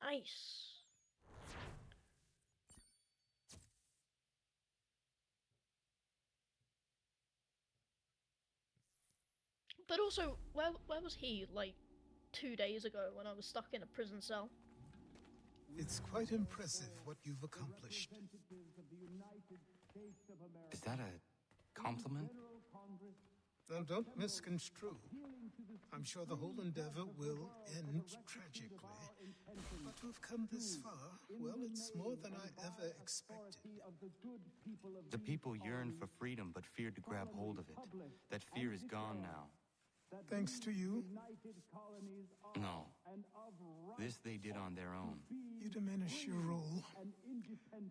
Nice. But also, where was he, like, 2 days ago when I was stuck in a prison cell? It's quite impressive what you've accomplished. Is that a compliment? Now, don't misconstrue. I'm sure the whole endeavor will end tragically. But to have come this far, well, it's more than I ever expected. The people yearned for freedom but feared to grab hold of it. That fear is gone now. Thanks to you? No. This they did on their own. You diminish your role.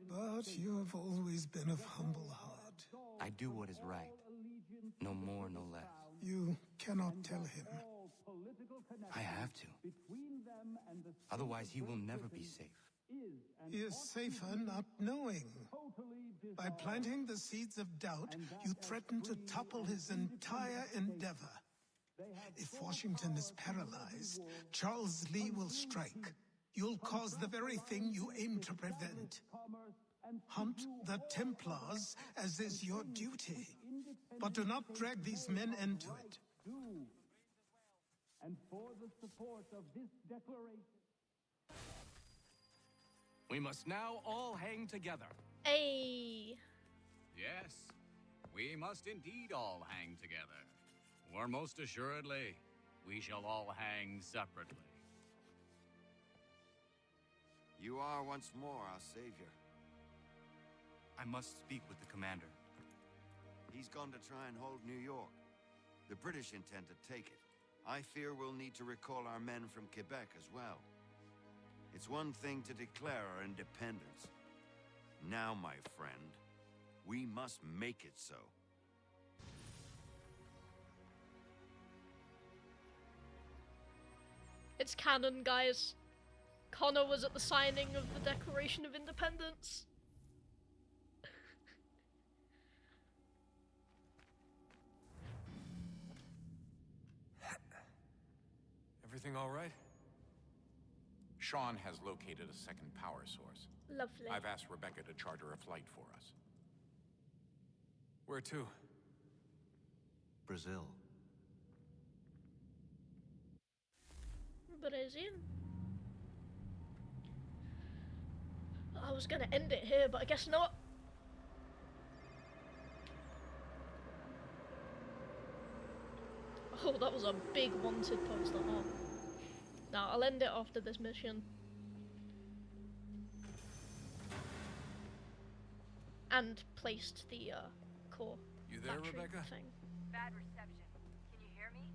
But you have always been of humble heart. I do what is right. No more, no less. You cannot tell him. I have to. Otherwise, he will never be safe. He is safer not knowing. By planting the seeds of doubt, you threaten to topple his entire endeavor. If Washington is paralyzed, Charles Lee will strike. You'll cause the very thing you aim to prevent. Hunt the Templars, as is your duty. But do not drag these men into it. And for the support of this declaration. We must now all hang together. Hey. Yes, we must indeed all hang together. Or most assuredly, we shall all hang separately. You are once more our savior. I must speak with the commander. He's gone to try and hold New York. The British intend to take it. I fear we'll need to recall our men from Quebec as well. It's one thing to declare our independence. Now, my friend, we must make it so. It's canon, guys. Connor was at the signing of the Declaration of Independence. Everything all right? Sean has located a second power source. Lovely. I've asked Rebecca to charter a flight for us. Where to? Brazil. Brazil. I was gonna end it here, but I guess not. Oh, that was a big wanted poster. Oh. No, I'll end it after this mission. And placed the core. You there, battery Rebecca? Thing. Bad reception. Can you hear me?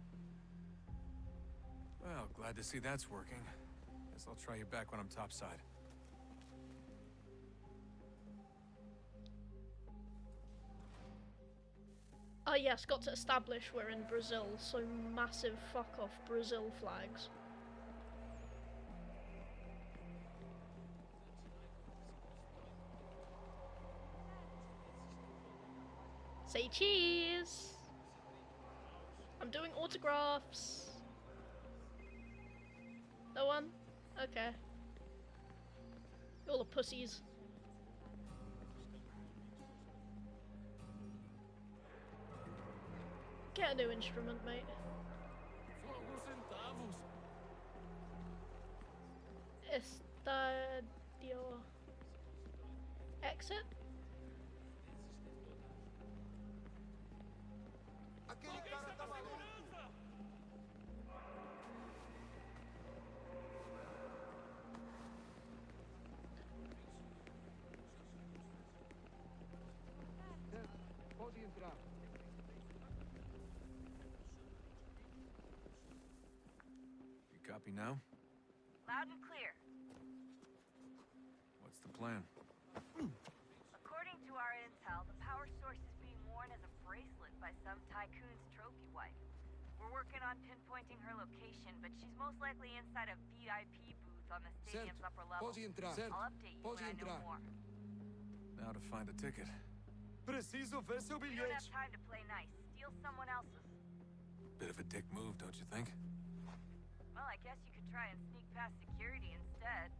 Well, glad to see that's working. Guess I'll try you back when I'm topside. Oh yes, got to establish we're in Brazil, so massive fuck off Brazil flags. Say cheese! I'm doing autographs. No one? Okay. All the pussies. Get a new instrument, mate. Estadio. Exit? You copy now? Loud and clear. What's the plan? According to our intel, the power source is being worn as a bracelet by some tycoon's trophy wife. We're working on pinpointing her location, but she's most likely inside a VIP booth on the stadium's upper level. I'll update you when I know more. Now to find a ticket. Preciso ver seu bilhete. You don't have time to play nice. Steal someone else's. Bit of a dick move, don't you think? Well, I guess you could try and sneak past security instead.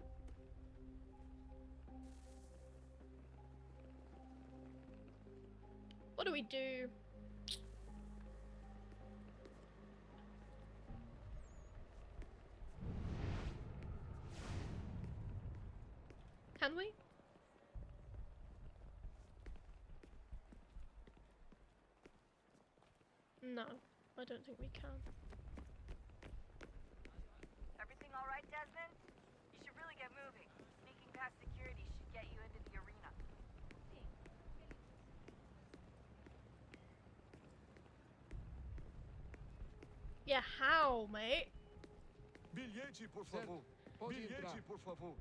What do we do? Can we? No, I don't think we can. Everything all right, Desmond? You should really get moving. Sneaking past security should get you into the arena. Yeah, how, mate? Bilhete, por favor. Bilhete, por favor.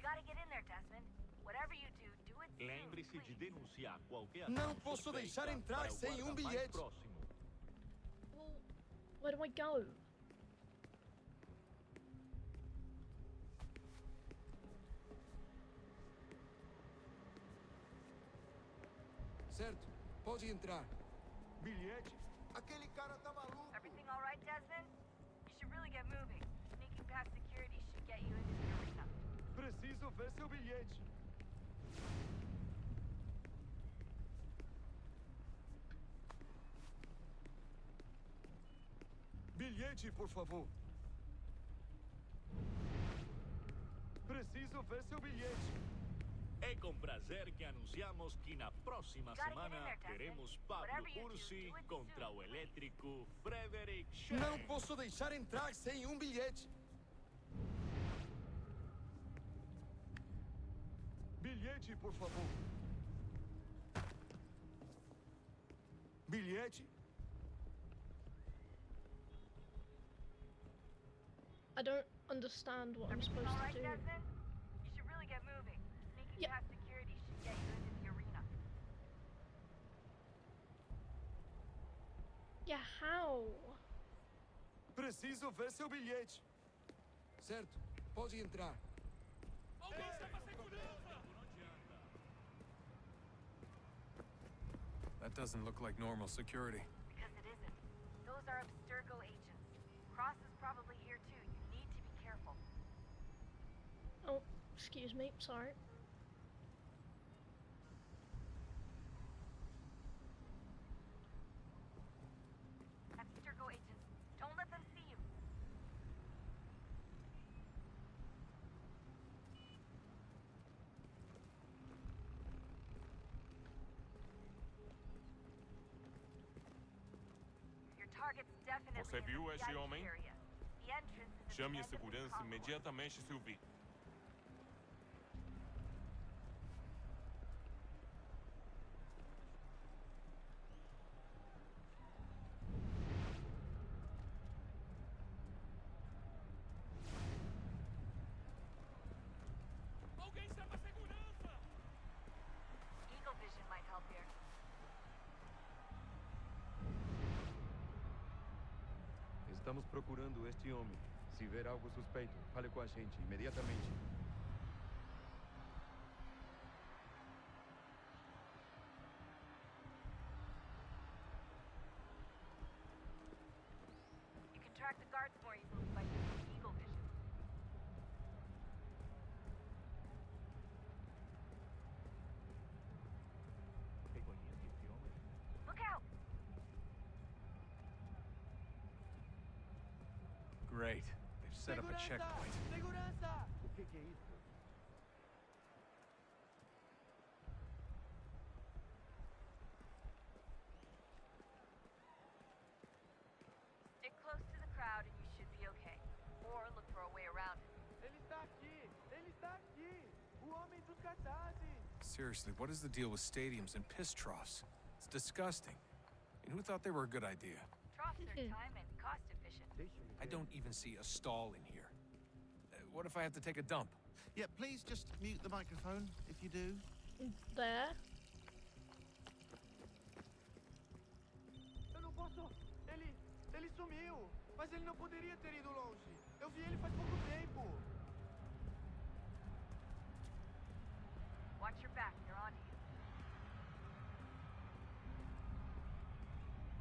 Gotta get in there, Desmond. Whatever you do, do it soon, Lembre-se de denunciar qualquer Não ação posso deixar suspeita entrar para o sem guarda mais bilhete. próximo. Well, where do I go? Certo, pode entrar. Bilhete? Aquele cara tá maluco. Everything all right, Desmond? You should really get moving. Sneaking past security should get you into the arena. Preciso ver seu bilhete. Bilhete, por favor. Preciso ver seu bilhete. É com prazer que anunciamos que na próxima semana teremos Pablo Ursi contra o elétrico Frederick Shea. Não posso deixar entrar sem bilhete. Bilhete, por favor. Bilhete? I don't understand what I'm supposed All to right, do. Desmond? You should really get moving. Sneaking past security should get you into the arena. Yeah, how? Preciso ver seu bilhete. Certo, pode entrar. That doesn't look like normal security. Because it isn't. Those are Abstergo agents. Cross is probably here too. You need to be careful. Oh, excuse me, sorry. Abstergo agents, don't let them see you. Your target's definitely Você in the viu esse VIP homem? area. The entrance is at the Chame a end of the segurança concourse. imediatamente se o vir. Alguém chama a segurança! Eagle vision might help here. Estamos procurando este homem. Se ver algo suspeito, fale com a gente imediatamente. You can track the guards more easily by using Eagle vision. Look out! Great. They've set up a checkpoint. Segurança! O que é isso? Stick close to the crowd and you should be okay. Or look for a way around it. Ele está aqui! Ele está aqui! O homem dos cartazes! Seriously, what is the deal with stadiums and piss troughs? It's disgusting. And who thought they were a good idea? Troughs are time and cost efficient. I don't even see a stall in here. What if I have to take a dump? Yeah, please just mute the microphone if you do. There. Eu não posso! Ele sumiu! Mas ele não poderia ter ido longe! Eu vi ele faz pouco tempo! Watch your back, they're on you.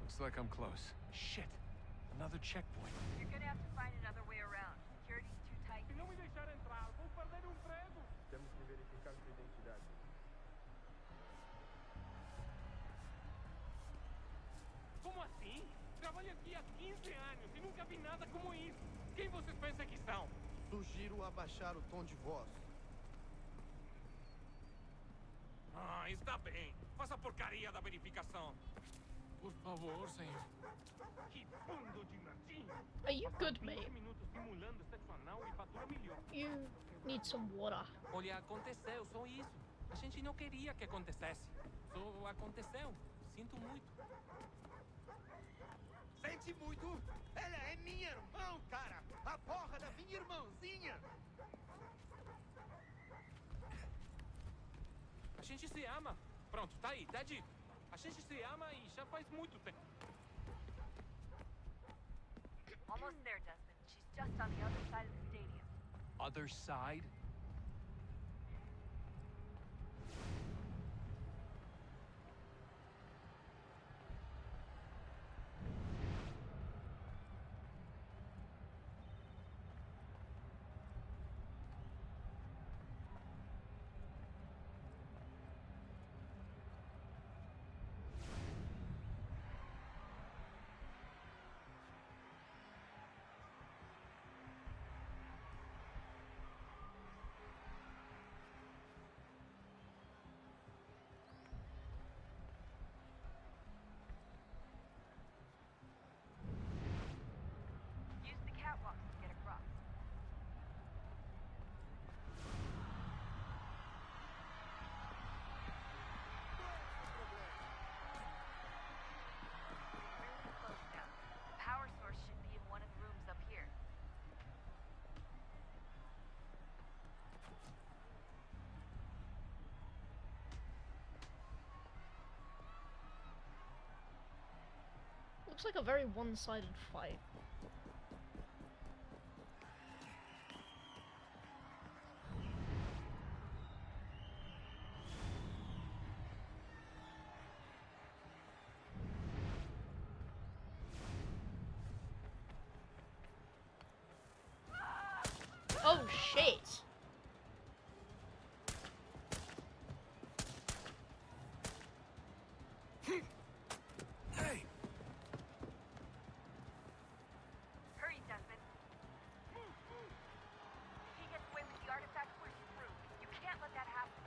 Looks like I'm close. Shit. Another checkpoint. You're gonna have to find another way around. Security's too tight. Se não me deixar entrar, vou perder o emprego. Temos que verificar sua identidade. Como assim? Trabalho aqui há 15 anos e nunca vi nada como isso. Quem vocês pensam que são? Sugiro abaixar o tom de voz. Ah, está bem. Faça a porcaria da verificação. Por favor, senhor. Que bando de nardinho. Are you good, 20 mate? minutos simulando sexo anal e fatura milhões. You need some water. Olha, aconteceu, só isso. A gente não queria que acontecesse. Só aconteceu. Sinto muito. Sente muito? Ela é minha irmã, cara! A porra da minha irmãzinha! A gente se ama. Pronto, tá aí, tá dito. A gente se ama e já faz muito tempo. Almost there, Desmond. She's just on the other side of the stadium. Other side? Use the catwalk to get across. Really close now. The power source should be in one of the rooms up here. Looks like a very one-sided fight. Oh shit! Hey! Hurry, Desmond. If he gets away with the artifact, we're screwed. You can't let that happen.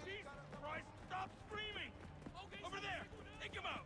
Jesus Christ, stop screaming! Over there! Take him out!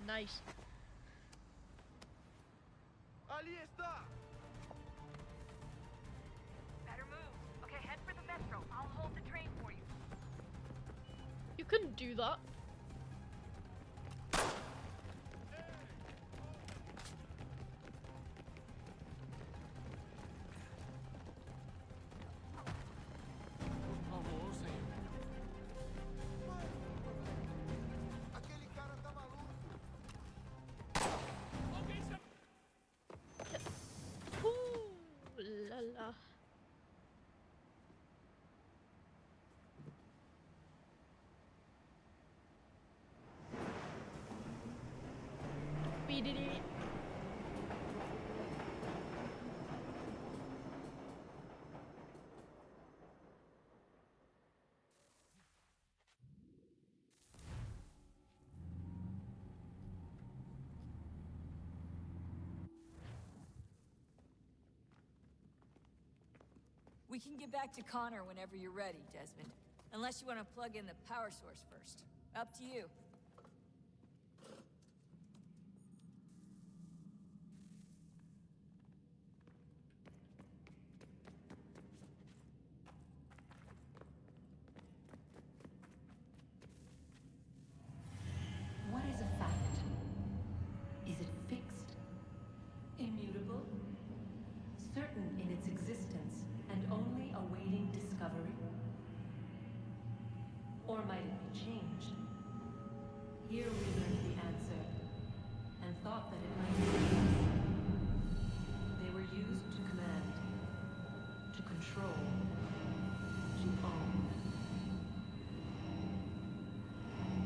Nice. Ali está! Better move. Okay, head for the metro. I'll hold the train for you. You couldn't do that. Por favor, senhor. Aquele cara tá maluco! Ooh la la. Beedity. We can get back to Connor whenever you're ready, Desmond. Unless you want to plug in the power source first. Up to you. might it be changed? Here we learned the answer, and thought that it might be used. They were used to command, to control, to own.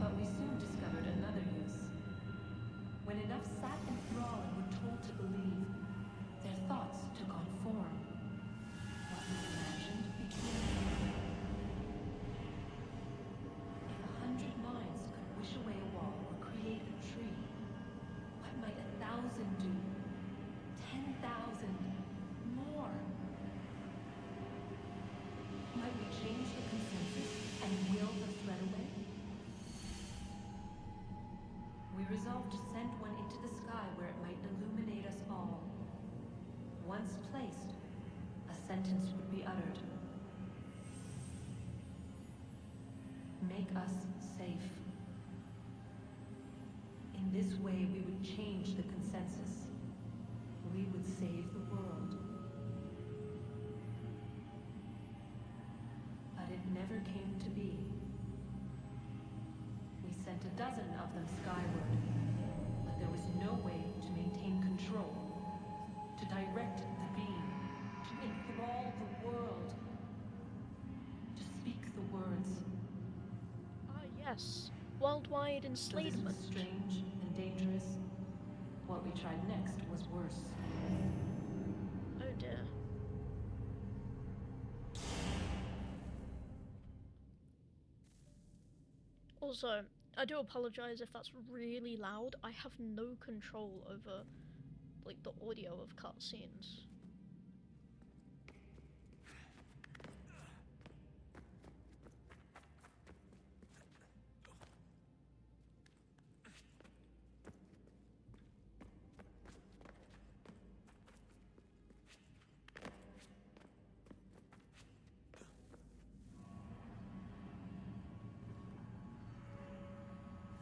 But we soon discovered another use. When enough sat enthralled and were told to believe, their thoughts took on form. What was imagined became real. If 100 minds could wish away a wall or create a tree, what might 1,000 do? 10,000? More? Might we change the consensus and will the threat away? We resolved to send one into the sky where it might illuminate us all. Once placed, a sentence would be uttered. Make us safe. In this way, we would change the consensus. We would save the world. But it never came to be. We sent a dozen of them skyward, but there was no way to maintain control, to direct the beam, to enthrall the world, to speak the words. Ah, yes. Worldwide Though enslavement. this was strange and dangerous, what we tried next was worse. Oh dear. Also, I do apologize if that's really loud. I have no control over, like, the audio of cutscenes.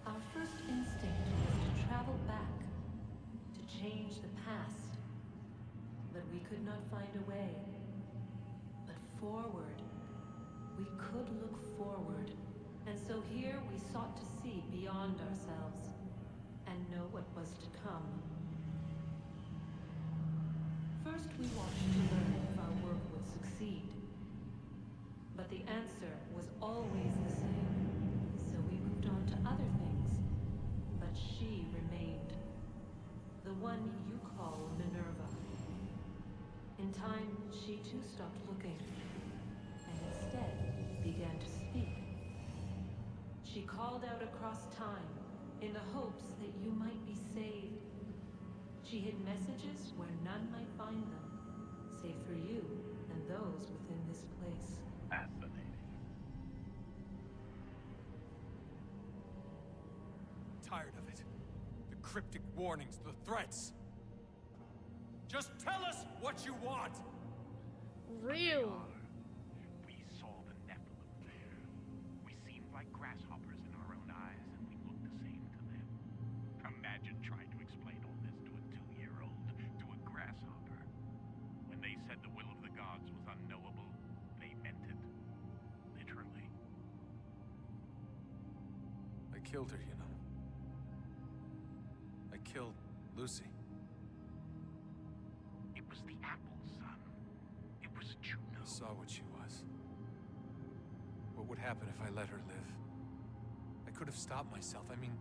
Our first instinct was to travel back, to change the past. But we could not find a way. But forward, we could look forward. And so here we sought to see beyond ourselves, and know what was to come. First we watched to learn if our work would succeed. But the answer was always the same. So we moved on to other things. But she remained. The one you call Minerva. In time, she too stopped looking, and instead began to speak. She called out across time, in the hopes that you might be saved. She hid messages where none might find them, save for you and those within this place. Fascinating. Tired of it. The cryptic warnings, the threats. Just tell us what you want! Real. We saw the Nephilim there. We seemed like grasshoppers in our own eyes, and we looked the same to them. Imagine trying to explain all this to a 2-year-old, to a grasshopper. When they said the will of the gods was unknowable, they meant it. Literally. I killed her, you know. I killed Lucy. It was the apple, son. It was Juno. I saw what she was. What would happen if I let her live? I could have stopped myself. I mean,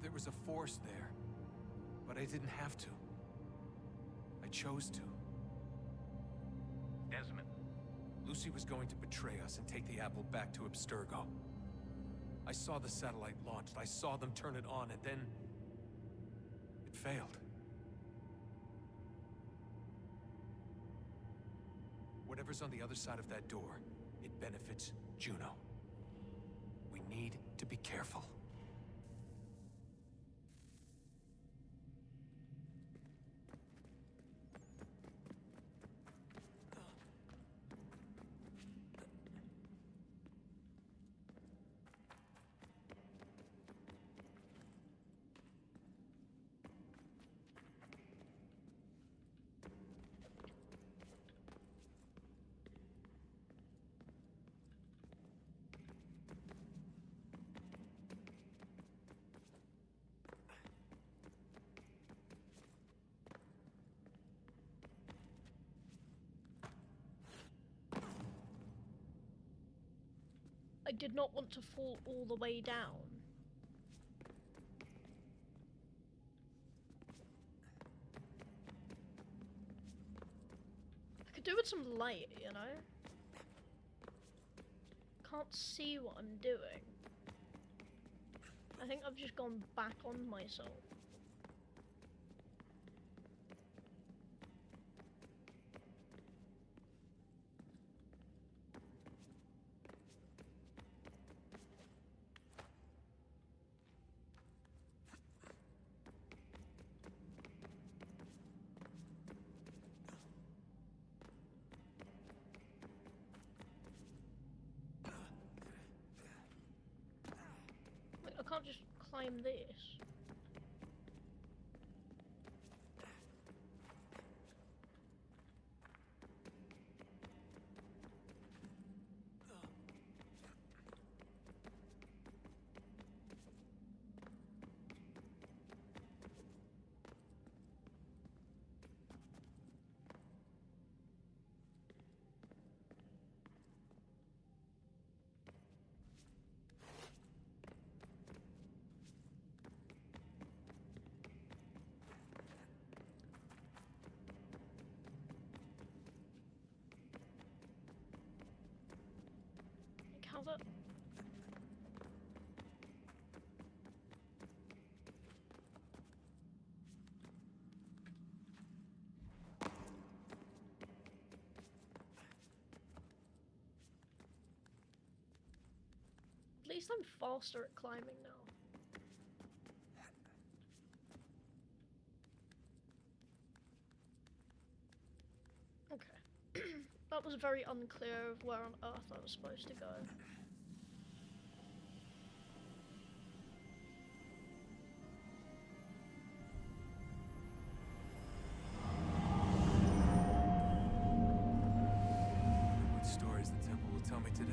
there was a force there. But I didn't have to. I chose to. Desmond. Lucy was going to betray us and take the apple back to Abstergo. I saw the satellite launched. I saw them turn it on, and then it failed. Whatever's on the other side of that door, it benefits Juno. We need to be careful. I did not want to fall all the way down. I could do with some light, you know? Can't see what I'm doing. I think I've just gone back on myself. I can't just climb this. How's it? At least I'm faster at climbing now. Okay. That was very unclear of where on earth I was supposed to go. What stories the temple will tell me today?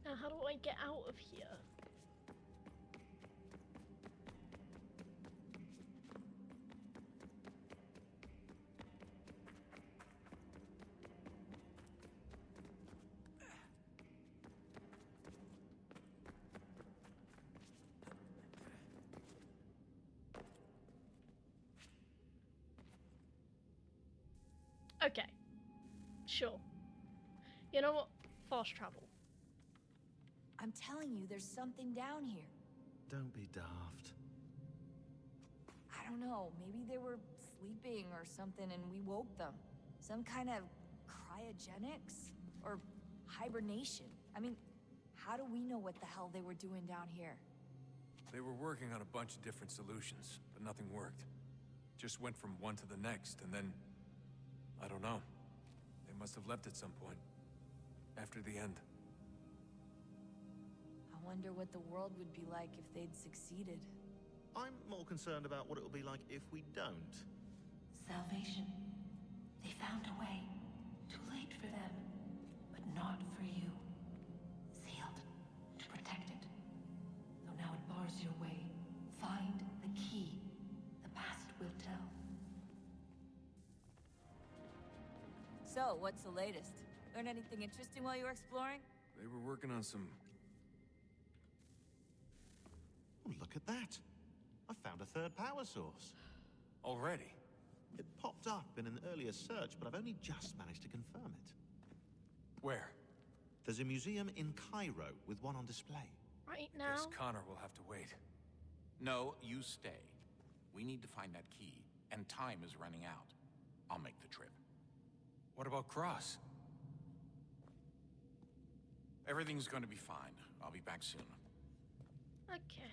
Now, how do I get out of here? Okay. Sure. You know what? Fast travel. I'm telling you, there's something down here. Don't be daft. I don't know, maybe they were sleeping or something and we woke them. Some kind of cryogenics? Or hibernation? I mean, how do we know what the hell they were doing down here? They were working on a bunch of different solutions, but nothing worked. Just went from one to the next, and then... I don't know. They must have left at some point. After the end. I wonder what the world would be like if they'd succeeded. I'm more concerned about what it will be like if we don't. Salvation. They found a way. Too late for them, but not for you. Sealed to protect it. Though now it bars your way. Find the key. The past will tell. So, what's the latest? Learn anything interesting while you were exploring? They were working on some... Oh, look at that. I found a third power source. Already? It popped up in an earlier search, but I've only just managed to confirm it. Where? There's a museum in Cairo with one on display. Right now? Guess Connor will have to wait. No, you stay. We need to find that key, and time is running out. I'll make the trip. What about Cross? Everything's going to be fine. I'll be back soon. Okay.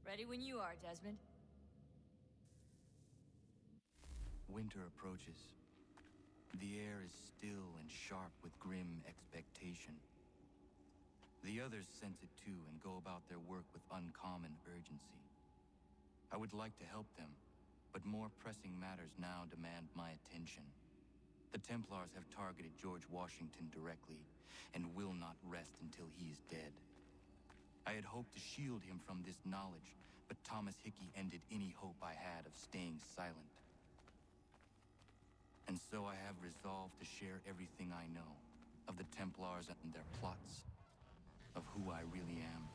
Ready when you are, Desmond. Winter approaches. The air is still and sharp with grim expectation. The others sense it too and go about their work with uncommon urgency. I would like to help them, but more pressing matters now demand my attention. The Templars have targeted George Washington directly, and will not rest until he is dead. I had hoped to shield him from this knowledge, but Thomas Hickey ended any hope I had of staying silent. And so I have resolved to share everything I know of the Templars and their plots, of who I really am.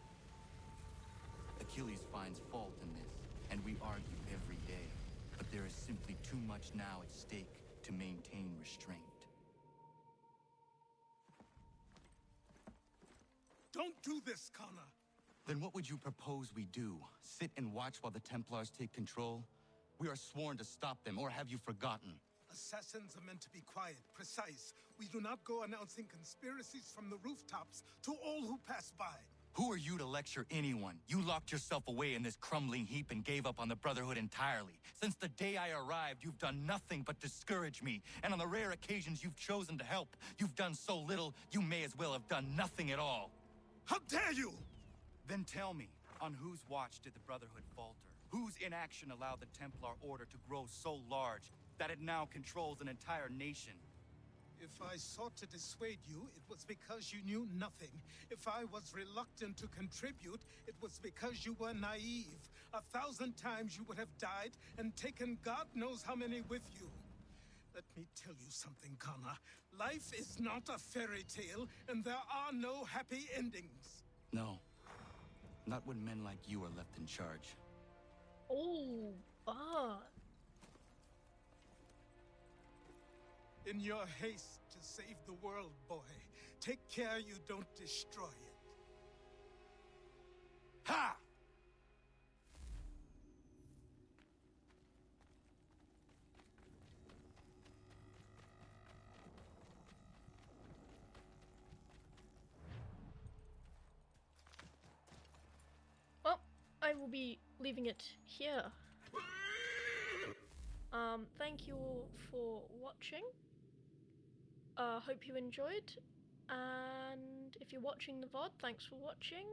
Achilles finds fault in this, and we argue every day, but there is simply too much now at stake to maintain restraint. Don't do this, Connor! Then what would you propose we do? Sit and watch while the Templars take control? We are sworn to stop them, or have you forgotten? Assassins are meant to be quiet, precise. We do not go announcing conspiracies from the rooftops to all who pass by. Who are you to lecture anyone? You locked yourself away in this crumbling heap and gave up on the Brotherhood entirely. Since the day I arrived, you've done nothing but discourage me. And on the rare occasions you've chosen to help, you've done so little, you may as well have done nothing at all. How dare you! Then tell me, on whose watch did the Brotherhood falter? Whose inaction allowed the Templar Order to grow so large that it now controls an entire nation? If I sought to dissuade you, it was because you knew nothing. If I was reluctant to contribute, it was because you were naive. 1,000 times you would have died and taken God knows how many with you. Let me tell you something, Connor. Life is not a fairy tale, and there are no happy endings. No. Not when men like you are left in charge. Oh, In your haste to save the world, boy, take care you don't destroy it. Ha! well, I will be leaving it here. Thank you all for watching. Hope you enjoyed, and if you're watching the VOD, thanks for watching.